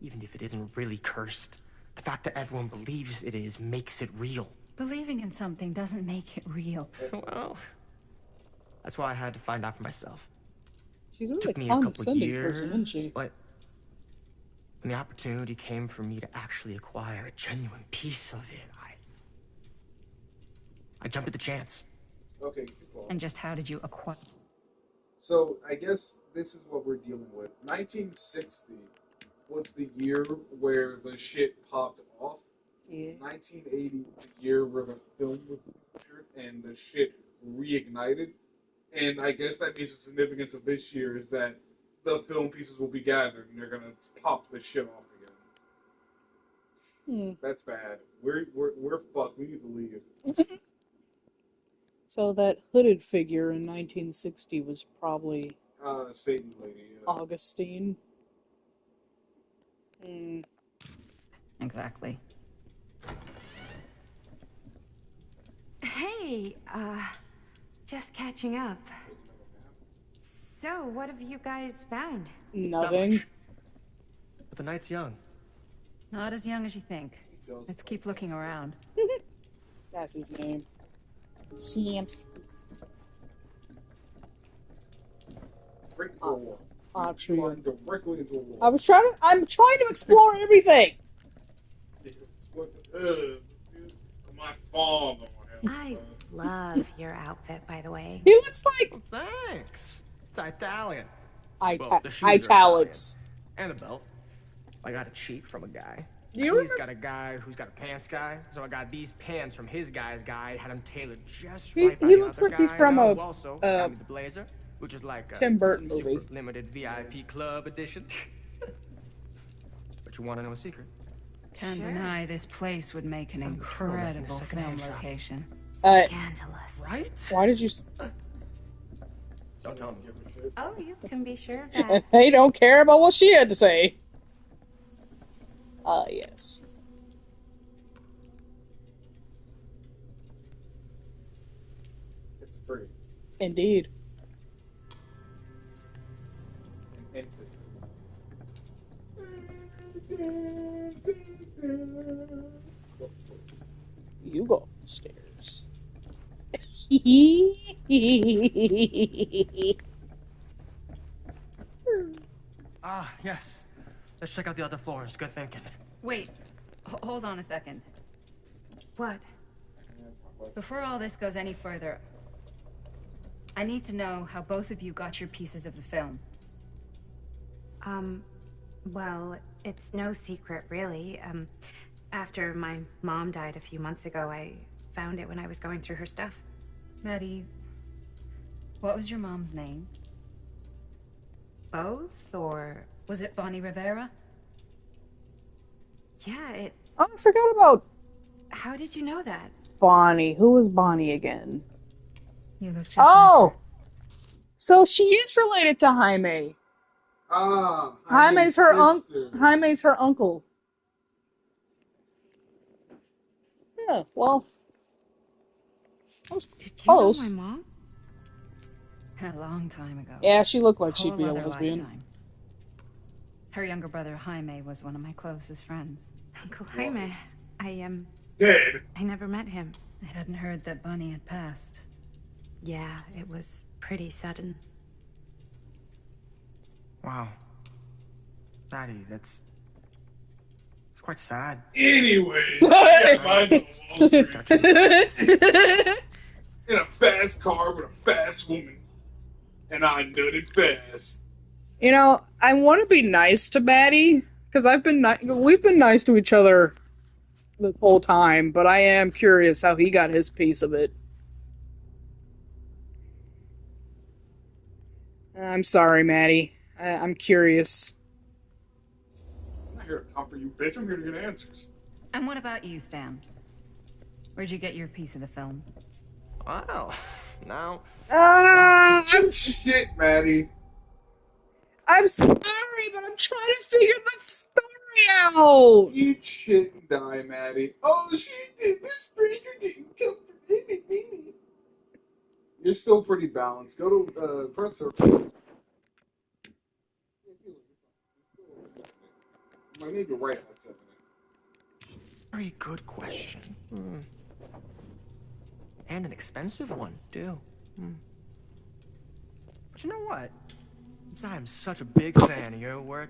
Even if it isn't really cursed, the fact that everyone believes it is makes it real. Believing in something doesn't make it real. Well, that's why I had to find out for myself. She's a really Took me a couple condescending years, person, isn't she? but when the opportunity came for me to actually acquire a genuine piece of it, I jumped at the chance. Okay, well. And just how did you acquire? So I guess this is what we're dealing with. 1960 was the year where the shit popped off. Yeah. 1980, the year where the film was featured and the shit reignited. And I guess that means the significance of this year is that the film pieces will be gathered and they're gonna pop the shit off again. That's bad. We're fucked. We need to leave. So that hooded figure in 1960 was probably Satan lady. Yeah. Augustine. exactly. Hey, just catching up. So, what have you guys found? Nothing. But the night's young. Not as young as you think. Let's keep looking around. That's his name. Champs. I'm trying to explore everything. My father. I love your outfit, by the way. He looks like. Well, thanks. It's Italian. Italics. Well, the shoes are Italian. And the belt. I got it cheap from a guy. He's got a guy who's got a pants guy, so I got these pants from his guy's guy. Had him tailored just right. He looks like he's from a also got me the blazer, which is like a Tim Burton movie. super limited VIP club edition. But you want to know a secret? Can't deny this place would make an incredible film location. Scandalous. Right? Why did you? Don't tell him. Oh, you can be sure of that. They don't care about what she had to say. Yes. It's free. Indeed. You go upstairs. Ah, yes. Let's check out the other floors. Good thinking. Wait, hold on a second. What? Before all this goes any further, I need to know how both of you got your pieces of the film. Well, it's no secret, really. After my mom died a few months ago, I found it when I was going through her stuff. Maddie, what was your mom's name? Both, or... Was it Bonnie Rivera? Yeah, it... Oh, I forgot about How did you know that? Bonnie. Who was Bonnie again? You look just Oh! So she is related to Jaime. Ah, Jaime's her uncle. Yeah, well, that was close. Know my mom? A long time ago. Yeah, she looked like she'd Whole be a other lesbian. lifetime. Her younger brother Jaime was one of my closest friends. Uncle Jaime. Dead. I never met him. I hadn't heard that Bonnie had passed. Yeah, it was pretty sudden. Wow. Maddie, it's quite sad. Anyways, I got mine on Wall Street. In a fast car with a fast woman. And I nutted fast. You know, I want to be nice to Maddie, because we've been nice to each other this whole time, but I am curious how he got his piece of it. I'm sorry, Maddie. I'm curious. I'm not here to comfort you, bitch. I'm here to get answers. And what about you, Stan? Where'd you get your piece of the film? Wow. Now. I'm shit, Maddie. I'm sorry, but I'm trying to figure the story out. Eat shit and die, Maddie. Oh, she did. This stranger didn't come from me. You're still pretty balanced. Go to press circle. I need to write that 7. Very good question. And an expensive one, too. But you know what? Since I'm such a big fan of your work,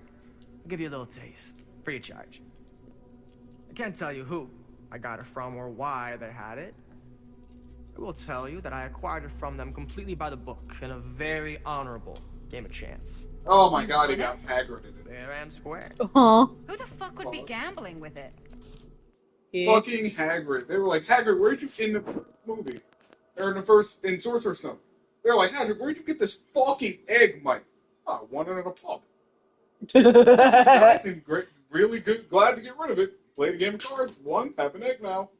I'll give you a little taste, free of charge. I can't tell you who I got it from or why they had it. I will tell you that I acquired it from them completely by the book in a very honorable game of chance. Oh my god, he got Hagrid in it. Fair and square. Uh-huh. Who the fuck would be gambling with it? Fucking Hagrid. They were like, Hagrid, where'd you in the movie? Or in Sorcerer's Stone. They're like, Hagrid, where'd you get this fucking egg, Mike? Oh, I won it at a pub. Guys, and great, really good, glad to get rid of it. Played a game of cards, won, have an egg now.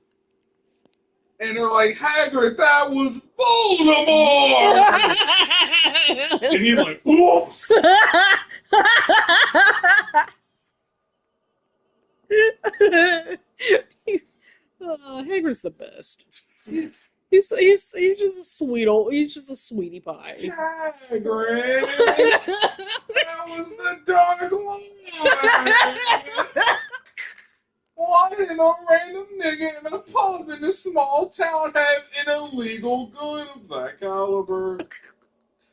And they're like, Hagrid, that was Voldemort! And he's like, oops! Hagrid's the best. He's just a he's just a sweetie pie. Hagrid! That was the Dark Lord! Why did a random nigga in a pub in a small town have an illegal good of that caliber?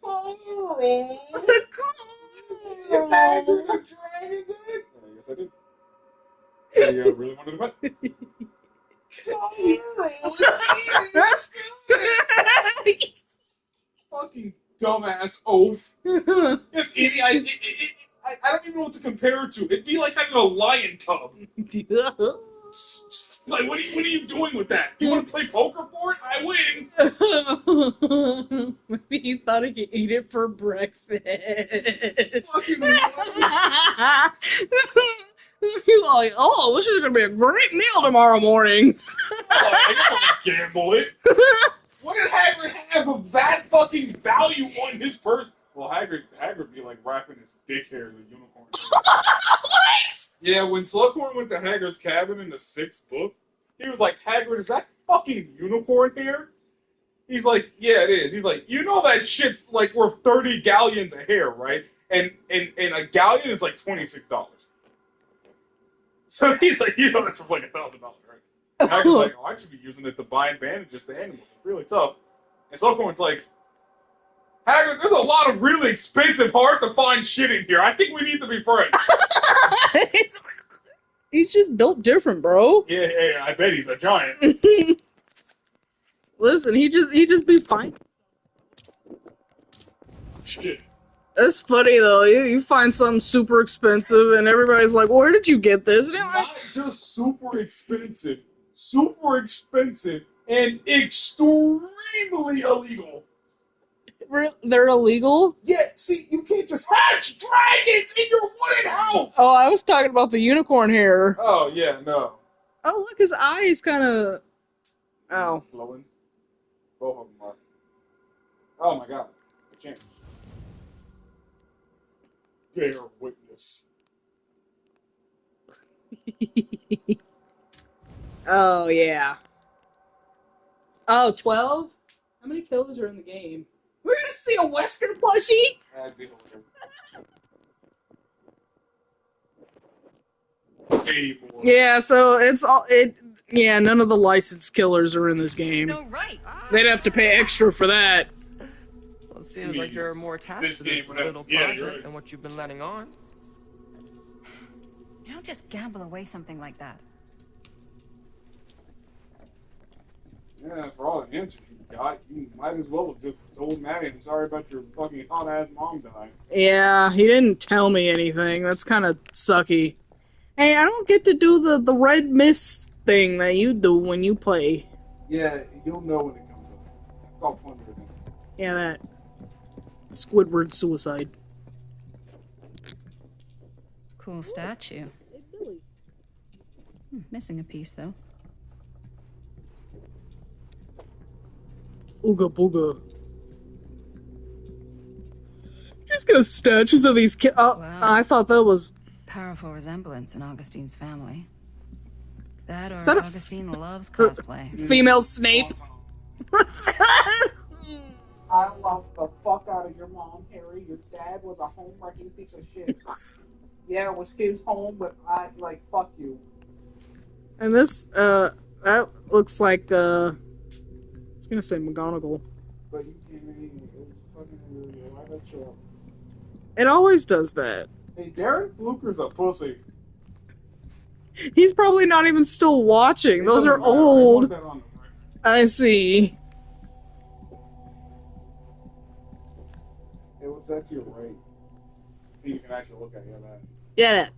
Carl! Hagrid of Dragon's Egg? Yes, I did. You really wanted to bet? Fucking dumbass oaf. I don't even know what to compare it to. It'd be like having a lion cub. Like, what are you doing with that? You want to play poker for it? I win. Maybe he thought he could eat it for breakfast. Fucking You're like, oh, this is gonna be a great meal tomorrow morning. I don't gamble it. What did Hagrid have of that fucking value on his purse? Well, Hagrid be like wrapping his dick hair as a unicorn. What? Yeah, when Slughorn went to Hagrid's cabin in the 6th book, he was like, Hagrid, is that fucking unicorn hair? He's like, yeah, it is. He's like, you know that shit's like worth 30 galleons of hair, right? And a galleon is like $26. So he's like, you know that's worth like $1,000, right? And Hagrid's like, oh, I should be using it to bind bandages to animals. It's really tough. And Slughorn's like, Hagrid, there's a lot of really expensive, hard-to-find shit in here. I think we need to be friends. He's just built different, bro. Yeah, I bet he's a giant. Listen, he just be fine. Shit. That's funny though. You find something super expensive, and everybody's like, "Where did you get this?" And not just super expensive, and extremely illegal. They're illegal? Yeah, see, you can't just hatch dragons in your wooden house! Oh, I was talking about the unicorn hair. Oh, yeah, no. Oh, look, his eyes kind of... Oh. Glowing. Both of them are. Oh, my God. It changed. Bear witness. Oh, yeah. Oh, 12? How many killers are in the game? We're gonna see a Wesker plushie? That'd be hilarious. Yeah, so it's all yeah, none of the licensed killers are in this game. No, right. They'd have to pay extra for that. Well, it seems like you're more attached to this little project than what you've been letting on. You don't just gamble away something like that. Yeah, for all the answers you got, you might as well have just told Maddie, I'm sorry about your fucking hot-ass mom dying. Yeah, he didn't tell me anything. That's kind of sucky. Hey, I don't get to do the red mist thing that you do when you play. Yeah, you'll know when it comes up. It's called Plunder. Yeah, that. Squidward suicide. Cool statue. Missing a piece, though. Ooga booga. Just got statues of these kids. Oh, wow. I thought that was... Powerful resemblance in Augustine's family. That or that Augustine loves cosplay. Female Snape. I love the fuck out of your mom, Harry. Your dad was a home-wrecking piece of shit. Yeah, it was his home, but fuck you. And this, that looks like, I was gonna say McGonagall. But you can't even, it was fucking why that show up? It always does that. Hey, Darren Fluker's a pussy. He's probably not even still watching. Those are old. I see. Hey, what's that to your right? You can actually look at that. Yeah.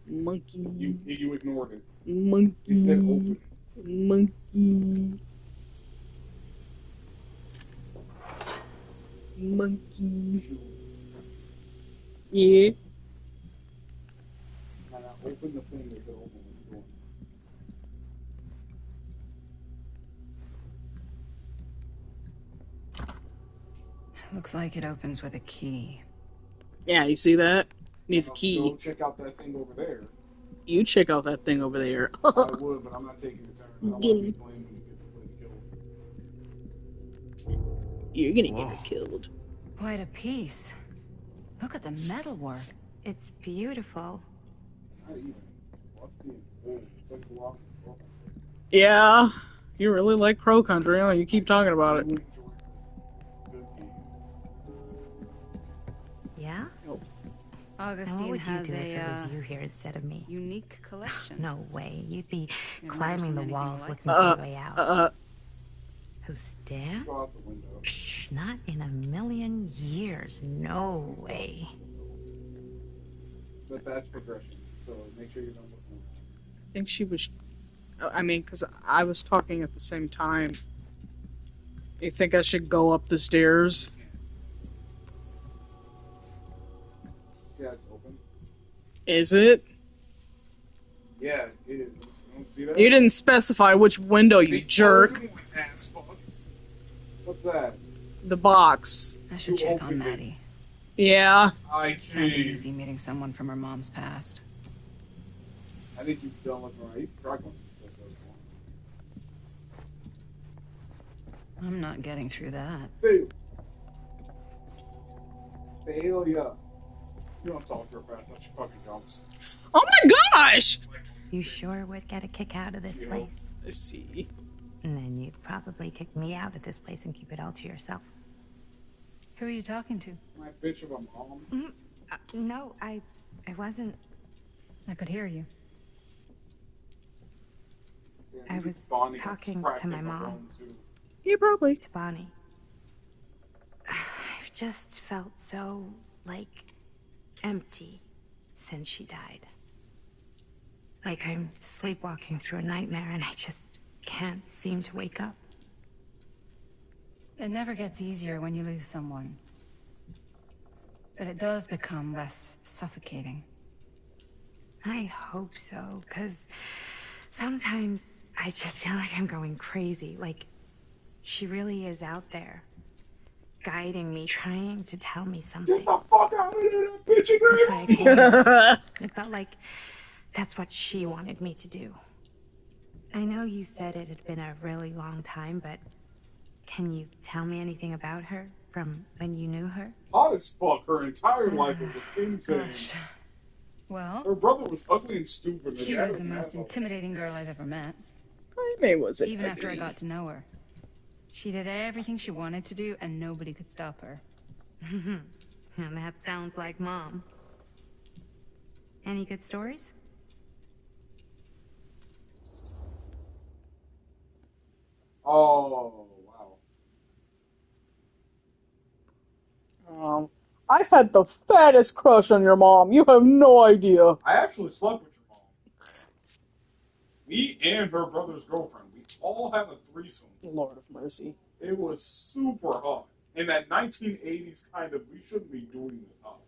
Monkey. You ignored it. Monkey. It said open. Monkey. Monkey. Yeah. Now, open the thing that said open the door. Looks like it opens with a key. Yeah, you see that? Needs a key. Go check out that thing over there. You check out that thing over there. I would, but I'm not taking a turn. I don't want to be blamed when you get killed. You're gonna get her killed. Quite a piece. Look at the metalwork. It's beautiful. Not even. What's the Yeah, you really like Crow Country, huh? You keep talking about it. Yeah? Augustine What would you has do if it a was you here instead of me? unique collection. No way. You'd be I've never climbing seen the anything walls like looking it. for the way out. Who's Dan? Shh, not in a million years. No way. But that's progression, so make sure you don't look around. I think she was. I mean, because I was talking at the same time. You think I should go up the stairs? Yeah, it's open. Is it? Yeah, it is. You don't see that? You didn't specify which window, you jerk. What's that? The box. I should check on Maddie. Yeah. Can't be easy meeting someone from her mom's past. I think you've done looking right. Try going. I'm not getting through that. Failure. You don't talk to her fast. She fucking jumps. Oh my gosh! You sure would get a kick out of this place? Let's see. And then you'd probably kick me out of this place and keep it all to yourself. Who are you talking to? My bitch of a mom. No, I wasn't. I could hear you. I was talking to my mom. Yeah, probably. To Bonnie. I've just felt so, like, empty since she died. Like I'm sleepwalking through a nightmare and I just can't seem to wake up. It never gets easier when you lose someone. But it does become less suffocating. I hope so, because sometimes I just feel like I'm going crazy. Like, she really is out there, guiding me, trying to tell me something. Get the fuck out of here, that bitch is That's why I came. It felt like that's what she wanted me to do. I know you said it had been a really long time, but can you tell me anything about her from when you knew her? Hot as fuck. Her entire life was insane. Gosh. Well, her brother was ugly and stupid. She was the most intimidating girl I've ever met. Was it? Even after I got to know her. She did everything she wanted to do, and nobody could stop her. And that sounds like Mom. Any good stories? Oh, wow. I had the fattest crush on your mom. You have no idea. I actually slept with your mom. Me and her brother's girlfriend. We all have a threesome. Lord of mercy. It was super hot. In that 1980s kind of, we shouldn't be doing this hot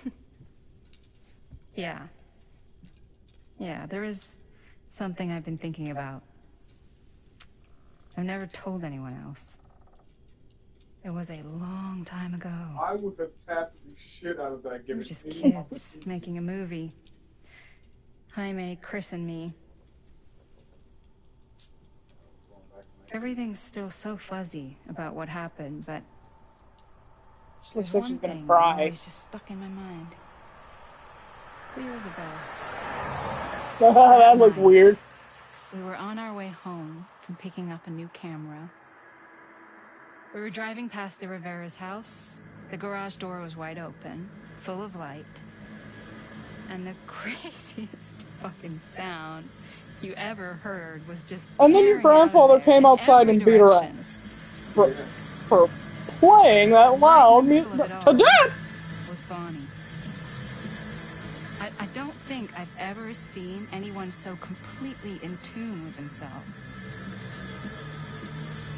way. Yeah. Yeah, there is something I've been thinking about. I've never told anyone else. It was a long time ago. I would have tapped the shit out of that We given were just kids making a movie. Jaime, Chris, and me. Everything's still so fuzzy about what happened, but She looks there's like one she's gonna thing cry. that always just stuck in my mind. Clear as a bell. That looked weird. We were on our way home from picking up a new camera. We were driving past the Rivera's house. The garage door was wide open, full of light. And the craziest fucking sound you ever heard was just And then your grandfather came outside and beat her ass. For playing that loud music to death! Was Bonnie. I don't think I've ever seen anyone so completely in tune with themselves.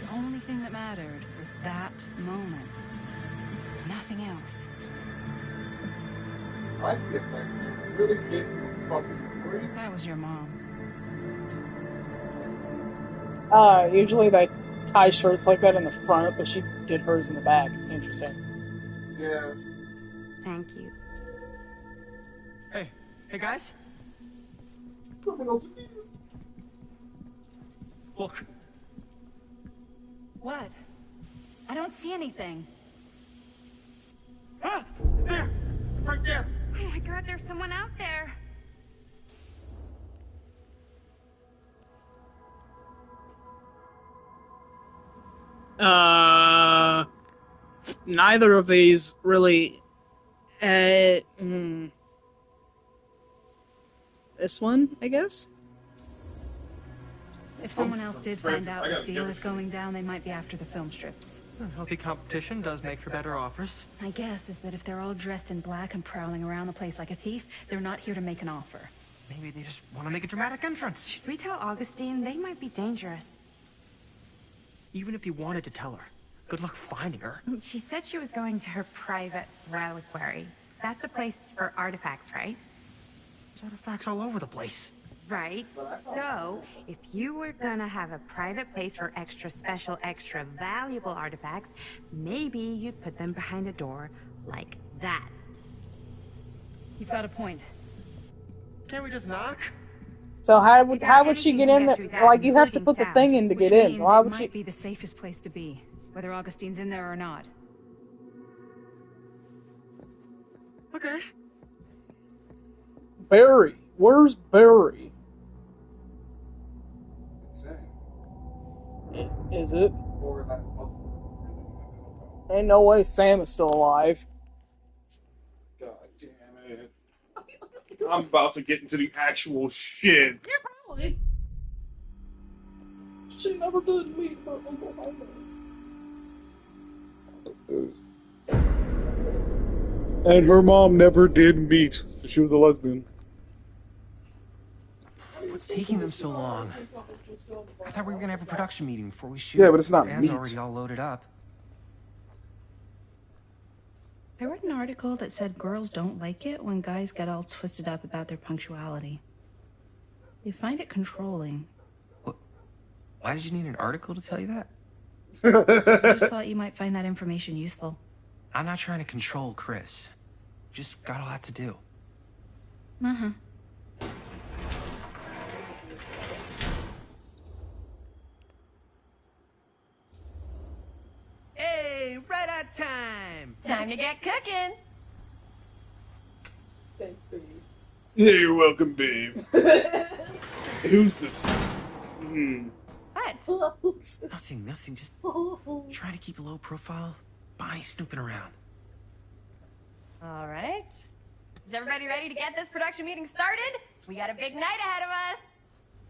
The only thing that mattered was that moment. Nothing else. I get that. You really get fucking crazy. That was your mom. Usually they tie shirts like that in the front, but she did hers in the back. Interesting. Yeah. Thank you. Hey guys. Look. What? I don't see anything. Ah! There! Right there! Oh my god, there's someone out there. Neither of these really. This one, I guess. If someone else did find out this deal is going down, they might be after the film strips. Healthy competition does make for better offers. My guess is that if they're all dressed in black and prowling around the place like a thief, they're not here to make an offer. Maybe they just want to make a dramatic entrance. Should we tell Augustine? They might be dangerous. Even if you wanted to tell her, good luck finding her. She said she was going to her private reliquary. That's a place for artifacts, right? There's artifacts all over the place. Right. So, if you were gonna have a private place for extra special, extra valuable artifacts, maybe you'd put them behind a door like that. You've got a point. Can't we just knock? So how would she get in there? Like, you have to put the thing in to get in. So how would she? Might be the safest place to be, whether Augustine's in there or not. Okay. Barry. Where's Barry? Is it? Ain't no way Sam is still alive. God damn it. I'm about to get into the actual shit. Yeah, probably. She never did meet her Uncle Homer. And her mom never did meet. She was a lesbian. What's taking them so long? I thought we were gonna have a production meeting before we shoot. Yeah, but it's not Fans meat. already all loaded up. I read an article that said girls don't like it when guys get all twisted up about their punctuality. They find it controlling. Why did you need an article to tell you that? I just thought you might find that information useful. I'm not trying to control Chris. Just got a lot to do. Uh-huh. Hey, right on time! Time to get cooking. Thanks, babe. Yeah, you're welcome, babe. Who's this? What? Nothing, just trying to keep a low profile. Bonnie snooping around. All right. Is everybody ready to get this production meeting started? We got a big night ahead of us.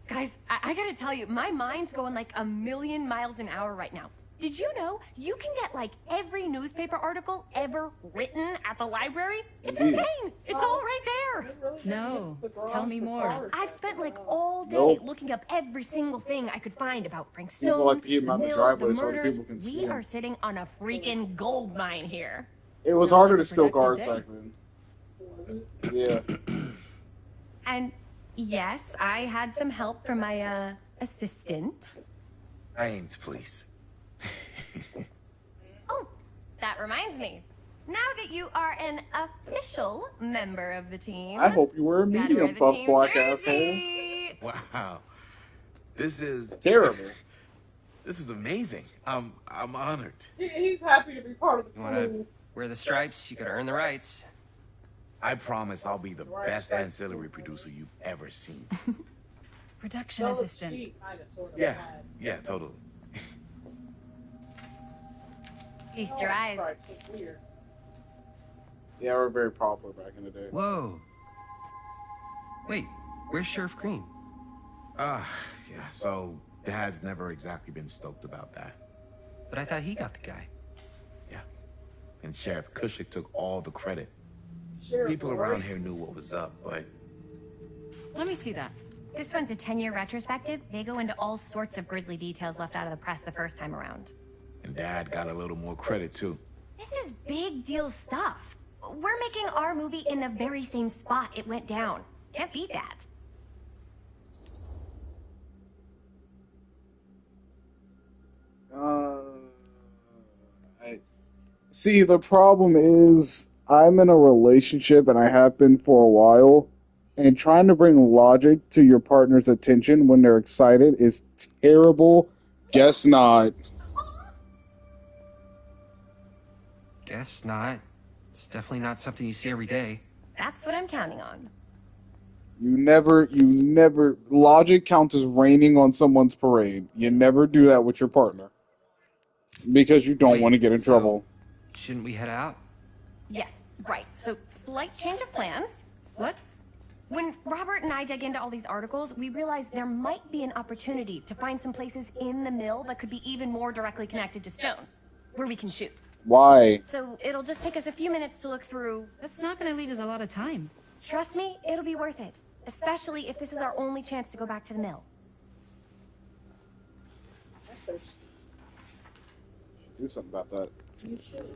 Guys, I gotta tell you, my mind's going like a million miles an hour right now. Did you know you can get like every newspaper article ever written at the library? It's insane. It's all right there. No, tell me more. I've spent like all day looking up every single thing I could find about Frank People Stone, like to keep the him out the mill, driveway the so other murders. people can see We him. are sitting on a freaking gold mine here. It was harder to steal cars back then. Yeah. And yes, I had some help from my assistant. Ames, please. Oh, that reminds me. Now that you are an official member of the team, I hope you wear a gotta wear medium the buff team black ass hair. jersey. Wow. This is Terrible. This is amazing. I'm honored. He's happy to be part of the You wanna crew. wear the stripes? You gotta earn the rights. I promise I'll be the best ancillary producer you've ever seen. Production assistant. Yeah, totally. Feast your eyes. Yeah, we're very popular back in the day. Whoa. Wait, where's Sheriff Green? Yeah, so Dad's never exactly been stoked about that. But I thought he got the guy. Yeah. And Sheriff Cushik took all the credit. Sheriff People around Royce. here knew what was up, but Let me see that. This one's a 10-year retrospective. They go into all sorts of grisly details left out of the press the first time around. and Dad got a little more credit too. This is big deal stuff. We're making our movie in the very same spot it went down. Can't beat that. See, the problem is I'm in a relationship and I have been for a while, and trying to bring logic to your partner's attention when they're excited is terrible. Guess not. Guess not. It's definitely not something you see every day. That's what I'm counting on. You never, logic counts as raining on someone's parade. You never do that with your partner. Because you don't want to get in trouble. Shouldn't we head out? Yes, right. So, slight change of plans. What? When Robert and I dug into all these articles, we realized there might be an opportunity to find some places in the mill that could be even more directly connected to Stone, where we can shoot. Why? So, it'll just take us a few minutes to look through. That's not gonna leave us a lot of time. Trust me, it'll be worth it. Especially if this is our only chance to go back to the mill. Do something about that. You should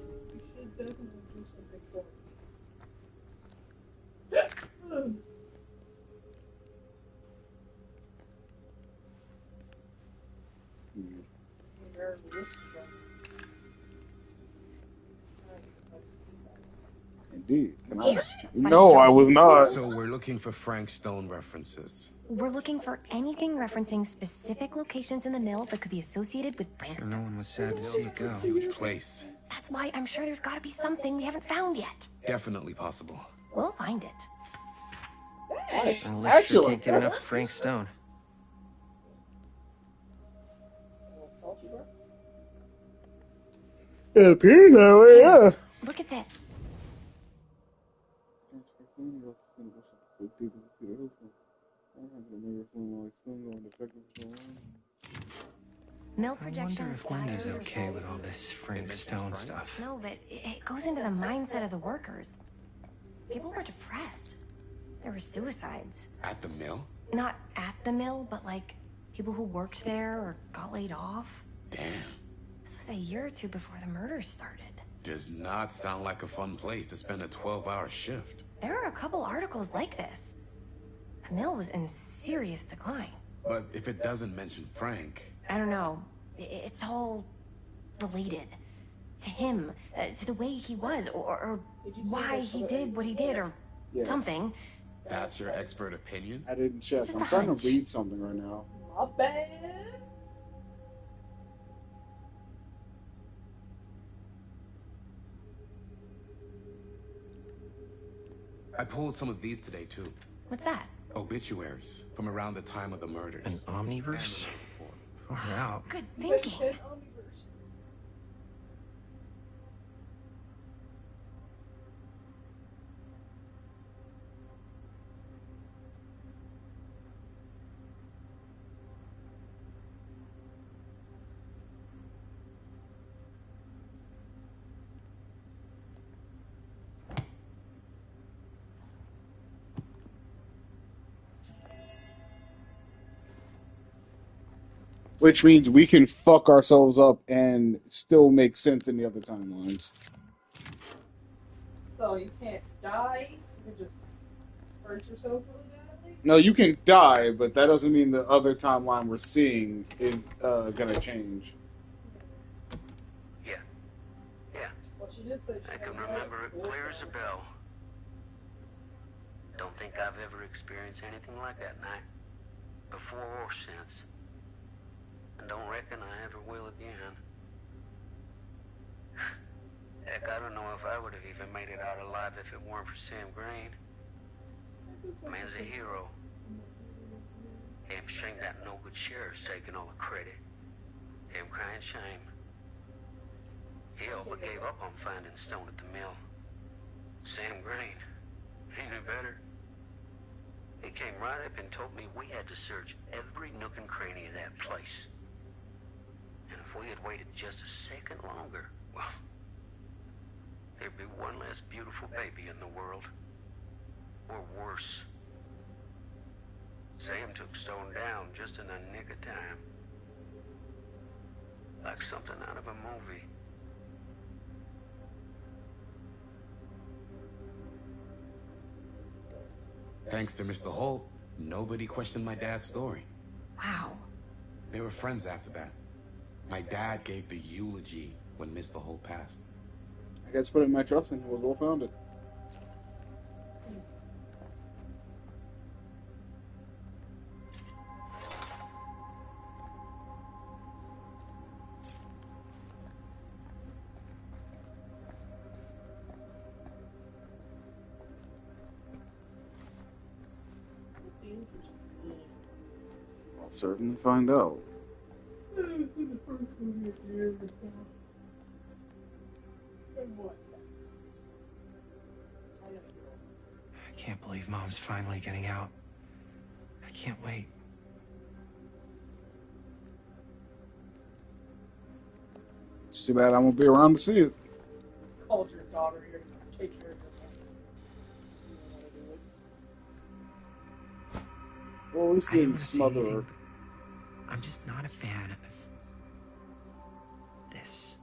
definitely do something for it. Indeed. No, I was not. So we're looking for Frank Stone references. We're looking for anything referencing specific locations in the mill that could be associated with Sure, Brandon. no one was sad to see it go. Huge place. That's why I'm sure there's got to be something we haven't found yet. Definitely possible. We'll find it. Nice. Well, Liz sure can't get enough of Frank Stone. It appears that way, yeah. Look at that. Mill I projections. wonder if Linda's okay with all this Frank Stone stuff. No, but it goes into the mindset of the workers. People were depressed. There were suicides. At the mill? Not at the mill, but like people who worked there or got laid off. Damn. This was a year or two before the murders started. Does not sound like a fun place to spend a 12-hour shift. There are a couple articles like this. The mill was in serious decline. But if it doesn't mention Frank... I don't know. It's all related. To him, to the way he was, or why he did what he did, or something. That's your expert opinion? I didn't check. I'm trying to read something right now. My bad. I pulled some of these today, too. What's that? Obituaries from around the time of the murders. An omniverse? Far out. Good thinking. Which means we can fuck ourselves up and still make sense in the other timelines. So you can't die, you can just hurt yourself really badly? No, you can die, but that doesn't mean the other timeline we're seeing is gonna change. Yeah. Well, she did say I can remember it clear as a bell. Don't think I've ever experienced anything like that night. Before or since. And don't reckon I ever will again. Heck, I don't know if I would have even made it out alive if it weren't for Sam Green. Man's a hero. Damn shame that no good sheriff's taking all the credit. Damn crying shame. He all but gave up on finding Stone at the mill. Sam Green. He knew better. He came right up and told me we had to search every nook and cranny of that place. And if we had waited just a second longer, well, there'd be one less beautiful baby in the world. Or worse. Sam took Stone down just in the nick of time. Like something out of a movie. Thanks to Mr. Holt, nobody questioned my dad's story. Wow. They were friends after that. My dad gave the eulogy when Mr. Holt passed. I guess put it in my trust and it was well founded. Certainly find out. I can't believe Mom's finally getting out. I can't wait. It's too bad I won't be around to see it. Called your daughter here to take care of your mom. Well, at least I they didn't didn't want to say smother her. anything. I'm just not a fan of this.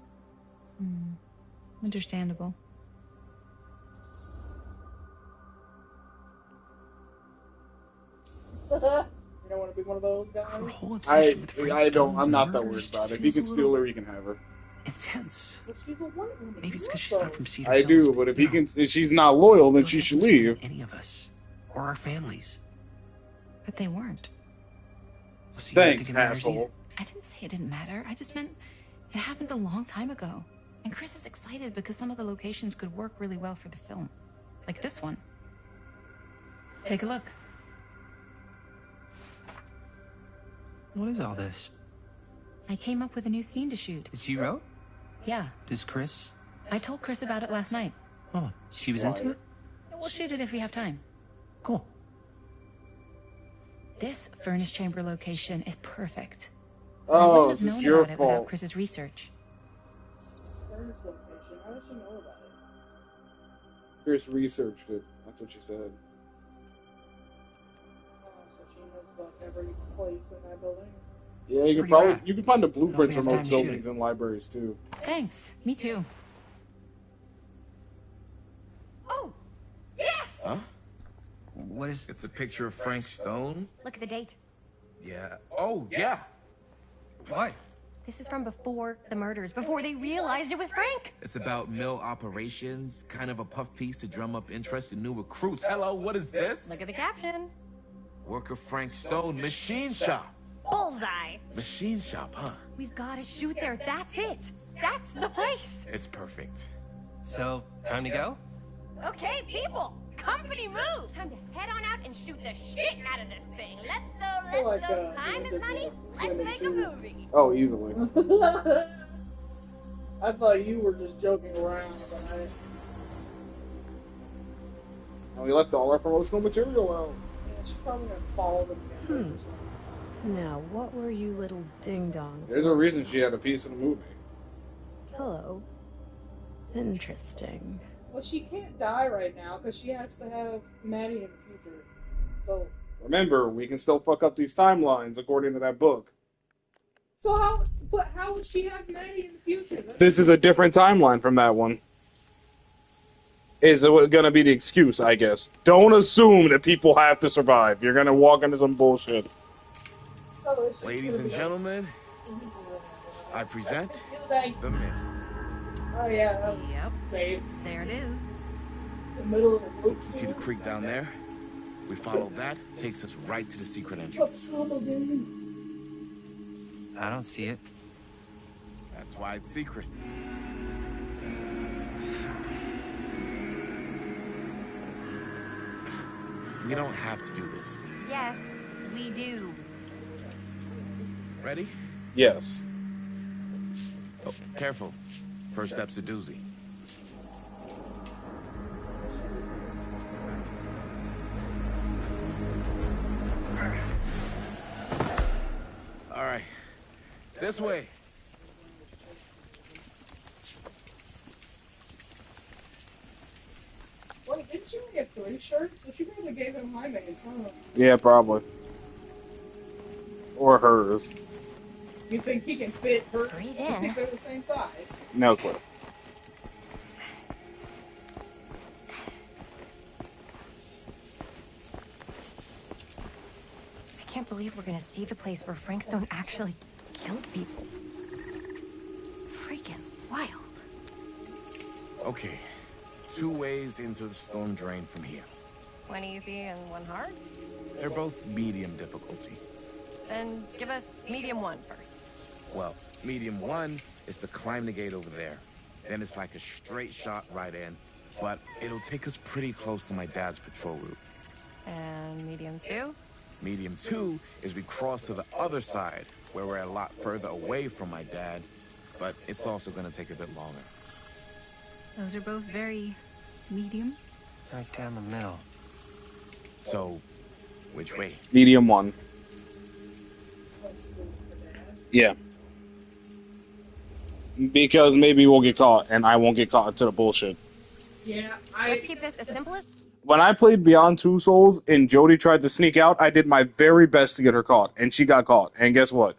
Understandable. You don't want to be one of those guys? Her whole obsession with Frank Stone I'm not that murders worried just about it. If he feels can a steal little her, he can have her. intense. But she's a white woman. Maybe it's You because she's want not from those. Cedar I Hills. do, but if she's not loyal, then she should leave. Any of us or our families. But they weren't. So you don't Thanks, think it matters asshole. either? I didn't say it didn't matter. I just meant it happened a long time ago. And Chris is excited because some of the locations could work really well for the film. Like this one. Take a look. What is all this? I came up with a new scene to shoot. That you wrote? Yeah. Does Chris? I told Chris about it last night. Oh, she was into it? We'll shoot it if we have time. Cool. This furnace chamber location is perfect. I Oh, wouldn't this have is known your about it without fault. Chris's research. Furnace location. How did she know about it? Chris researched it. That's what she said. Oh, so she knows about every place in that building. Yeah, It's you can pretty rad. you can find the blueprints have on time those to shoot buildings it. in libraries too. Thanks. Me too. Oh, yes! Huh? What is... It's a picture of Frank Stone? Look at the date. Yeah. Oh, yeah. Why? This is from before the murders, before they realized it was Frank. It's about mill operations, kind of a puff piece to drum up interest in new recruits. Hello, what is this? Look at the caption. Worker Frank Stone, machine shop. Bullseye. Machine shop, huh? We've got to shoot there. That's it. That's the place. It's perfect. So, time to go? Okay, people. Company move. Time to head on out and shoot the shit out of this thing. Let's go. Time is money. Let's make a movie. Oh, easily. I thought you were just joking around, but And we left all our promotional material out. yeah, she's probably gonna follow them again. or something. Now, what were you little ding-dongs? There's a reason she had a piece in the movie. Hello. Interesting. Well, she can't die right now because she has to have Maddie in the future. So Remember, we can still fuck up these timelines according to that book. how? But how would she have Maddie in the future? This is a different timeline from that one. Is it gonna be the excuse, I guess. Don't assume that people have to survive. You're gonna walk into some bullshit. So it's just Ladies gonna and be gentlemen, I present like, the mill. oh yeah, that was Yep. safe. There it is. The middle of the You see the creek down there? We follow that, takes us right to the secret entrance. I don't see it. That's why it's secret. We don't have to do this. Yes, we do. Ready? Yes. Oh, careful. First step's a doozy. All right. This way. Wait, didn't she only have 3 shirts? So she probably gave him Jaime's, huh? Yeah, probably. Or hers. You think he can fit her? Breathe You in. think they're the same size? No clue. I can't believe we're gonna see the place where Frank Stone actually killed people. Freaking wild. Okay. 2 ways into the storm drain from here. One easy and one hard? They're both medium difficulty. Then give us medium one first. Well, medium 1 is to climb the gate over there. Then it's like a straight shot right in. But it'll take us pretty close to my dad's patrol route. And medium two? Medium 2 is we cross to the other side, where we're a lot further away from my dad, but it's also gonna take a bit longer. Those are both very medium. Right down the middle. So, which way? Medium 1. Yeah. Because maybe we'll get caught, and I won't get caught into the bullshit. Yeah, Let's keep this as simple as. When I played Beyond Two Souls and Jody tried to sneak out, I did my very best to get her caught, and she got caught. And guess what?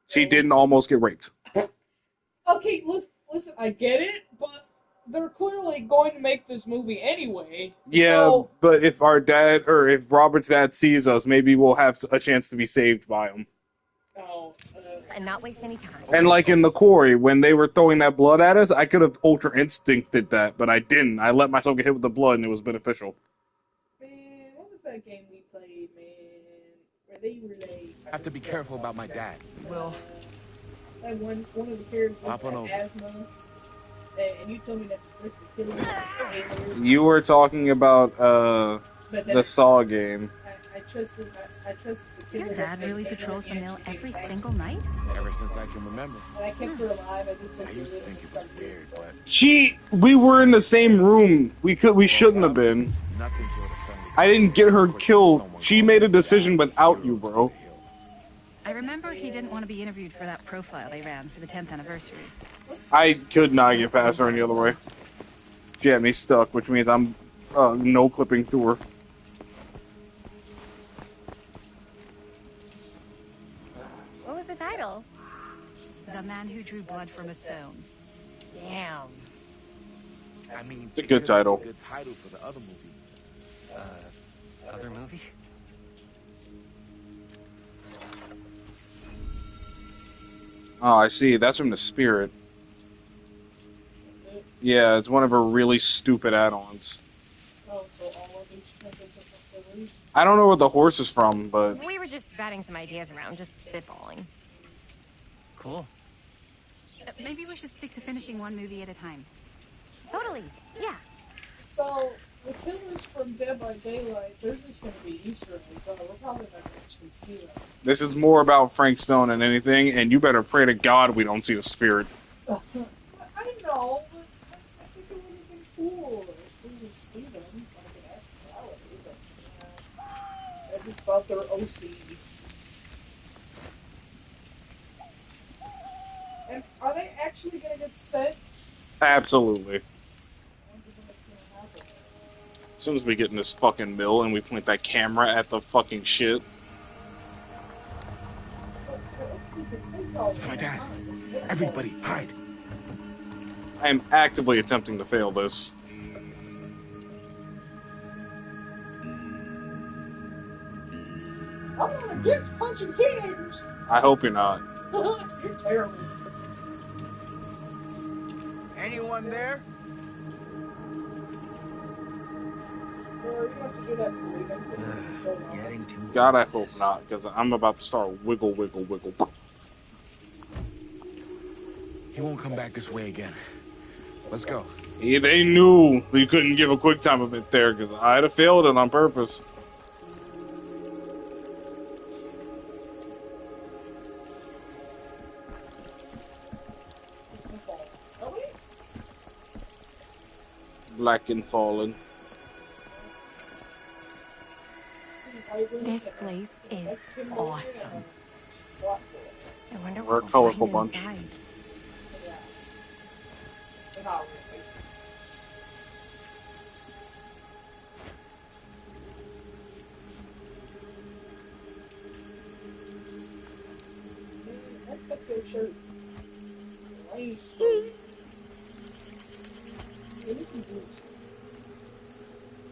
She didn't almost get raped. Okay, listen, I get it, but they're clearly going to make this movie anyway. Yeah, So, but if our dad, or if Robert's dad sees us, maybe we'll have a chance to be saved by him. And not waste any time. And like in the quarry, when they were throwing that blood at us, I could have Ultra Instincted that, but I didn't. I let myself get hit with the blood, and it was beneficial. man, what was that game we played, man? Where they were like... I have to be careful about my dad. Well, Like one of the characters Hop on had over. asthma, and you told me that the first to kill him. You were talking about But the Saw game. I trusted the killer. Your dad really patrols the mill every single night? Ever since I can remember. And I kept her alive. I did I something used to think it was weird, but We were in the same room. We shouldn't have been. nothing killed a friendly. I didn't get her killed. She made a decision without you, bro. I remember he didn't want to be interviewed for that profile they ran for the 10th anniversary. I could not get past her any other way. She had me stuck, which means I'm no clipping through her. What was the title? The Man Who Drew Blood from a Stone. Damn. I mean, It's a good title. Good title for the other movie. Other movie? Oh, I see. That's from The Spirit. Yeah, it's one of her really stupid add-ons. Oh, so all of these trinkets are from Phillies? I don't know where the horse is from, but We were just batting some ideas around, just spitballing. Cool. Maybe we should stick to finishing one movie at a time. Totally. Yeah. So, the killers from Dead by Daylight, they're just going to be Easter eggs. We're probably not going to actually see them. this is more about Frank Stone than anything, and you better pray to God we don't see the spirit. I know, but I think it would have been cool if we would see them, like in actuality, but I just thought they're OC. And are they actually going to get set? Absolutely. As soon as we get in this fucking mill and we point that camera at the fucking shit. It's my dad. Everybody, hide. I am actively attempting to fail this. I'm not against punching teenagers. I hope you're not. You're terrible. Anyone there? Or you have to do that for me. Getting too. God, I hope not, because I'm about to start wiggle. He won't come back this way again. Let's go. Yeah, they knew we couldn't give a quick time event there, because I'd have failed it on purpose. Black and fallen. This place is awesome. I wonder We're a what we'll colorful find bunch. inside.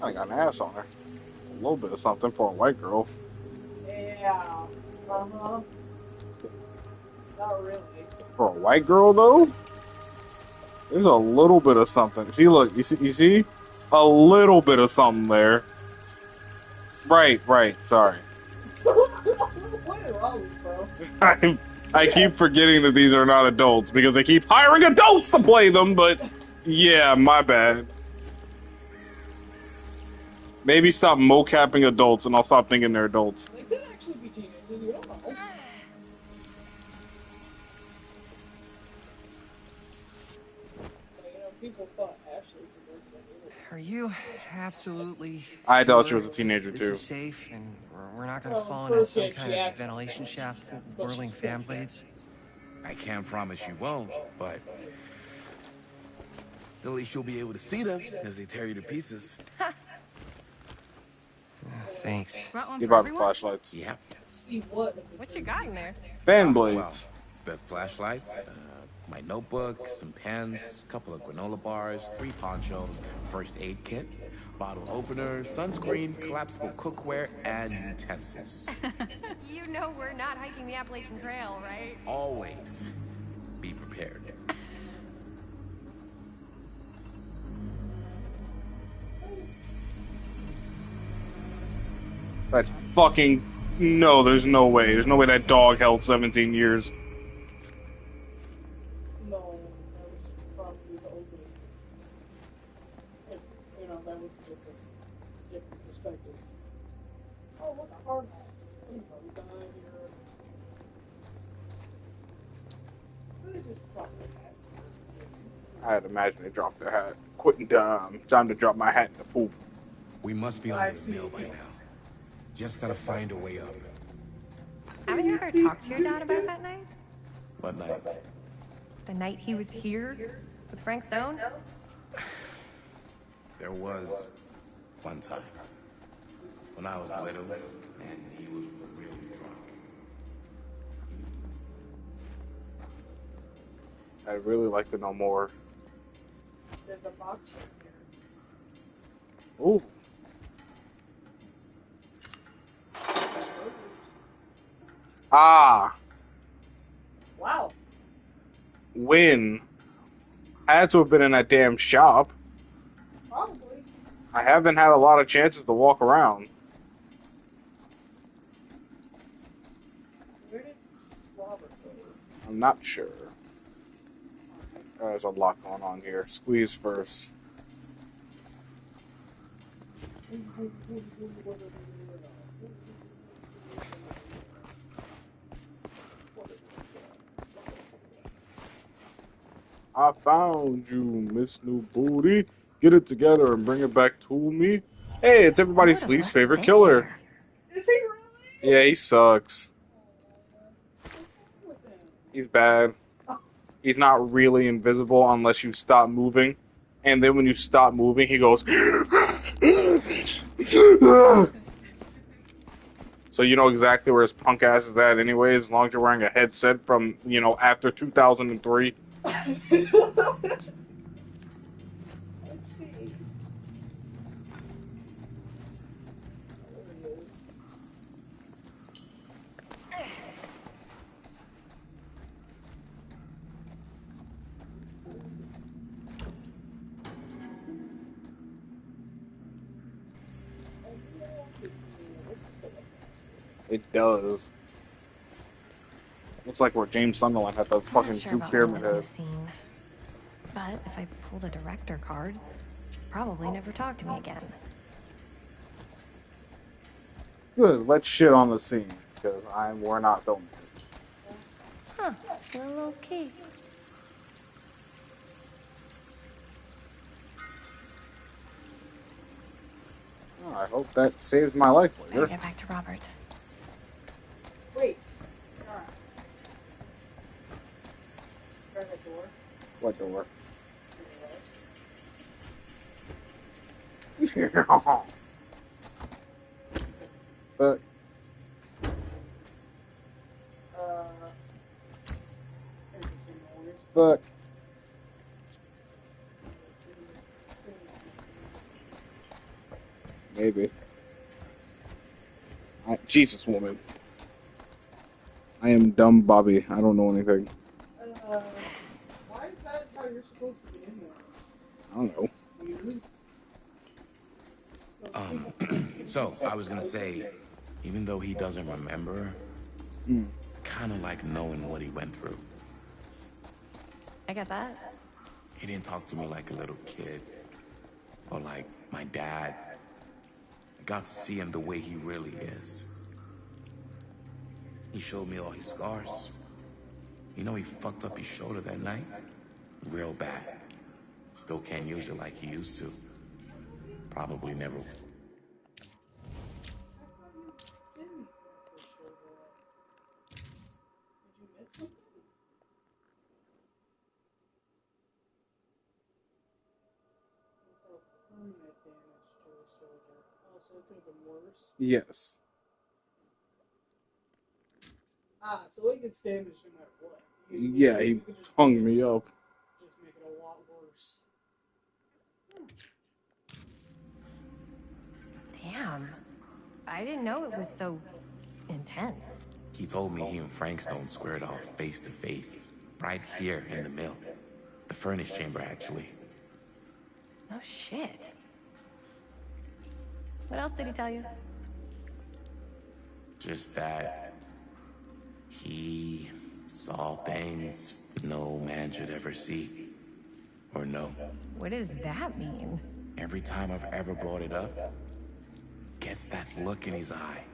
I got an ass on her. A little bit of something for a white girl. Yeah. Uh-huh. Not really. For a white girl, though, there's a little bit of something. See, look, you see, a little bit of something there. Right. Sorry. What is wrong with bro? I keep forgetting that these are not adults because they keep hiring adults to play them. But yeah, my bad. Maybe stop mocapping adults and I'll stop thinking they're adults. They could actually be teenagers. You don't know. People thought Ashley was Are you absolutely I thought she sure was a teenager this too. is safe and we're not going to Well, fall into first, some yeah, she kind of acts ventilation shaft but whirling she's still fan blades? I can't promise you won't, but at least you'll be able to see them as they tear you to pieces. Thanks. Brought one You for brought everyone? flashlights. Yep. See what? What you got in there? Fan Well, blades. the flashlights, my notebook, some pens, a couple of granola bars, 3 ponchos, first aid kit, bottle opener, sunscreen, collapsible cookware, and utensils. You know we're not hiking the Appalachian Trail, right? Always be prepared. That's fucking... No, there's no way. There's no way that dog held 17 years. No, that was probably the opening. If, you know, that was just a different perspective. Oh, look, a hard hat. Somebody died here. They just dropped their hat. I'd imagine they dropped their hat. Quitting time to drop my hat in the poop. We must be on the mill by now. Just gotta find a way up. Haven't you ever talked to your dad about that night? What night? The night he was here with Frank Stone? There was one time when I was little and he was really drunk. I'd really like to know more. There's a box right here. Ooh. Ah. Wow. When? Had to have been in that damn shop. Probably. I haven't had a lot of chances to walk around. Where did Robert go? I'm not sure. There's a lot going on here. Squeeze first. I found you, Miss New Booty. Get it together and bring it back to me. Hey, it's everybody's least favorite killer. Is he really? Yeah, he sucks. He's bad. He's not really invisible unless you stop moving. And then when you stop moving, he goes... So you know exactly where his punk ass is at anyways, as long as you're wearing a headset from, you know, after 2003. Let's see. It does. Looks like where James Sunderland had the fucking I'm not sure Drew about Pyramid this new head. scene. But if I pull the director card, she'll probably never talk to me again. Good, let's shit on the scene, because we're not filming it. Huh, a little key. Oh, I hope that saves my life Better later. get back to Robert. Wait. Alright. Try that door. What door? But but maybe. Jesus, woman. I am dumb, Bobby. I don't know anything. Why is that how you're supposed to be in there? I don't know. So I was gonna say, even though he doesn't remember, kind of like knowing what he went through. I get that. He didn't talk to me like a little kid, or like my dad. got to see him the way he really is. He showed me all his scars. You know he fucked up his shoulder that night? Real bad. Still can't use it like he used to. Probably never. Yes. So it gets damaged no matter what. Yeah, he hung me up. Just make it a lot worse. Damn. I didn't know it was so intense. He told me he and Frankstone squared off face to face, right here in the mill. The furnace chamber, actually. Oh, shit. What else did he tell you? Just that he saw things no man should ever see or know. What does that mean? Every time I've ever brought it up, gets that look in his eye.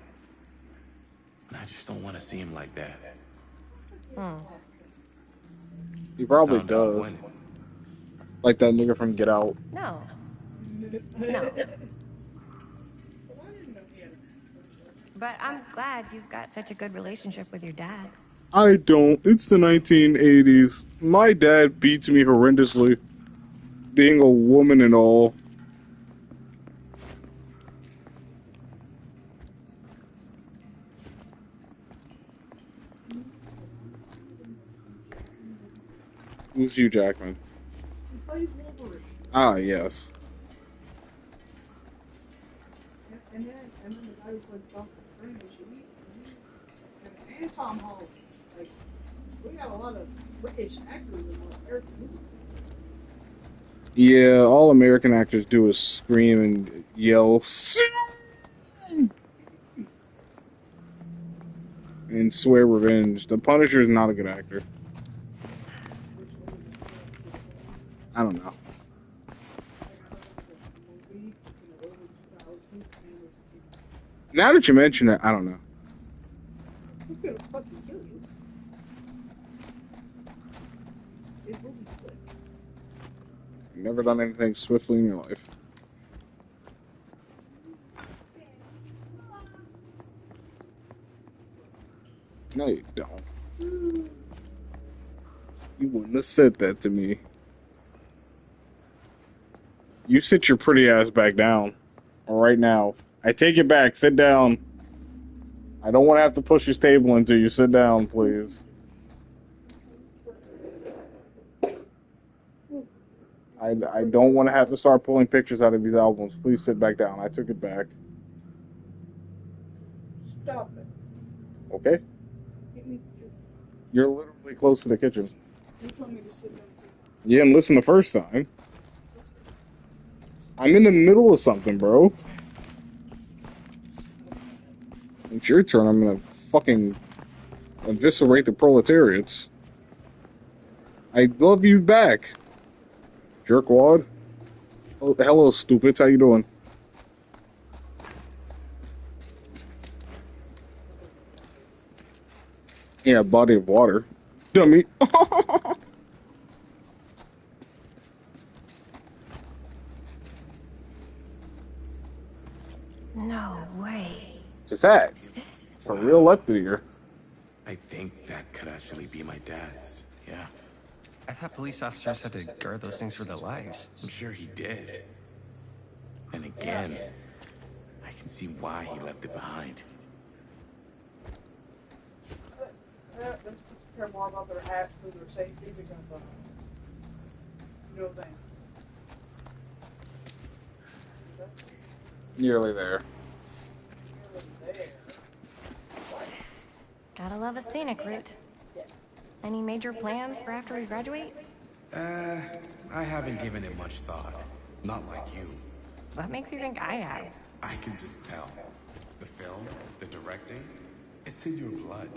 And I just don't want to see him like that. He probably Sound does. disappointed. Like that nigga from Get Out. No. No. But I'm glad you've got such a good relationship with your dad. I don't. It's the 1980s. My dad beats me horrendously. Being a woman and all. Who's Hugh Jackman? Ah, yes. And then the guy who played Stone Cold and Tom Holland. Like, we got a lot of British actors in American movies. Yeah, all American actors do is scream and yell. And swear revenge. The Punisher is not a good actor. I don't know. Now that you mention it, I don't know. Who's gonna fucking kill you? It will be split. You've never done anything swiftly in your life. No, you don't. You wouldn't have said that to me. You sit your pretty ass back down. Right now. I take it back. Sit down. I don't want to have to push this table into you. Sit down, please. I don't want to have to start pulling pictures out of these albums. Please sit back down. I took it back. Stop it. Okay? Give me the juice. You're literally close to the kitchen. You told me to sit down. You didn't listen the first time. I'm in the middle of something, bro. It's your turn. I'm gonna fucking eviscerate the proletariats. I love you back, jerkwad. Oh, hello, stupids. How you doing? Yeah, body of water. Dummy. No way. It's a sack. It's a real lefty here. I think that could actually be my dad's. Yeah. I thought police officers had to guard those things for their lives. I'm sure he did. And again, I can see why he left it behind. Let's care more about their hats than their safety because you know what I'm saying. Nearly there. Gotta love a scenic route. Any major plans for after we graduate? I haven't given it much thought. Not like you. What makes you think I have? I can just tell. The film, the directing, it's in your blood.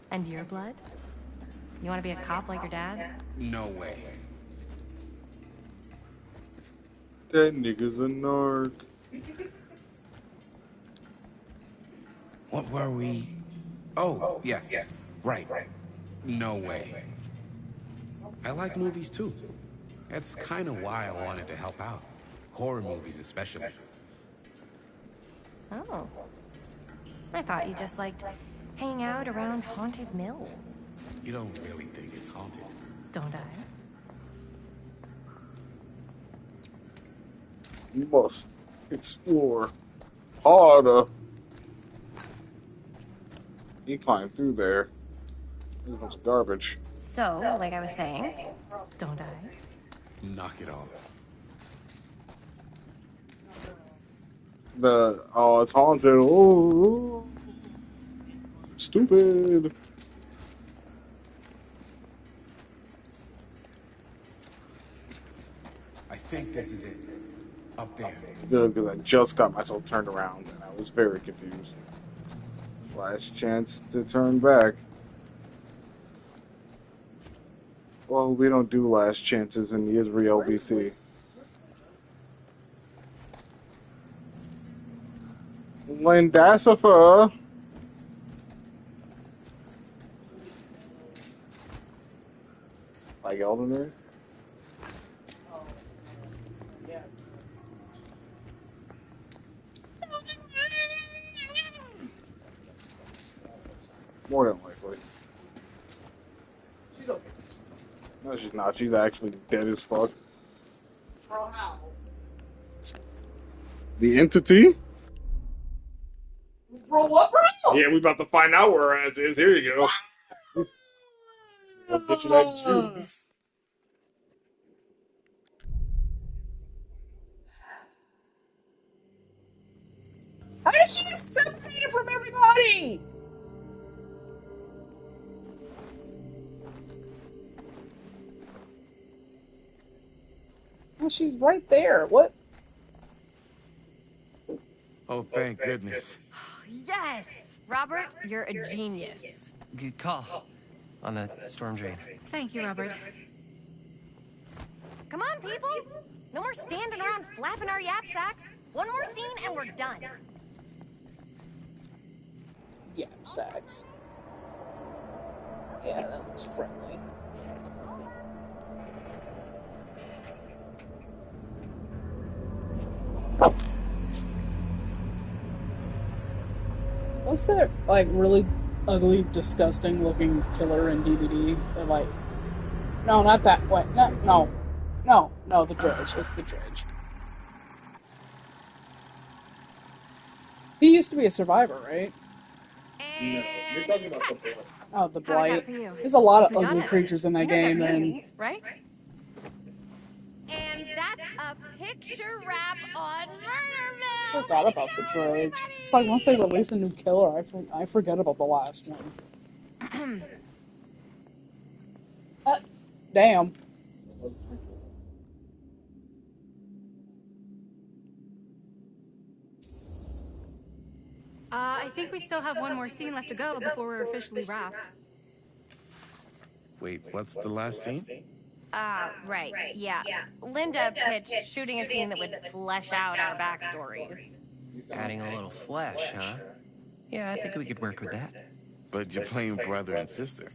And your blood? You want to be a cop like your dad? No way. That nigga's a narc. What were we? Oh, yes. Right. No way. I like movies too. That's kind of why I wanted to help out. Horror movies, especially. Oh. I thought you just liked hanging out around haunted mills. You don't really think it's haunted. Don't I? You must explore harder. He climbed through there. This was garbage. So, like I was saying, don't I? Knock it off. It's haunted. Oh, stupid. I think this is it. Up there. Good, because I just got myself turned around and I was very confused. Last chance to turn back. Well, we don't do last chances in the Israel BC. Lindasifer. Like Elden Ring? More than likely. She's okay. No, she's not. She's actually dead as fuck. Bro, how? The entity? Bro, what, bro? Yeah, we about to find out where her ass is. Here you go. I'll get you that juice. How did she get separated from everybody? Well, she's right there. What? Oh, thank goodness. Yes! Robert, you're a genius. Good call on the storm drain. Thank you, Robert. Come on, people! No more standing around flapping our yap sacks. One more scene and we're done. Yap sacks. Yeah, that looks friendly. What's that, like, really ugly, disgusting looking killer in DVD? They're like, no, not that. Wait, no, the Dredge. It's the Dredge. He used to be a survivor, right? No, you're talking about the Blight. Oh, the How was that Blight. for you? There's a lot of We got ugly it. creatures in that You know game, that and means, right? And that's a picture wrap on Murder Mill. forgot about the Dredge. It's like once they release a new killer, I forget about the last one. Damn. I think we still have one more scene left to go before we're officially wrapped. Wait, what's the last scene? Right, yeah. Linda pitched shooting a scene that would flesh out our backstories. Adding a little flesh, huh? Yeah, I think we could work with that. But you're playing brother and sister.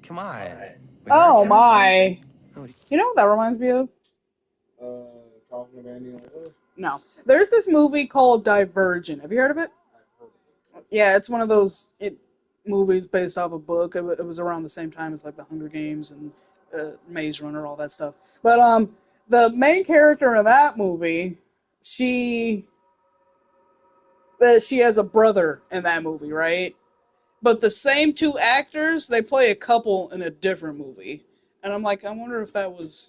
Come on. Oh my. You know what that reminds me of? Talking of Andy Lately? No. There's this movie called Divergent. Have you heard of it? Yeah, it's one of those movies based off a book. It was around the same time as like The Hunger Games and Maze Runner, all that stuff. But the main character in that movie, she has a brother in that movie, right? But the same two actors, they play a couple in a different movie. And I'm like, I wonder if that was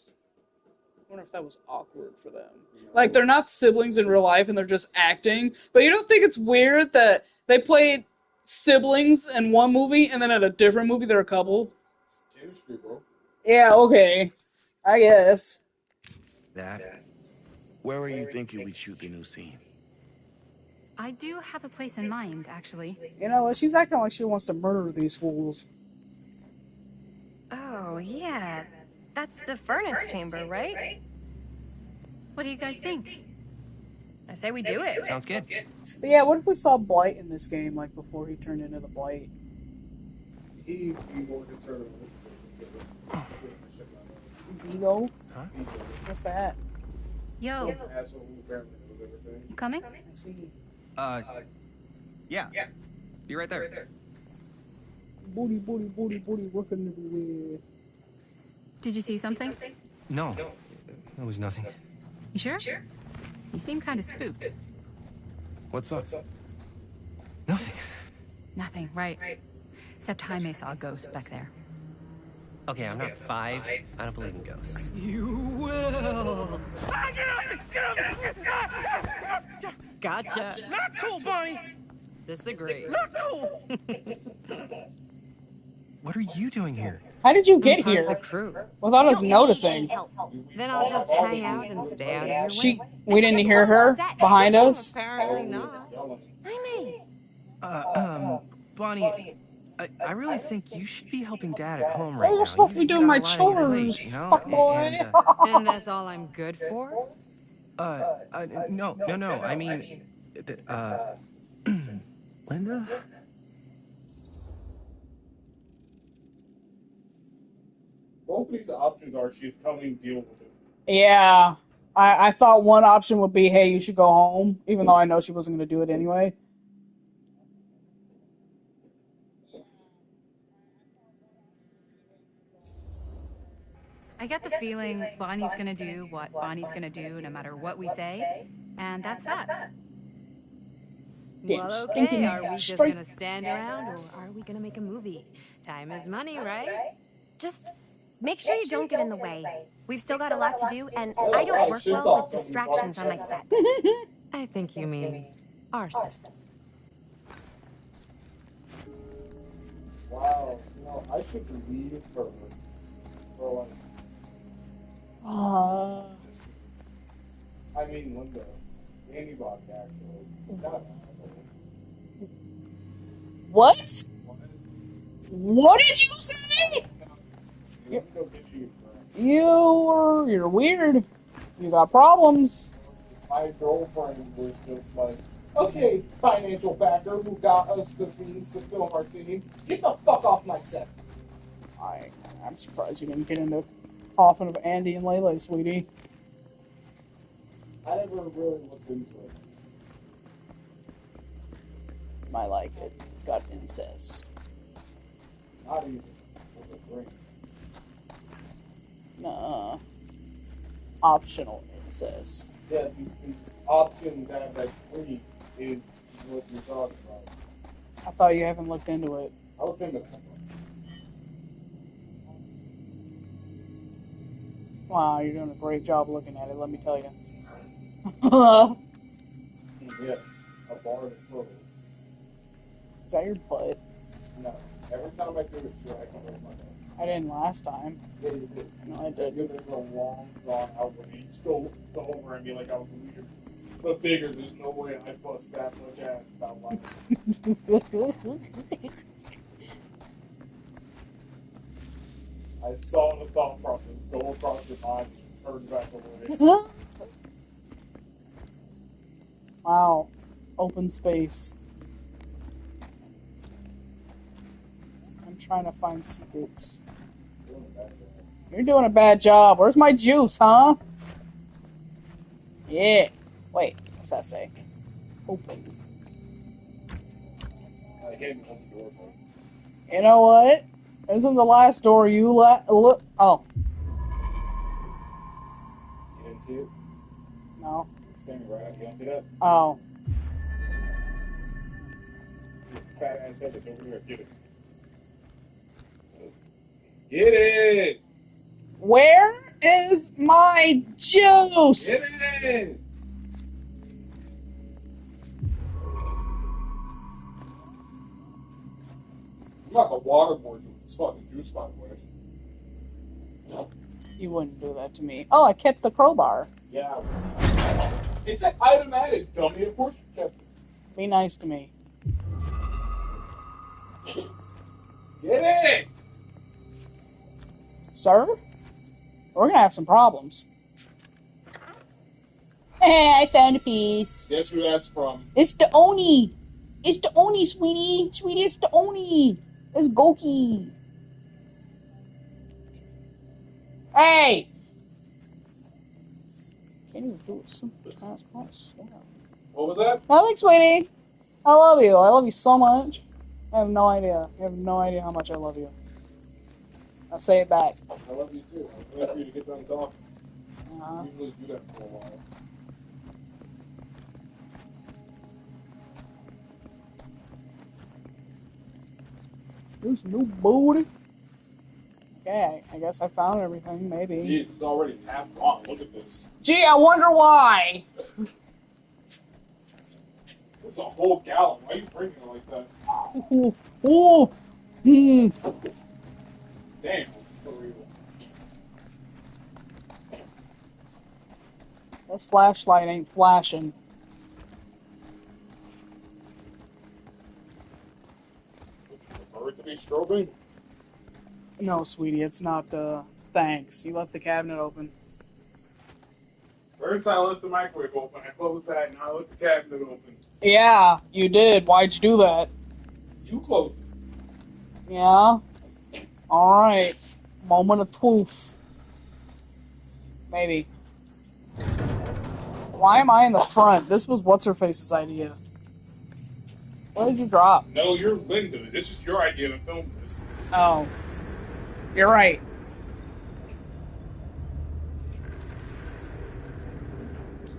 awkward for them. Like, they're not siblings in real life and they're just acting. But you don't think it's weird that they played siblings in one movie and then in a different movie they're a couple? Yeah, okay. I guess. That? Where are you thinking we'd shoot the new scene? I do have a place in mind, actually. You know, she's acting like she wants to murder these fools. Oh, yeah. That's the furnace chamber, right? What do you guys think? I say we do it. Sounds good. But yeah, what if we saw Blight in this game, like before he turned into the Blight? He'd be more concerned with Ego? Huh? What's that? Yo, some asshole who apparently knows everything. you coming? I see. Yeah. Be right there. Booty, booty, booty, booty, working everywhere. Did you see something? No, that was nothing. You sure? You seem kind of spooked. What's up? Nothing. Nothing, right. Except Jaime saw a ghost back there. Okay, I'm not 5. I don't believe in ghosts. You will. Gotcha. Not cool, Bonnie! Disagree. Not cool! What are you doing here? How did you get I'm part here? of the crew. Without us noticing. Then I'll just hang out and stay out of your way. We didn't hear her behind us? Apparently not. Bonnie, I really think you should be helping Dad at home right Oh, now. you're supposed to be You've doing got my a lot on your chores, plate, you know? fuck boy. And that's all I'm good for? No. I mean, Linda? Both of these options are she's coming, deal with it. Yeah. I thought one option would be, hey, you should go home, even though I know she wasn't going to do it anyway. I get the feeling Bonnie's gonna do what Bonnie's gonna do no matter what we say, and that's that. Well, okay, are we just gonna stand around, or are we gonna make a movie? Time is money, right? Just make sure you don't get in the way. We've still got a lot to do, and I don't work well with distractions on my set. I think you mean our set. Wow, I should leave her for like. I mean, Linda. Anybody, actually. Not What? What did you say? You're weird. You got problems. My girlfriend was just like, okay, financial backer who got us the means to film our scene, get the fuck off my set. I'm surprised you didn't get into Coffin of Andy and Lele, sweetie. I never really looked into it. I like it. It's got incest. Not even with a drink. Nah. Optional incest. Yeah, the option that free is what you're talking about. I thought you haven't looked into it. I looked into it. Wow, you're doing a great job looking at it, let me tell you. Yes, a bar of clothes. Is that your butt? No. Every time I do it, sure, I can raise my hand. I didn't last time. Yeah, you did. No, I didn't. There's a long, drawn out one. You still go over and be like, I was weird. But bigger, there's no way I bust that much ass without lying. I saw the thought process go across your mind and turn back away. Wow. Open space. I'm trying to find secrets. You're doing a bad job. Where's my juice, huh? Yeah. Wait, what's that say? Open. I can't even open the door. You know what? Isn't the last door you look? Oh. You didn't see it? No. It's standing right out. You don't see that? Oh. Fat ass head that's over here. Get it. Get it! Where is my juice? Get it! You got the waterboard with this fucking juice, by the way. You wouldn't do that to me. Oh, I kept the crowbar. Yeah. It's an automatic, dummy. Of course you kept it. Be nice to me. Get it! Sir? We're gonna have some problems. I found a piece. Guess who that's from? It's the Oni. It's the Oni, sweetie. Sweetie, it's the Oni. It's Goki. Hey! Can't even do a simple task. I swear. What was that? Nothing, sweetie. I love you. I love you so much. I have no idea. You have no idea how much I love you. I'll say it back. I love you too. I'm glad for you to get done talking. Uh-huh. Usually do that for a while. This new booty. Okay, I guess I found everything, maybe. Jeez, it's already half gone. Look at this. Gee, I wonder why. It's a whole gallon. Why are you drinking it like that? Ooh, ooh. Damn, for real. This flashlight ain't flashing. For it to be strobing? No, sweetie, it's not, thanks. You left the cabinet open. First I left the microwave open, I closed that, and now I left the cabinet open. Yeah, you did. Why'd you do that? You closed it. Yeah? Alright. Moment of truth. Maybe. Why am I in the front? This was What's-Her-Face's idea. What did you drop? No, you're Linda. This is your idea to film this. Oh. You're right.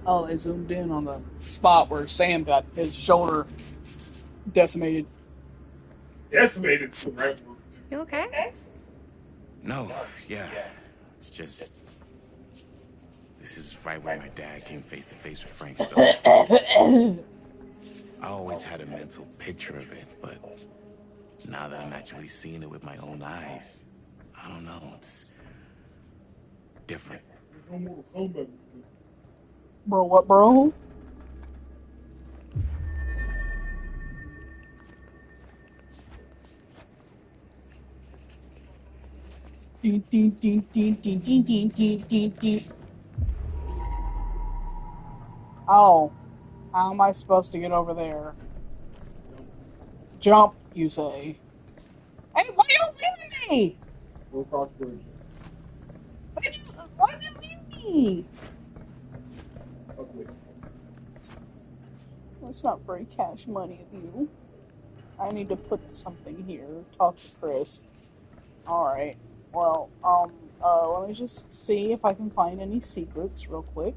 Oh, they zoomed in on the spot where Sam got his shoulder decimated. Decimated the right word. You okay? No, yeah. It's just... This is right where my dad came face to face with Frank Stone. I always had a mental picture of it, but now that I'm actually seeing it with my own eyes, I don't know, it's different. Bro, what, bro? Ding, ding, ding, ding, ding, ding, ding, ding, ding, ding. Oh. How am I supposed to get over there? Jump, you say. Hey, why you leave me? Go across the bridge. Why did you leave me? Ugly. That's not very cash money of you. I need to put something here. Talk to Chris. Alright. Well, let me just see if I can find any secrets real quick.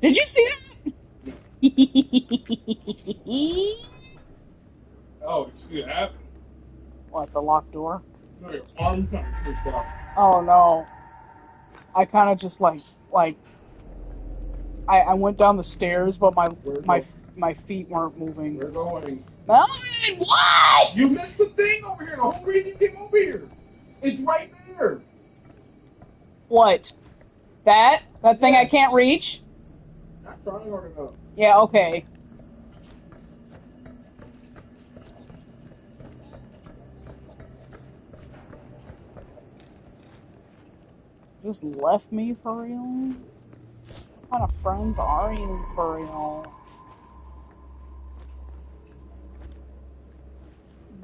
Did you see that? Oh, you see it happen? What, the locked door? No, your arm kind of freaked out. Oh no. I kind of just I went down the stairs, but my feet weren't moving. We're going. Melvin, what? You missed the thing over here. The whole reason you came over here. It's right there. What? That thing I can't reach? Not trying hard enough. Yeah, okay. Just left me for real? What kind of friends are you for real?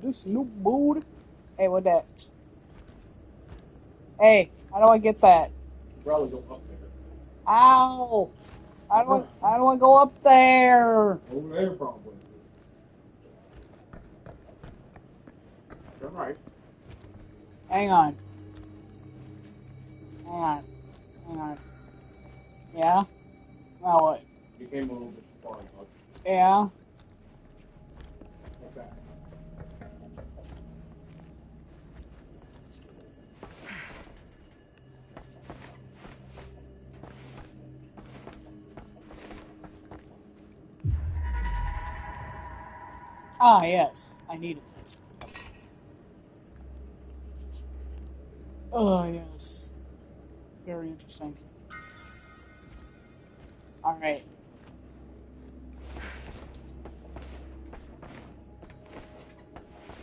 This new mood. Hey, what that? Hey, how do I get that? Probably go up there. Ow! How do I go up there? Over there, probably. Turn right. Hang on. Yeah? Now what? You came a little bit too far, bud. Yeah? Like that. Ah, yes. I needed this. Oh, yes. Very interesting. Alright.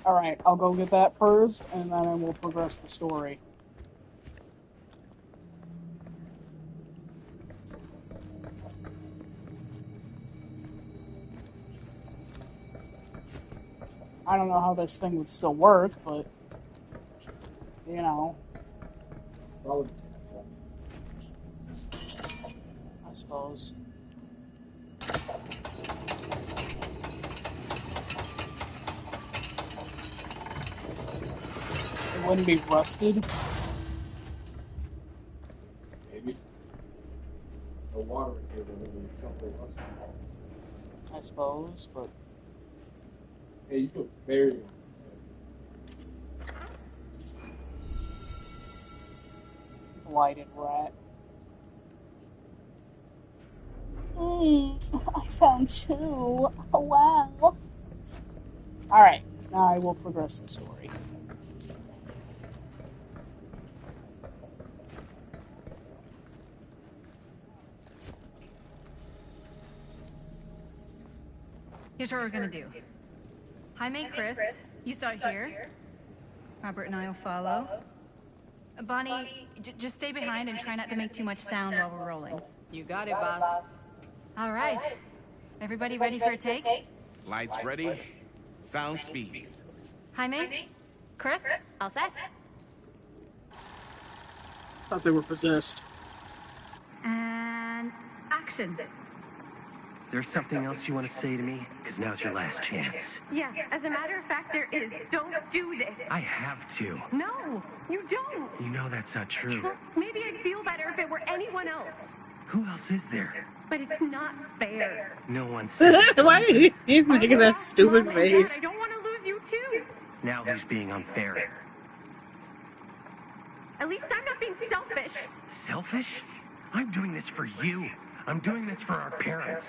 Alright, I'll go get that first, and then I will progress the story. I don't know how this thing would still work, but you know, Probably. I suppose. It wouldn't be rusted. Maybe. No water in here, but maybe something else. I suppose, but Hey, you could bury him. blighted rat. I found two. Oh, wow. Alright, now I will progress the story. Here's what we're gonna do. Jaime, Chris, you start here. Robert and I will follow. Bonnie, just stay behind and try not to make too much sound while we're rolling. You got it, boss. All right. Everybody ready for a take? Lights ready. Sound speeds. Jaime? Chris? All set? Thought they were possessed. And action. Is there something else you want to say to me? Because now's your last chance. Yeah, as a matter of fact, there is. Don't do this. I have to. No, you don't. You know that's not true. Well, maybe I'd feel better if it were anyone else. Who else is there? But it's not fair. No one said. Why are you making that stupid Mom and Dad, face? I don't want to lose you too. Now who's being unfair? At least I'm not being selfish. Selfish? I'm doing this for you. I'm doing this for our parents.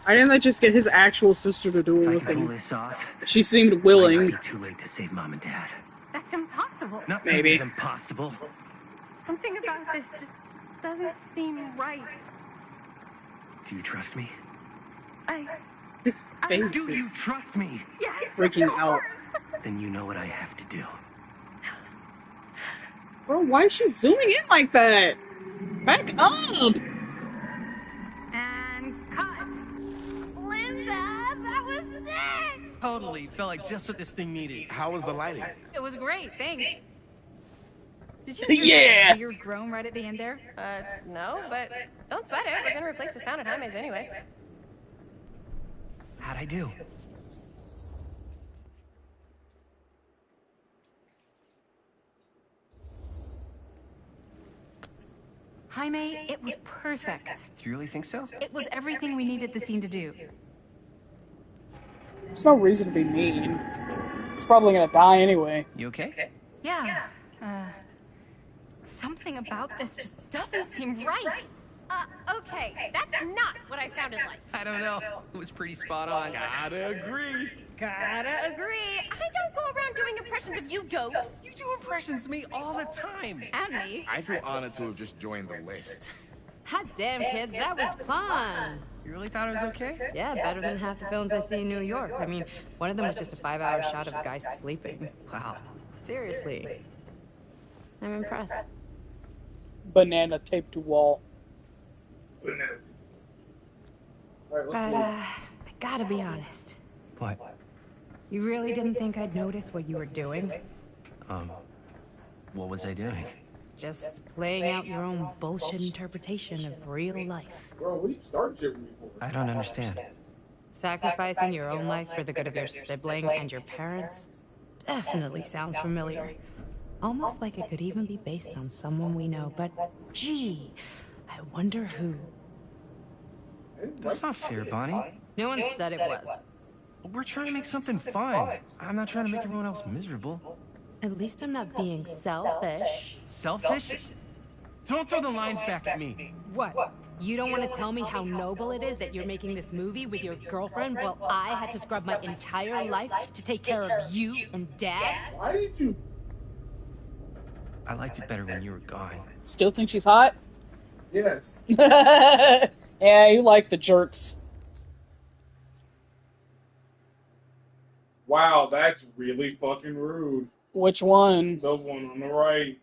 Why didn't they just get his actual sister to do it If I with can pull him? this off, She seemed it might willing. not be too late to save Mom and Dad. That's impossible. Nothing Maybe. is impossible. Something about this just doesn't seem right. Do you trust me? His face Do you is trust me? Yes. freaking of out. course. Then you know what I have to do. Bro, why is she zooming in like that? Back up! And cut. Linda, that was sick. Totally. Felt like just what this thing needed. How was the lighting? It was great, thanks. Did you Yeah. hear your groan right at the end there? No, but don't sweat it. We're gonna replace the sound at Jaime's anyway. How'd I do? Jaime, it was perfect. Do you really think so? It was everything we needed the scene to do. There's no reason to be mean. He's probably gonna die anyway. You okay? Yeah, something about this just doesn't seem right. Okay, that's not what I sounded like. I don't know. It was pretty spot on. Gotta agree. Gotta agree. I don't go around doing impressions of you dopes. You do impressions of me all the time. And me. I feel honored to have just joined the list. Hot damn, kids, that was fun. You really thought it was okay? Yeah, better than half the films I see in New York. I mean, one of them was just a 5-hour shot of guys sleeping. Wow. Seriously. I'm impressed. Banana taped to wall. But, I gotta be honest. What? You really didn't think I'd notice what you were doing? What was I doing? Just playing out your own bullshit interpretation of real life. Bro, what do you start jibbering for? I don't understand. Sacrificing your own life for the good of your sibling and your parents definitely sounds familiar. Almost like it could even be based on someone we know, but gee, I wonder who. That's not fair, Bonnie. No one said it was. We're trying to make something fun. I'm not trying to make everyone else miserable. At least I'm not being selfish. Selfish? Don't throw the lines back at me. What? You don't want to tell me how noble it is that you're making this movie with your girlfriend while I had to scrub my entire life to take care of you and Dad? Why did you? I liked it better when you were gone. Still think she's hot? Yes. Yeah, you like the jerks. Wow, that's really fucking rude. Which one? The one on the right.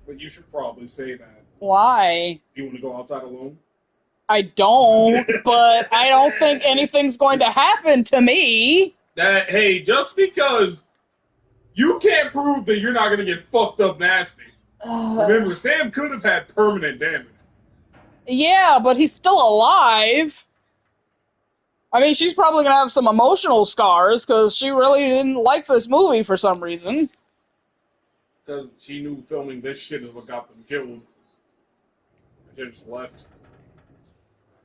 But you should probably say that. Why? You want to go outside alone? I don't, but I don't think anything's going to happen to me. That hey, just because you can't prove that you're not gonna get fucked up nasty. Remember, Sam could have had permanent damage. Yeah, but he's still alive. I mean, she's probably gonna have some emotional scars because she really didn't like this movie for some reason. Because she knew filming this shit is what got them killed. She just left.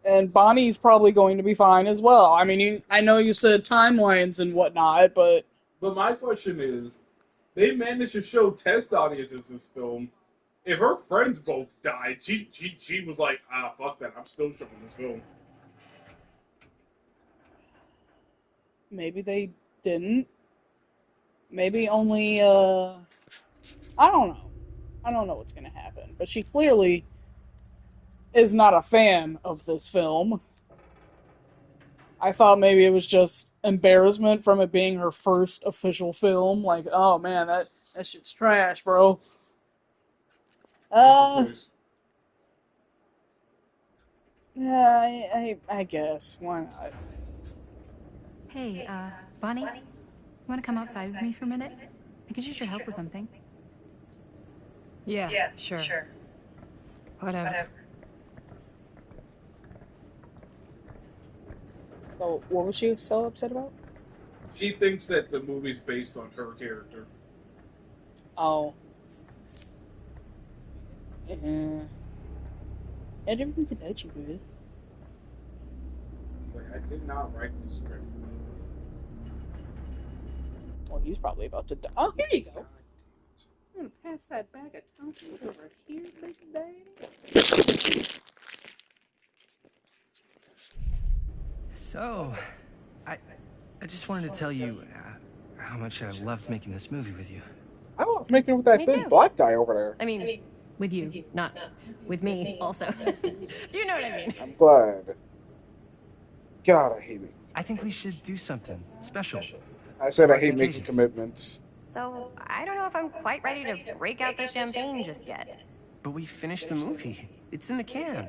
And Bonnie's probably going to be fine as well. I mean, I know you said timelines and whatnot, but... But my question is, they managed to show test audiences this film. If her friends both died, she was like, fuck that, I'm still showing this film. Maybe they didn't. Maybe only, I don't know. I don't know what's gonna happen. But she clearly is not a fan of this film. I thought maybe it was just embarrassment from it being her first official film. Like, oh man, that shit's trash, bro. Yeah, I guess. Why not? Hey, Bonnie, you want to come outside with me for a minute? I could use your help with something. Yeah, sure. Whatever. So, what was she so upset about? She thinks that the movie's based on her character. Oh. Everything's about you, bro. Like, I did not write the script. Well, he's probably about to die. Oh, here you go. I'm gonna pass that bag of tonsils over here, big daddy. So, I just wanted to tell you how much I loved making this movie with you. I love making it with that Me thin too. black guy over there. I mean, with you, not with me, also. You know what I mean. I'm glad. God, I hate it. I think we should do something special. I said I Mark the hate making occasion. commitments. So, I don't know if I'm quite ready to break out the champagne just yet. But we finished the movie. It's in the can.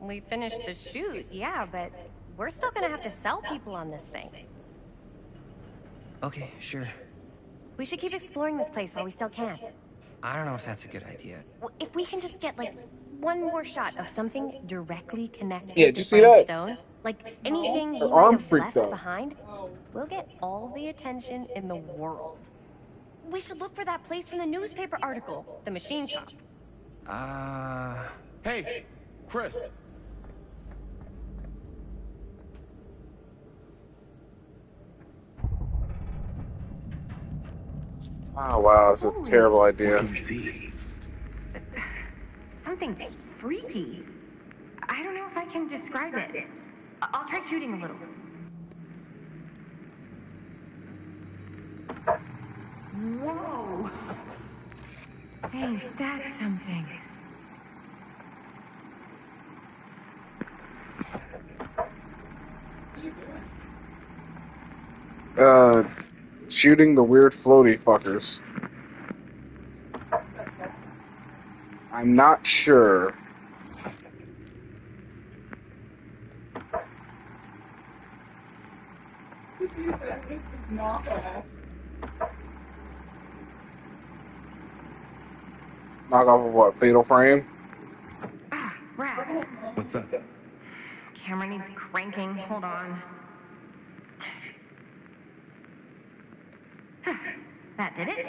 We finished the shoot, yeah, but we're still gonna have to sell people on this thing. Okay, sure. We should keep exploring this place while we still can. I don't know if that's a good idea. Well, if we can just get, like, one more shot of something directly connected Yeah, did to you see Frank that? Stone, like anything he Her might arm have freaked left out. behind, we'll get all the attention in the world. We should look for that place from the newspaper article, the machine shop. Hey, Chris. Oh wow, it's a terrible idea. Something freaky. I don't know if I can describe it. I'll try shooting a little. Whoa! Hey, that's something. Shooting the weird floaty fuckers. I'm not sure. Knock off of what? Fatal Frame? Ah, rats. What's up? Camera needs cranking. Hold on. That did it?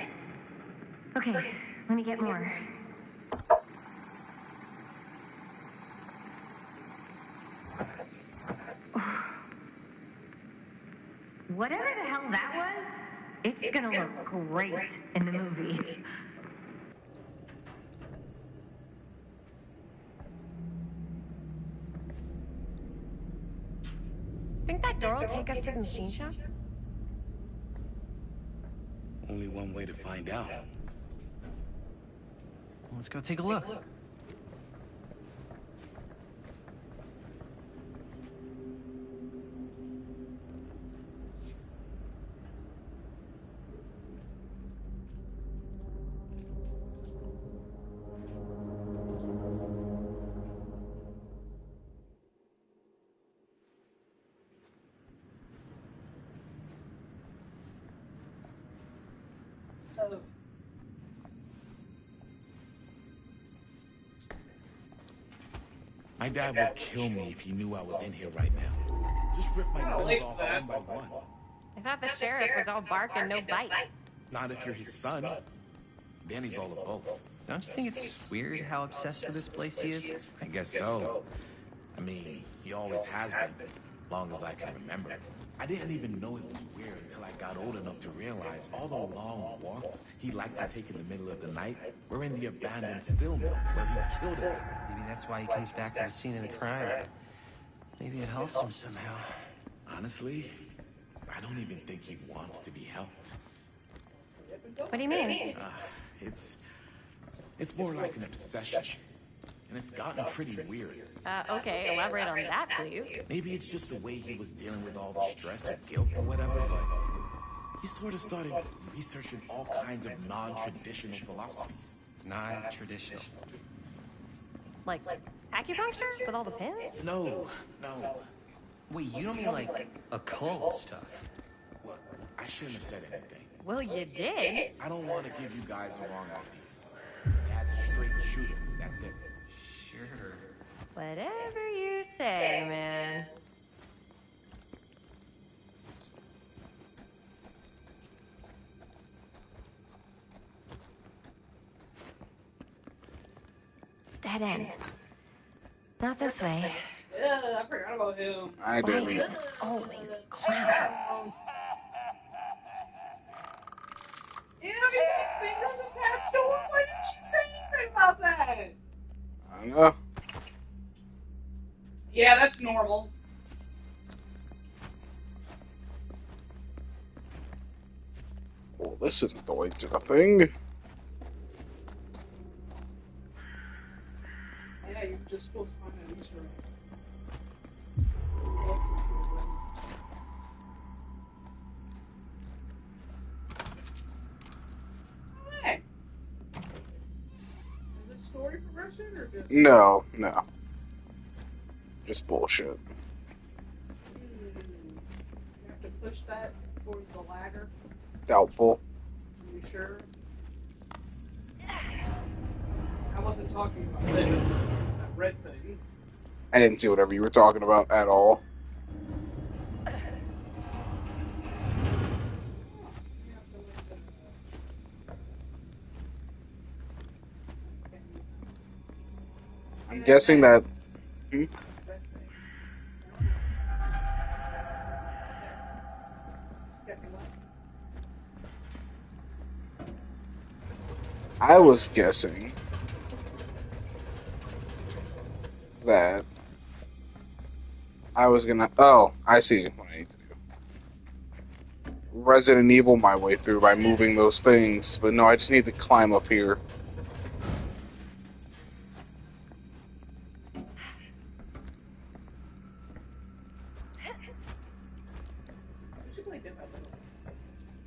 Okay, let me get more. Whatever the hell that was, it's gonna look great in the movie. Think that door will take us to the machine shop? Only one way to find out. Let's go take a look. Oh. My dad would kill me if he knew I was in here right now. Just rip my limbs off one by one. I thought the sheriff was all bark and no bite. Not if you're his son. Then he's all of both. Don't you think it's weird how obsessed with this place he is? I guess so. I mean, he always has been, long as I can remember. I didn't even know it was weird until I got old enough to realize all the long walks he liked to take in the middle of the night were in the abandoned steel mill where he killed a guy. Maybe that's why he comes back to the scene of the crime. Maybe it helps him somehow. Honestly, I don't even think he wants to be helped. What do you mean? It's more like an obsession. And it's gotten pretty weird. Okay, elaborate on that, please. Maybe it's just the way he was dealing with all the stress and guilt or whatever, but he sort of started researching all kinds of non-traditional philosophies. Non-traditional? Like acupuncture with all the pins? No. Wait, you don't mean like occult stuff? Well, I shouldn't have said anything. Well, you did. I don't want to give you guys the wrong idea. Dad's a straight shooter, that's it. Sure. Whatever you say, man. Dead end. Not this way. Yeah, I forgot about him. I Why did. is it always clowns? Yeah, he got fingers attached to him. Why didn't she say anything about that? I don't know. Yeah, that's normal. Well, this isn't the way to the thing. Yeah, you're just supposed to find an Easter egg. Hey. Is it story progression or just... No. Just bullshit. You have to push that towards the ladder. Doubtful. Are you sure? I wasn't talking about this. That red thing. I didn't see whatever you were talking about at all. I'm guessing that. I was guessing that I was gonna. Oh, I see what I need to do. Resident Evil my way through by moving those things, but no, I just need to climb up here.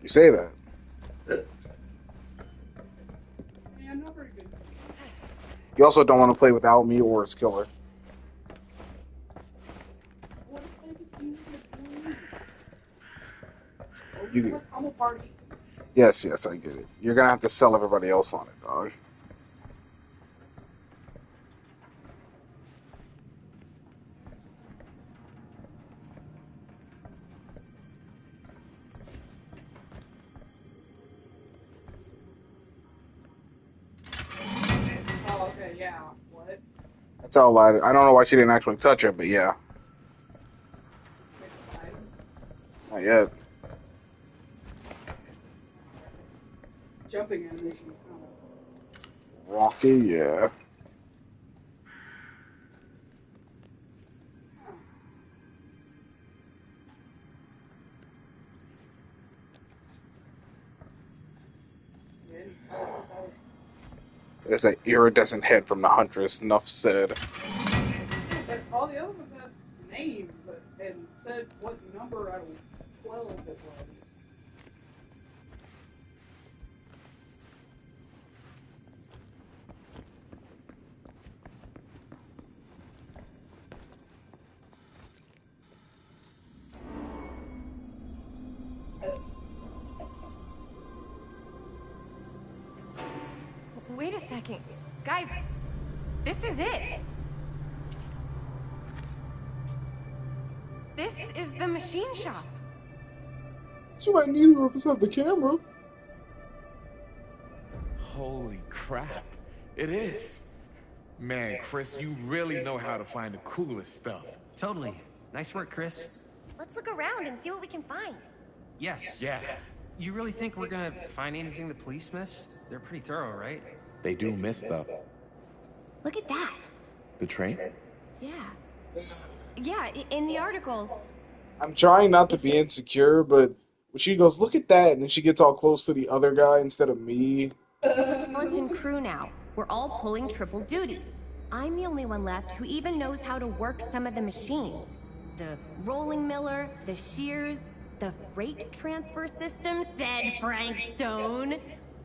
You say that. Yeah, I'm not very good. You also don't want to play without me or its killer. You, I'm a party. yes, I get it. You're gonna have to sell everybody else on it, dog. Oh, okay, yeah. What? That's all I don't know why she didn't actually touch it, but yeah. Not yet. Jumping animation. Rocky, yeah. There's that iridescent head from the Huntress. Enough said. All the other ones had names and said what number out of 12 it was. second. Guys, this is it. This is the machine shop. So I neither of us have the camera. Holy crap. It is. Man, Chris, you really know how to find the coolest stuff. Totally. Nice work, Chris. Let's look around and see what we can find. Yes. Yeah. You really think we're gonna find anything the police miss? They're pretty thorough, right? They do miss stuff. Look at that. The train? Yeah. Yeah, in the article. I'm trying not to be insecure, but when she goes, look at that, and then she gets all close to the other guy instead of me. Skeleton crew now. We're all pulling triple duty. I'm the only one left who even knows how to work some of the machines. The rolling miller, the shears, the freight transfer system, said Frank Stone.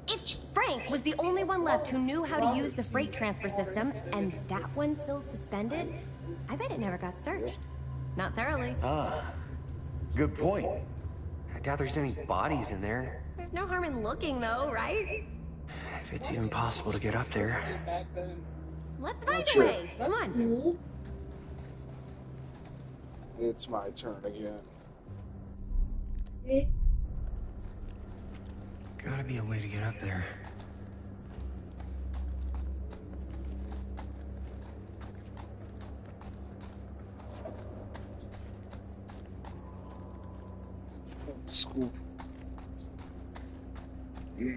If Frank was the only one left who knew how to use the freight transfer system, and that one's still suspended, I bet it never got searched. Not thoroughly. Ah, good point. I doubt there's any bodies in there. There's no harm in looking, though, right? If it's even possible to get up there. Let's find a way. Come on. It's my turn again. Gotta be a way to get up there. School.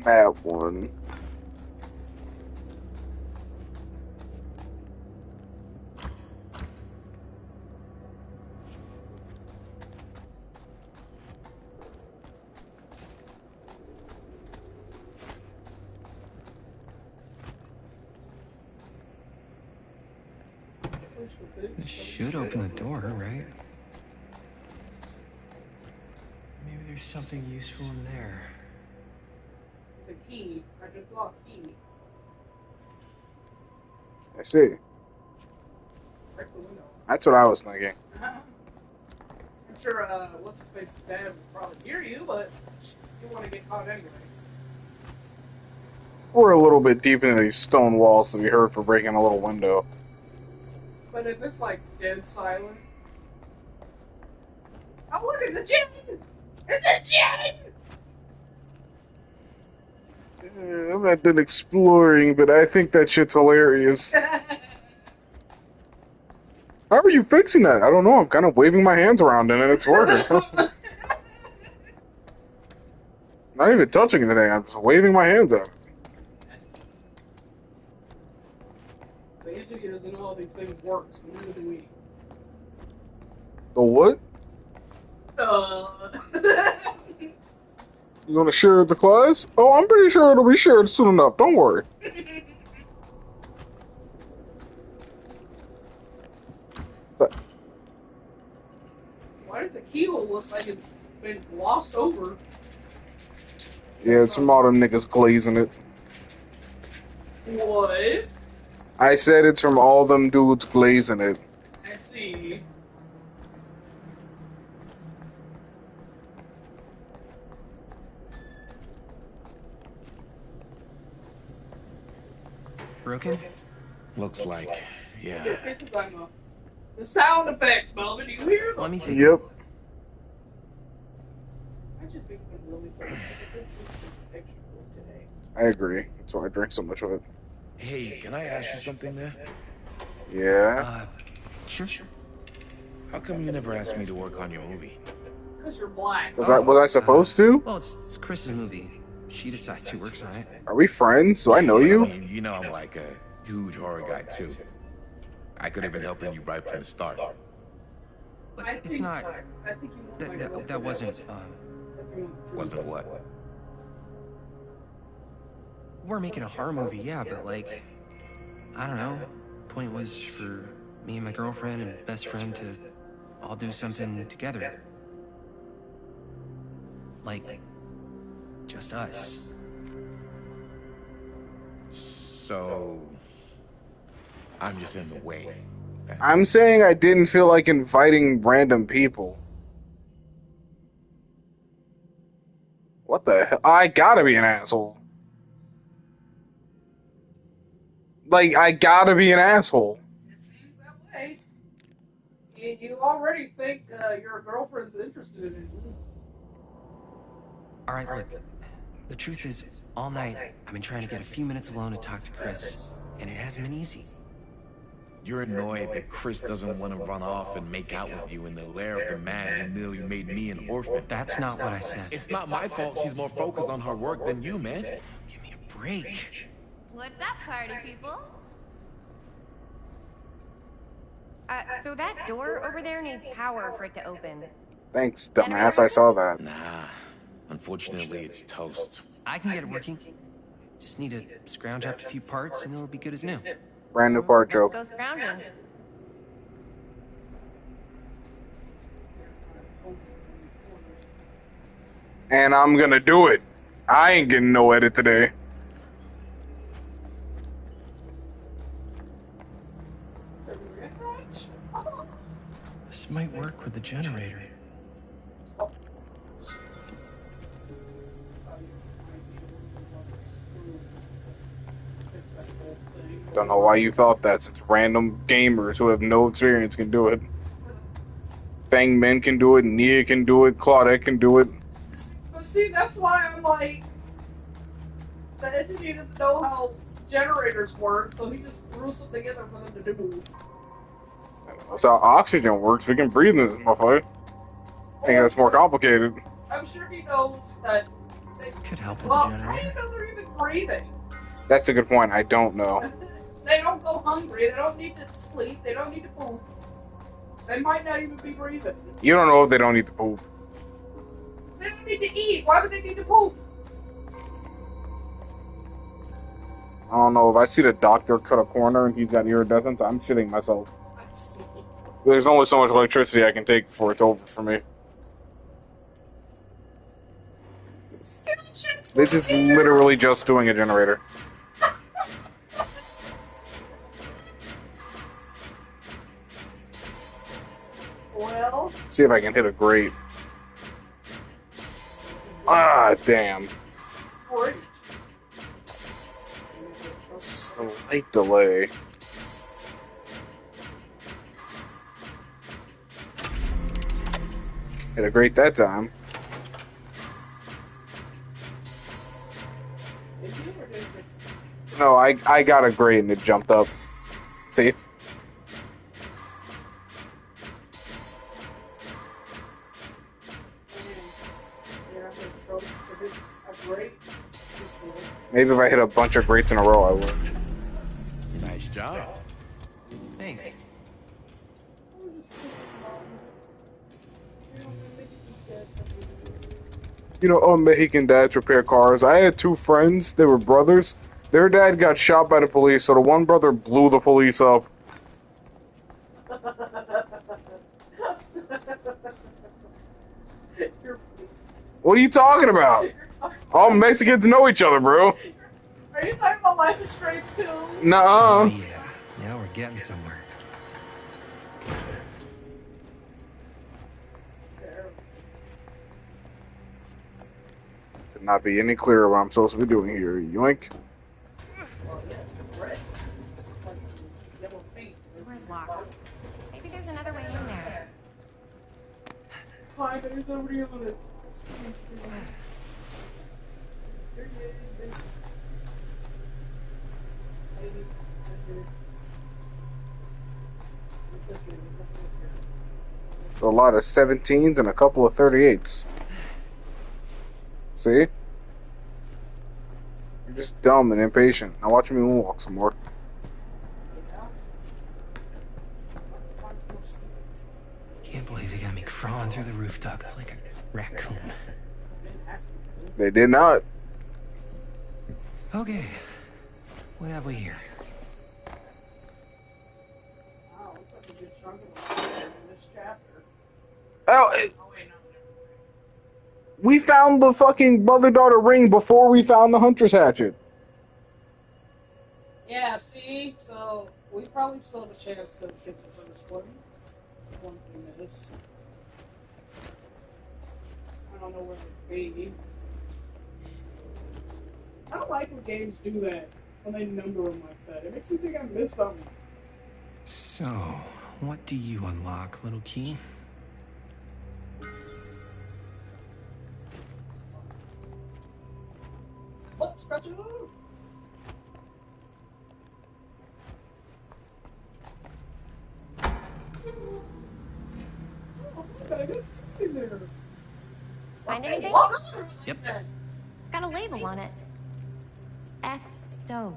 That one. This should open the door, right? Maybe there's something useful in there. The key. I just saw a key. I see. Break the window. That's what I was thinking. I'm sure, what's his face's dad would probably hear you, but you want to get caught anyway. We're a little bit deep into these stone walls to be heard for breaking a little window. But if it's like dead silent. Oh, look, it's a gin! It's a gin! I'm not done exploring, but I think that shit's hilarious. How are you fixing that? I don't know. I'm kind of waving my hands around and it's working. Not even touching anything. I'm just waving my hands up. The engineer doesn't know all these things work, so neither do we. The what? You gonna share the class? Oh, I'm pretty sure it'll be shared soon enough. Don't worry. Why does the keel look like it's been glossed over? Yeah, it's some modern niggas glazing it. What? I said it's from all them dudes glazing it. I see. Broken? Looks like, yeah. The sound effects, Melvin, do you hear them? Let me see. Yep. I just think it's really fun. Extra cool today. I agree. That's why I drink so much of it. Hey, can I ask you something, man? Yeah. Sure. How come you never asked me to work on your movie? Because you're black. Was I supposed to? Well, it's Chris's movie. She decides who works on it. Are we friends? Do I know you? I mean, you know I'm like a huge horror guy, too. I could have been helping you right from the start. But it's not... I think you That wasn't... Wasn't what? We're making a horror movie, yeah, but like... I don't know. Point was for me and my girlfriend and best friend to all do something together. Like... just us. So... I'm just in the way. I'm saying I didn't feel like inviting random people. What the hell? I gotta be an asshole. Like, I gotta be an asshole. It seems that way. You already think your girlfriend's interested in you. All right, look. The truth is, all night, I've been trying to get a few minutes alone to talk to Chris, and it hasn't been easy. You're annoyed that Chris doesn't want to run off and make out with you in the lair of the man who nearly made me an orphan. That's not what I said. It's not my fault she's more focused on her work than you, man. Give me a break. What's up, party people? So that door over there needs power for it to open. Thanks, dumbass. I saw that. Nah. Unfortunately, it's toast. I can get it working. Just need to scrounge up a few parts and it'll be good as new. Brand new part joke. Let's go scrounging. And I'm gonna do it. I ain't getting no edit today. This might work with the generator. Don't know why you thought that, since random gamers who have no experience can do it. Fang Men can do it, Nia can do it, Claudette can do it. But see, that's why I'm like, the engineer doesn't know how generators work, so he just threw something in there for them to do. That's how oxygen works. We can breathe in this motherfucker. I think that's more complicated. I'm sure he knows that they could help with the generator. How do you know they're even breathing? That's a good point. I don't know. They don't go hungry. They don't need to sleep. They don't need to poop. They might not even be breathing. You don't know if they don't need to poop. They don't need to eat. Why would they need to poop? I don't know. If I see the doctor cut a corner and he's got iridescence, I'm shitting myself. I see. There's only so much electricity I can take before it's over for me. This is literally just doing a generator. Well, See if I can hit a grate. Ah, damn. great. Slight delay. Hit a grate that time. No, I got a grate and it jumped up. See? Maybe if I hit a bunch of grates in a row, I would. Nice job. Thanks. You know, Mexican dads repair cars. I had two friends. They were brothers. Their dad got shot by the police, so the one brother blew the police up. What are you talking about? All Mexicans know each other, bro. Are you talking about Life is Strange too? Nuh-uh. Oh, yeah. Now we're getting somewhere. Could not be any clearer what I'm supposed to be doing here. Yoink. Well, yes, it's red. It's like yellow paint. Door's locked. Maybe there's another way in there. Why? There's nobody able to see. So a lot of 17s and a couple of 38s. See? You're just dumb and impatient. Now watch me moonwalk some more. Can't believe they got me crawling through the roof ducts like a raccoon. They did not. Okay. What have we here? Wow, looks like a good chunk of them in this chapter. We found the fucking mother-daughter ring before we found the hunter's hatchet. Yeah, see? So, we probably still have a chance to get the first one. One thing is, I don't know where it would be. I don't like when games do that. when they number them like that. It makes me think I missed something. So, what do you unlock, little key? What? Scratch it up? Oh, okay, that's in there. Find anything? Yep. It's got a label on it. F. Stone.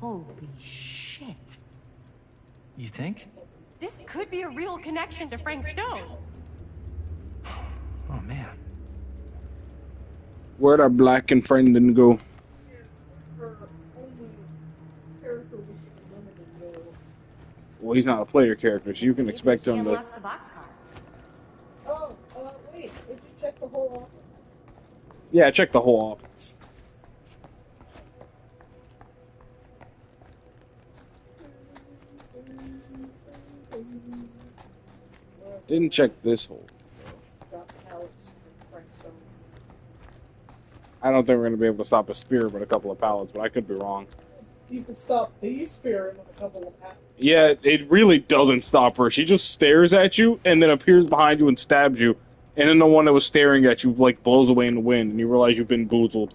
Holy shit. You think? This could be a real connection to Frank Stone. Oh, man. Where'd our black and friend then go? Her only character was limited though. Well, he's not a player character, so you can expect She him to. unlocks the boxcar. Oh, wait. Did you check the whole office? Yeah, check the whole office. Didn't check this hole. Drop pallets for Frank Stone. I don't think we're gonna be able to stop a spear with a couple of pallets, but I could be wrong. You could stop the spirit with a couple of pallets. Yeah, it really doesn't stop her. She just stares at you and then appears behind you and stabs you. And then the one that was staring at you, like, blows away in the wind, and you realize you've been boozled.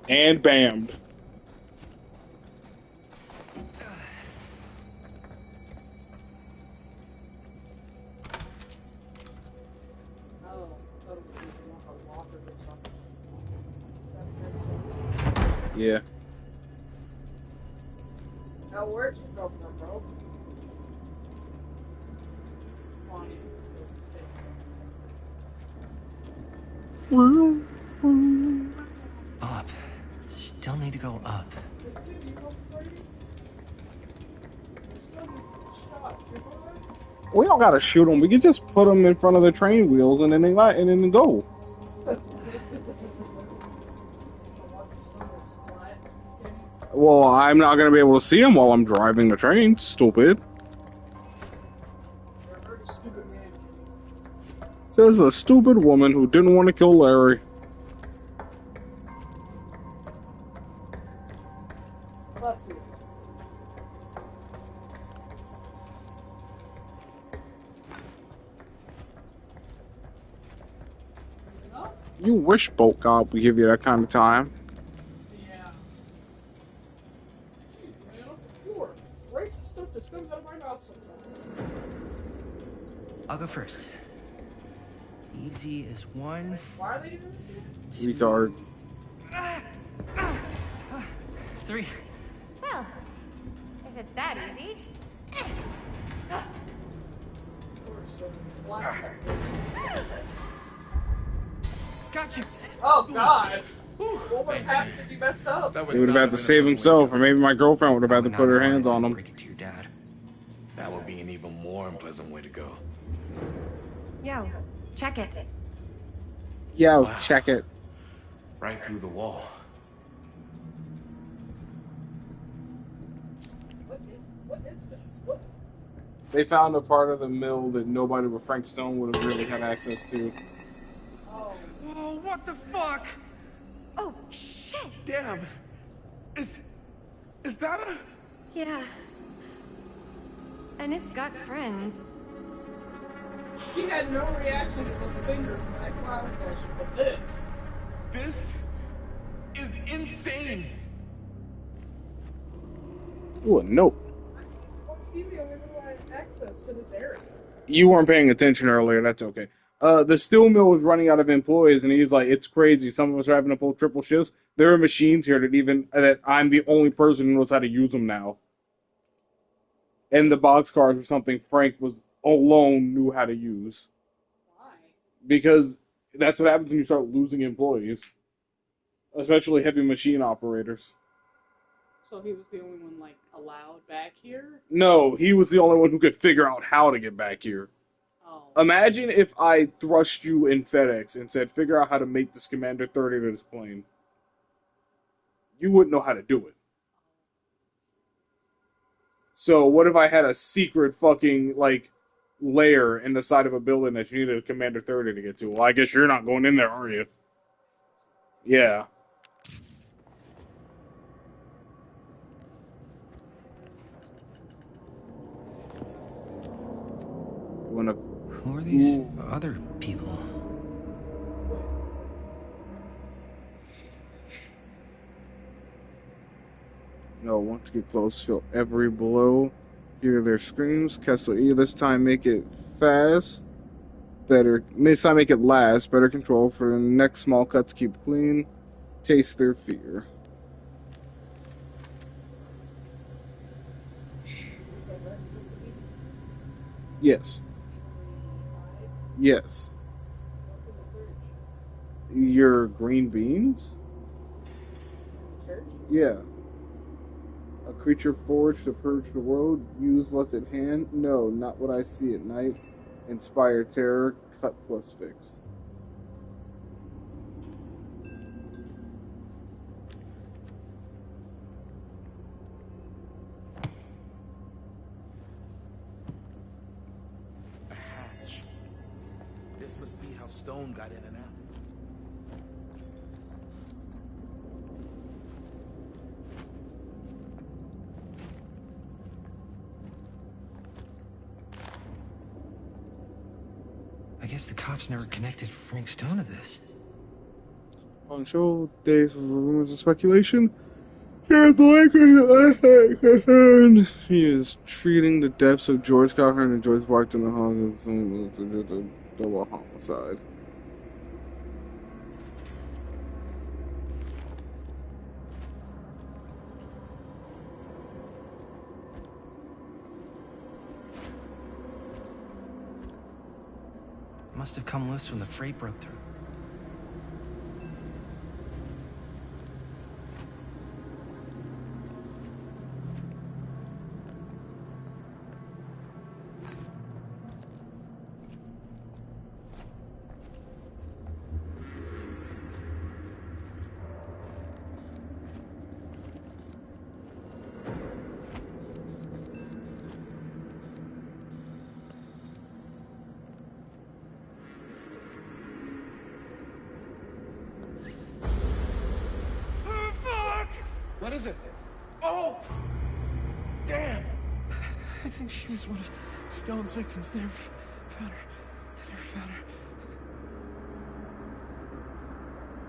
And bammed. Oh, that would be a locker or something. Yeah. Now, where'd you come from, bro? Bonnie. Up. Still need to go up. We don't gotta shoot them. We can just put them in front of the train wheels and then they go. Well, I'm not gonna be able to see them while I'm driving the train. Stupid. Says a stupid woman who didn't want to kill Larry. You wish Boat God would give you that kind of time. Yeah. Jeez, man, you're racist stuff just comes out of my mouth sometimes. I'll go first. Easy as one. Why are they doing this? Retard. 3. Well, if it's that easy. Gotcha. Oh, God. What would have happened if you messed up? He would have had to save himself, or maybe my girlfriend would have had to put her hands on him. That would be an even more unpleasant way to go. Yo, check it. Yo, check it. Right through the wall. What is this? What? They found a part of the mill that nobody but Frank Stone would have really had access to. Oh. Whoa, what the fuck? Oh, shit. Damn. Is that a... Yeah. And it's got friends. He had no reaction to those fingers when I cloud motion, but this. This is insane. Ooh, a note. What's he the only one who had access to this area? You weren't paying attention earlier, that's okay. The steel mill was running out of employees, and he's like, it's crazy. Some of us are having to pull triple shifts. There are machines here that I'm the only person who knows how to use them now. And the boxcars were something Frank was alone knew how to use. Why? Because that's what happens when you start losing employees. Especially heavy machine operators. So he was the only one, like, allowed back here? No, he was the only one who could figure out how to get back here. Oh. Imagine if I thrust you in FedEx and said, figure out how to make this Commander 30 to this plane. You wouldn't know how to do it. So what if I had a secret fucking, like, lair in the side of a building that you needed a Commander 30 to get to? Well, I guess you're not going in there, are you? Yeah. other people. No, once you get close, feel every blow. Hear their screams. Kessler E. This time make it fast. Better. This time make it last. Better control for the next small cuts. Keep clean. Taste their fear. Yes. Yes. Your green beans? Yeah. A creature forged to purge the world. Use what's at hand? No, not what I see at night. Inspire terror. Cut plus fix. A hatch. This must be how Stone got in and out. I guess the cops never connected Frank Stone to this. On show days of rumors and speculation. Here's the he is treating the deaths of George Cochran and Joyce Barton in the home as a double homicide. Must have come loose when the freight broke through. What is it? Oh! Damn! I think she was one of Stone's victims. They never found her. They never found her.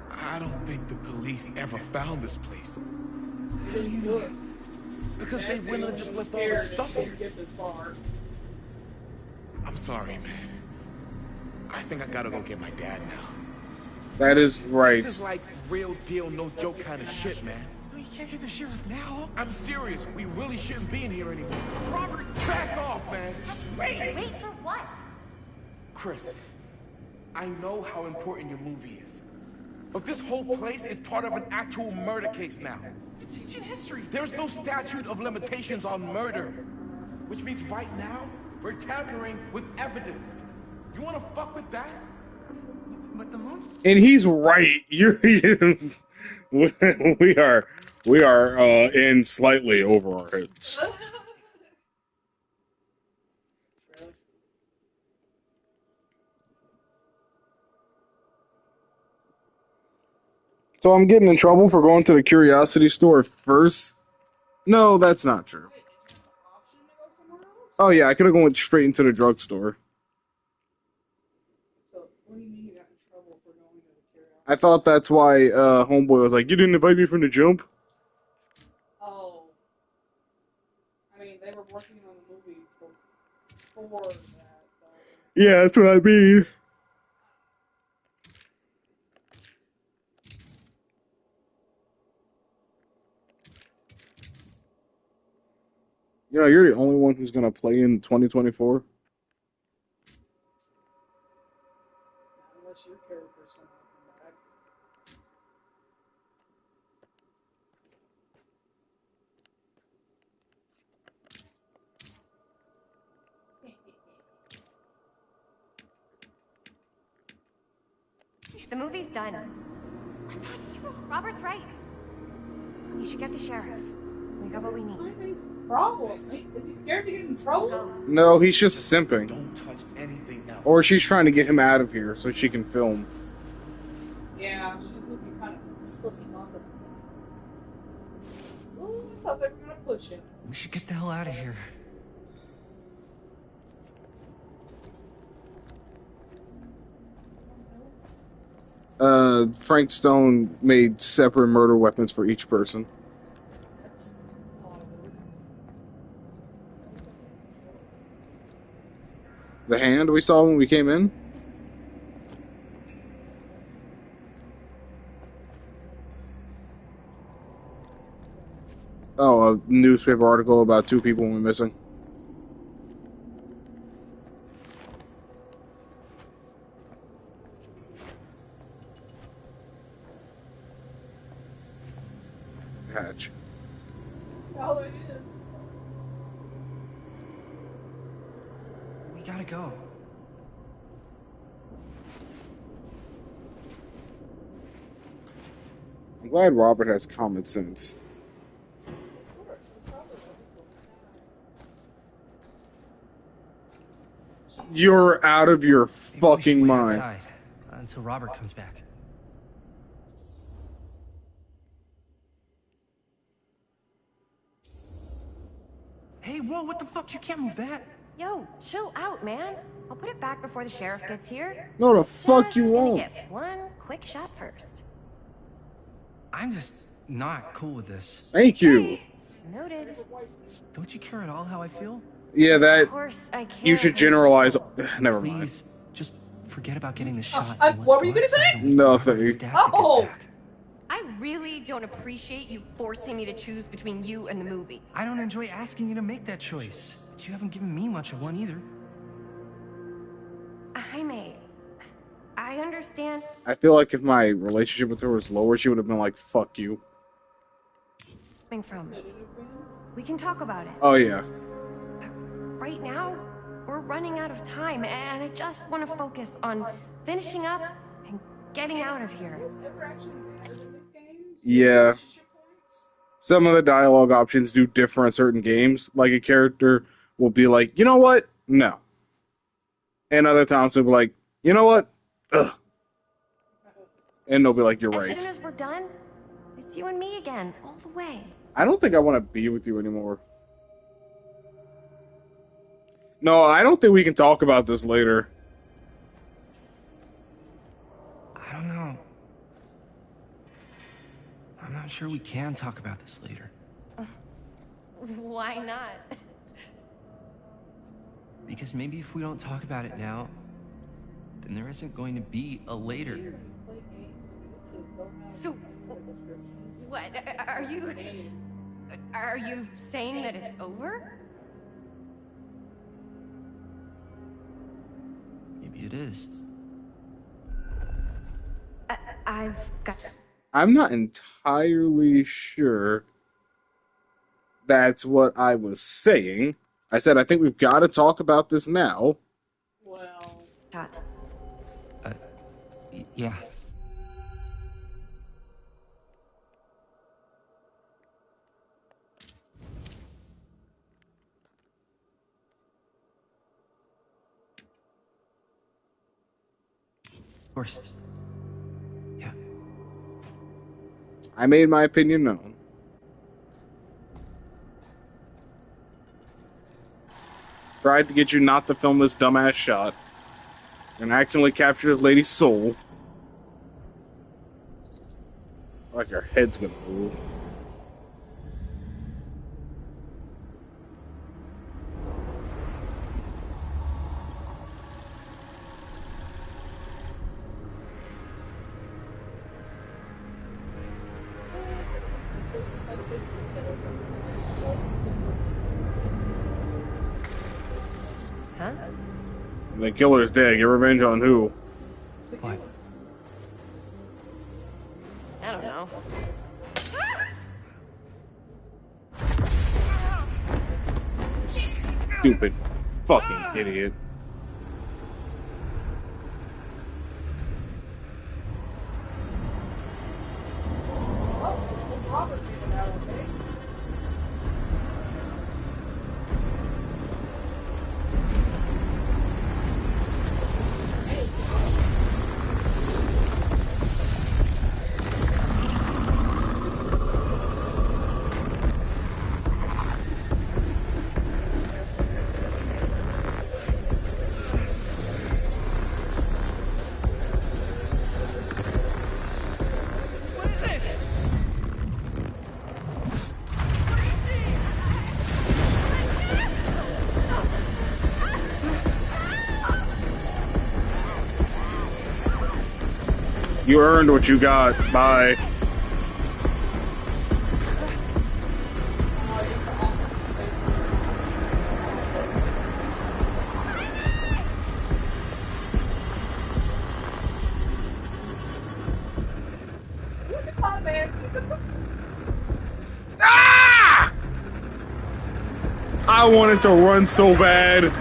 I don't think the police ever found this place. How do you do it? Because they wouldn't have just left all this stuff here. Get this far. I'm sorry, man. I think I gotta go get my dad now. That is right. This is like real deal, no joke kind of shit, man. You can't get the sheriff now. I'm serious. We really shouldn't be in here anymore. Robert, back off, man. Just wait. Wait for what? Chris, I know how important your movie is. But this whole place is part of an actual murder case now. It's ancient history. There's no statute of limitations on murder. Which means right now, we're tampering with evidence. You wanna fuck with that? But the movie... And he's right. We are in slightly over our heads. So I'm getting in trouble for going to the Curiosity store first. No, that's not true. Oh yeah, I could have gone straight into the drugstore. So, what do you mean you got in trouble for going to the Curiosity? I thought that's why Homeboy was like, "You didn't invite me from the jump." Oh. I mean, they were working on the movie before that. Yeah, that's what I mean. You know, you're the only one who's gonna play in 2024. Unless your character's somehow come back. The movie's done. Robert's right. You should get the sheriff. We got what we need. Problem? Is he scared to get in trouble? No, he's just simping. Don't touch anything else. Or she's trying to get him out of here so she can film. Yeah, she's looking kind of sussy on the. Oh, I thought they were gonna push him. We should get the hell out of here. Frank Stone made separate murder weapons for each person. The hand we saw when we came in? Oh, a newspaper article about 2 people went missing. Hatch. Oh, it is. We gotta go. I'm glad Robert has common sense. You're out of your fucking mind. Outside, until Robert comes back. Hey, whoa, what the fuck? You can't move that. Yo, chill out, man. I'll put it back before the sheriff gets here. No, the fuck Just you gonna won't. get one quick shot first. I'm just not cool with this. Thank you. Noted. Don't you care at all how I feel? Yeah, that. Of course I care. You should generalize. Never mind. Please, just forget about getting this shot. What were you gonna say? Nothing. Oh! I really don't appreciate you forcing me to choose between you and the movie. I don't enjoy asking you to make that choice. But you haven't given me much of one either. Jaime, I understand. I feel like if my relationship with her was lower, she would have been like, fuck you. Coming from. We can talk about it. Oh, yeah. Right now, we're running out of time, and I just want to focus on finishing up and getting out of here. Yeah. Some of the dialogue options do differ in certain games. Like, a character will be like, you know what? No. And other times they'll be like, you know what? Ugh. And they'll be like, you're right. As soon as we're done, it's you and me again, all the way. I don't think I want to be with you anymore. No, I don't think we can talk about this later. I don't know. I'm not sure we can talk about this later. Why not? Because maybe if we don't talk about it now, then there isn't going to be a later. So, what? Are you saying that it's over? Maybe it is. I've got... I'm not entirely sure that's what I was saying. I said, I think we've got to talk about this now. Well... Shot. Yeah. Of course. Yeah. I made my opinion known. Tried to get you not to film this dumbass shot. And accidentally captured this lady's soul. Like her head's gonna move. Huh? The killer's dead. Get revenge on who? What? I don't know. Stupid fucking idiot. You earned what you got. Bye. Ah! I wanted to run so bad.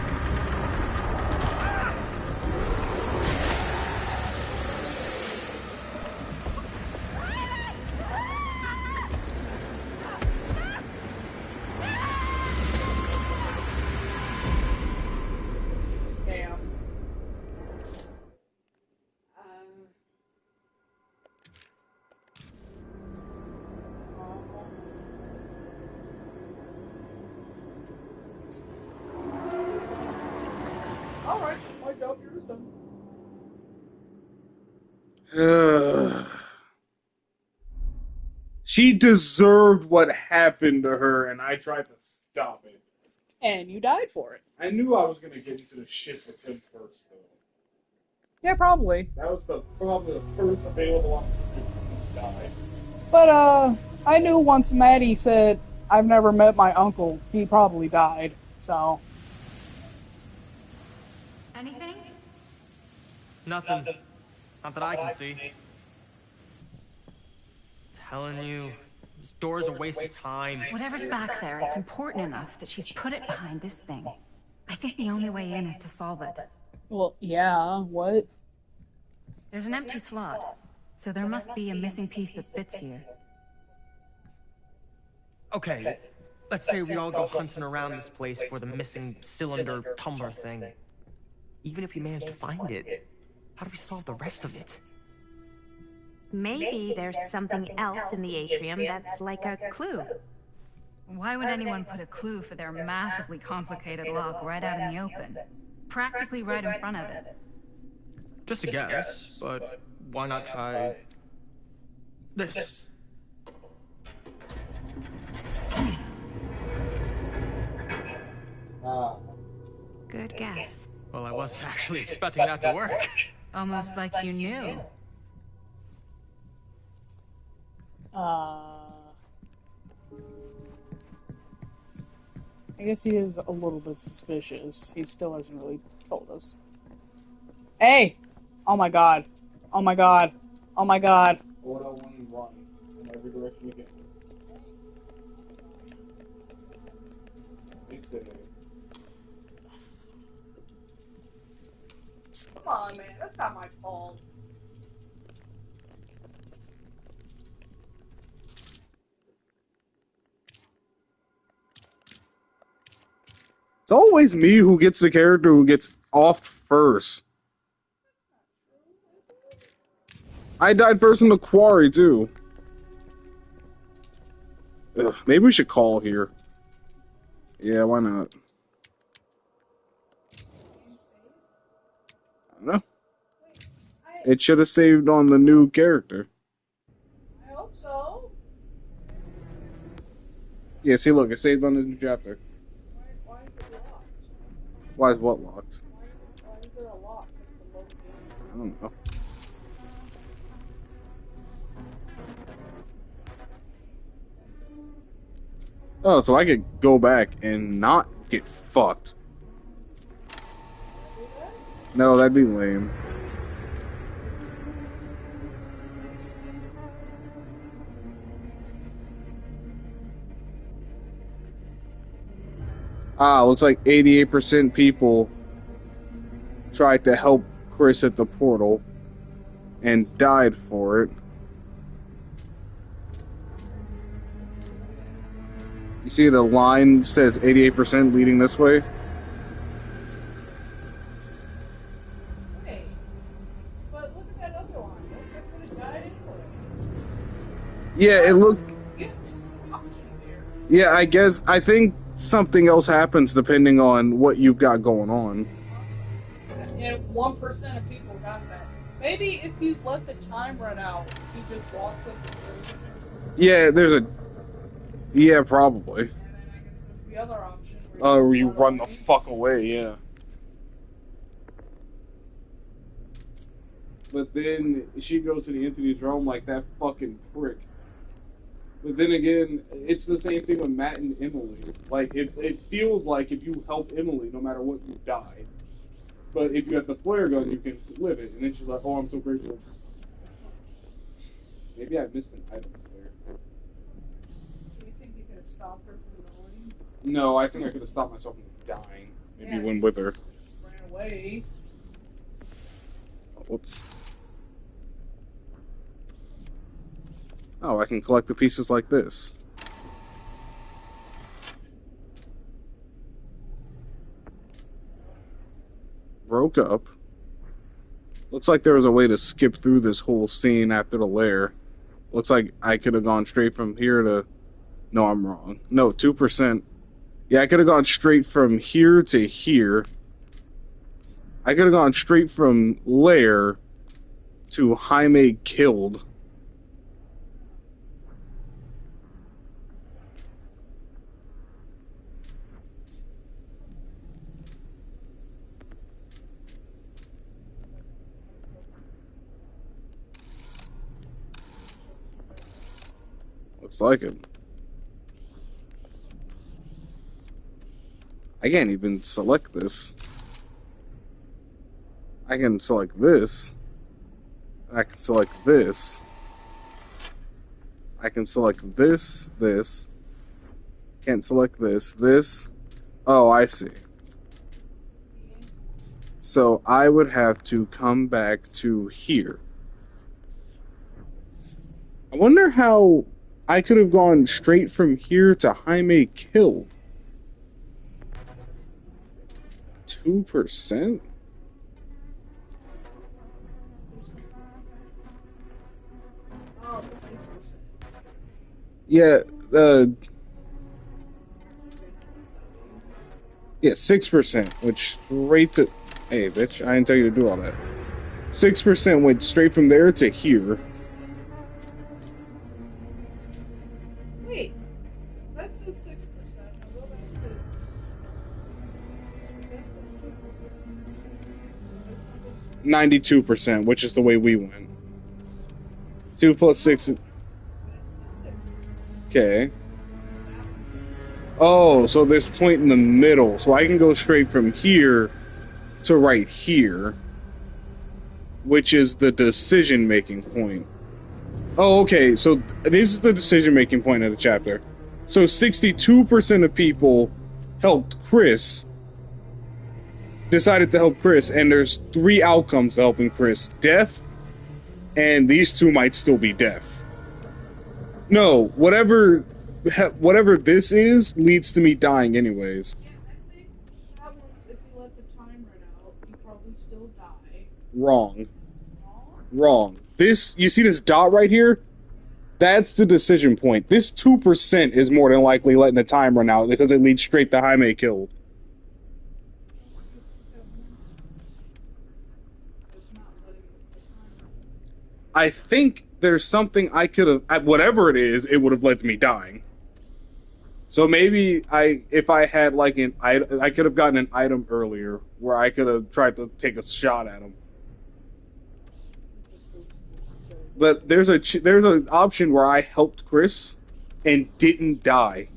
Alright, my job here is done. She deserved what happened to her, and I tried to stop it. And you died for it. I knew I was going to get into the shit with him first, though. Yeah, probably. That was probably the first available opportunity to die. But, I knew once Maddie said, I've never met my uncle, he probably died, so. Anything? Nothing. Not that I can see. Telling you, this door's a waste of time. Whatever's back there, it's important enough that she's put it behind this thing. I think the only way in is to solve it. Well, yeah, what? There's an empty slot, so there must be a missing piece that fits here. Okay, let's say we all go hunting around this place for the missing cylinder tumbler thing. Even if we manage to find it, how do we solve the rest of it? Maybe there's something else in the atrium that's like a clue. Why would anyone put a clue for their massively complicated lock right out in the open? Practically right in front of it. Just a guess, but why not try this? Good guess. Well, I wasn't actually expecting that to work. Almost like you knew. I guess he is a little bit suspicious. He still hasn't really told us. Hey! Oh my god. Oh my god. Oh my god. Order one run in every direction you can. He said, Come on, man. That's not my fault. It's always me who gets the character who gets offed first. I died first in the quarry, too. Ugh, maybe we should call here. Yeah, why not? I don't know. It should have saved on the new character. I hope so. Yeah, see, look, it saved on this new chapter. Why is it locked? Why is what locked? Why is there a lock? It's a low game. I don't know. Oh, so I could go back and not get fucked. No, that'd be lame. Ah, looks like 88% people tried to help Chris at the portal and died for it. You see the line says 88% leading this way? Hey, but look at that other line. That could have died anyway. Yeah, it looked... You have two options there. Yeah, I think something else happens depending on what you've got going on. And 1% of people got that. Maybe if you let the time run out, he just walks up the road. Yeah, there's a... Yeah, probably. And then I guess there's the other option. Where you run the fuck away, yeah. But then she goes to the entity's realm like that fucking prick. But then again, it's the same thing with Matt and Emily. Like, it feels like if you help Emily, no matter what, you die. But if you have the flare gun, you can live it. And then she's like, oh, I'm so grateful. Maybe I missed an item there. Do you think you could have stopped her from going? No, I think I could have stopped myself from dying. Maybe Yeah, went with her. Ran away. Whoops. Oh, I can collect the pieces like this. Broke up. Looks like there was a way to skip through this whole scene after the lair. Looks like I could have gone straight from here to... No, I'm wrong. No, 2%. Yeah, I could have gone straight from here to here. I could have gone straight from lair to Jaime killed. Looks like it. I can't even select this. I can select this. I can select this. I can select this, this. Can't select this, this. Oh, I see. So I would have to come back to here. I wonder how I could have gone straight from here to Jaime killed. 2%? Oh, the 6%. Yeah, yeah, 6%, which straight to... Hey, bitch, I didn't tell you to do all that. 6% went straight from there to here. Wait, that says 6%. Now go back to... That says 2%. 92%, which is the way we went. 2 plus 6... That says 6%. Okay. Oh, so there's a point in the middle. So I can go straight from here to right here, which is the decision-making point. Oh, okay, so this is the decision-making point of the chapter. So 62% of people helped Chris, decided to help Chris, and there's 3 outcomes to helping Chris. Death, and these 2 might still be death. No, whatever this is leads to me dying anyways. Yeah, I think that one's, if you let the time run out, you probably still die. Wrong. Wrong. This, you see this dot right here? That's the decision point. This 2% is more than likely letting the time run out because it leads straight to Jaime killed. I think there's something I could have, whatever it is, it would have led to me dying. So maybe if I had like I could have gotten an item earlier where I could have tried to take a shot at him. But there's an option where I helped Chris and didn't die.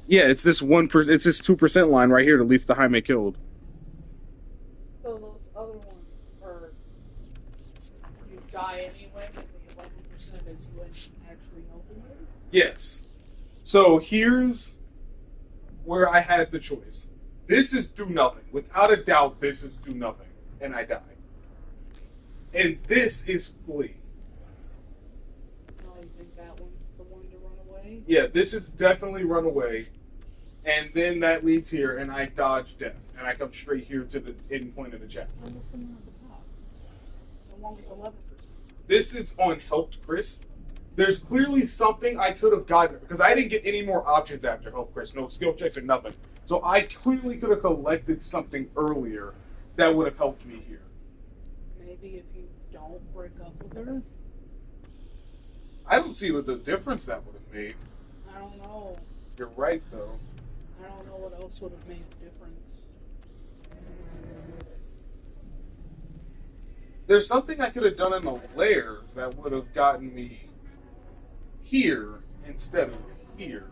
Yeah, it's this 1%. It's this 2% line right here that leads to Jaime killed. So those other ones are you die anyway, and the 11% is when actually helping you? Yes. So here's where I had the choice. This is do nothing. Without a doubt, this is do nothing. And I die. And this is flee. Oh, you think that one's the one to run away? Yeah, this is definitely run away. And then that leads here, and I dodge death. And I come straight here to the end point of the chapter. And what's the one at the top? The one with 11%. This is on helped Chris. There's clearly something I could have gotten, because I didn't get any more options after help Chris. No skill checks or nothing. So I clearly could have collected something earlier that would have helped me here. Maybe if you don't break up with her? I don't see what the difference that would have made. I don't know. You're right, though. I don't know what else would have made the difference. There's something I could have done in the lair that would have gotten me here instead of here.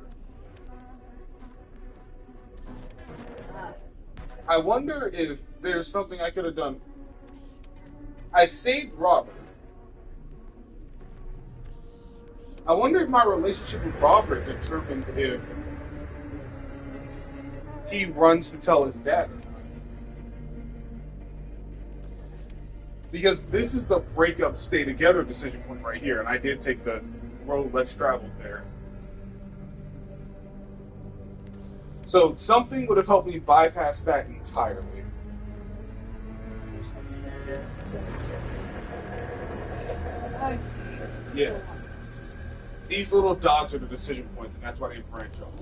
I wonder if there's something I could have done. I saved Robert. I wonder if my relationship with Robert determines if he runs to tell his dad or not. Because this is the breakup stay together decision point right here, and I did take the road less traveled there. So something would have helped me bypass that entirely. I see. Yeah. These little dots are the decision points, and that's why they branch off.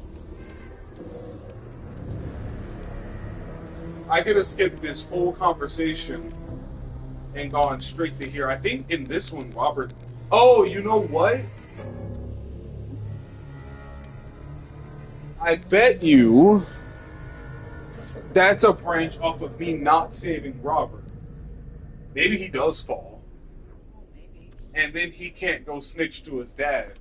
I could have skipped this whole conversation and gone straight to here. I think in this one, Robert... Oh, you know what? I bet you that's a branch off of me not saving Robert. Maybe he does fall. And then he can't go snitch to his dad.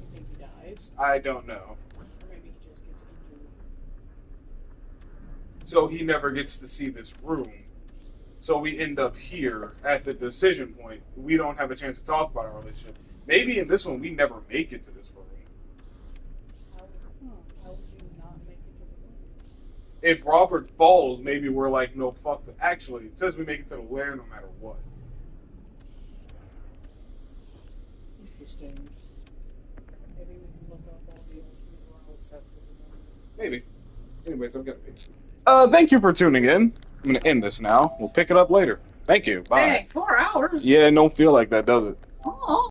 You think he dies? I don't know. Or maybe he just gets injured. So he never gets to see this room. So we end up here at the decision point. We don't have a chance to talk about our relationship. Maybe in this one, we never make it to this room. How would you not make it to the room? If Robert falls, maybe we're like, no, fuck that. Actually, it says we make it to the lair no matter what. Interesting. Maybe we can look up all the other except for the one. Maybe. Anyways, I'm gonna be. Thank you for tuning in. I'm gonna end this now. We'll pick it up later. Thank you. Bye. Dang, 4 hours? Yeah, it don't feel like that, does it? Oh.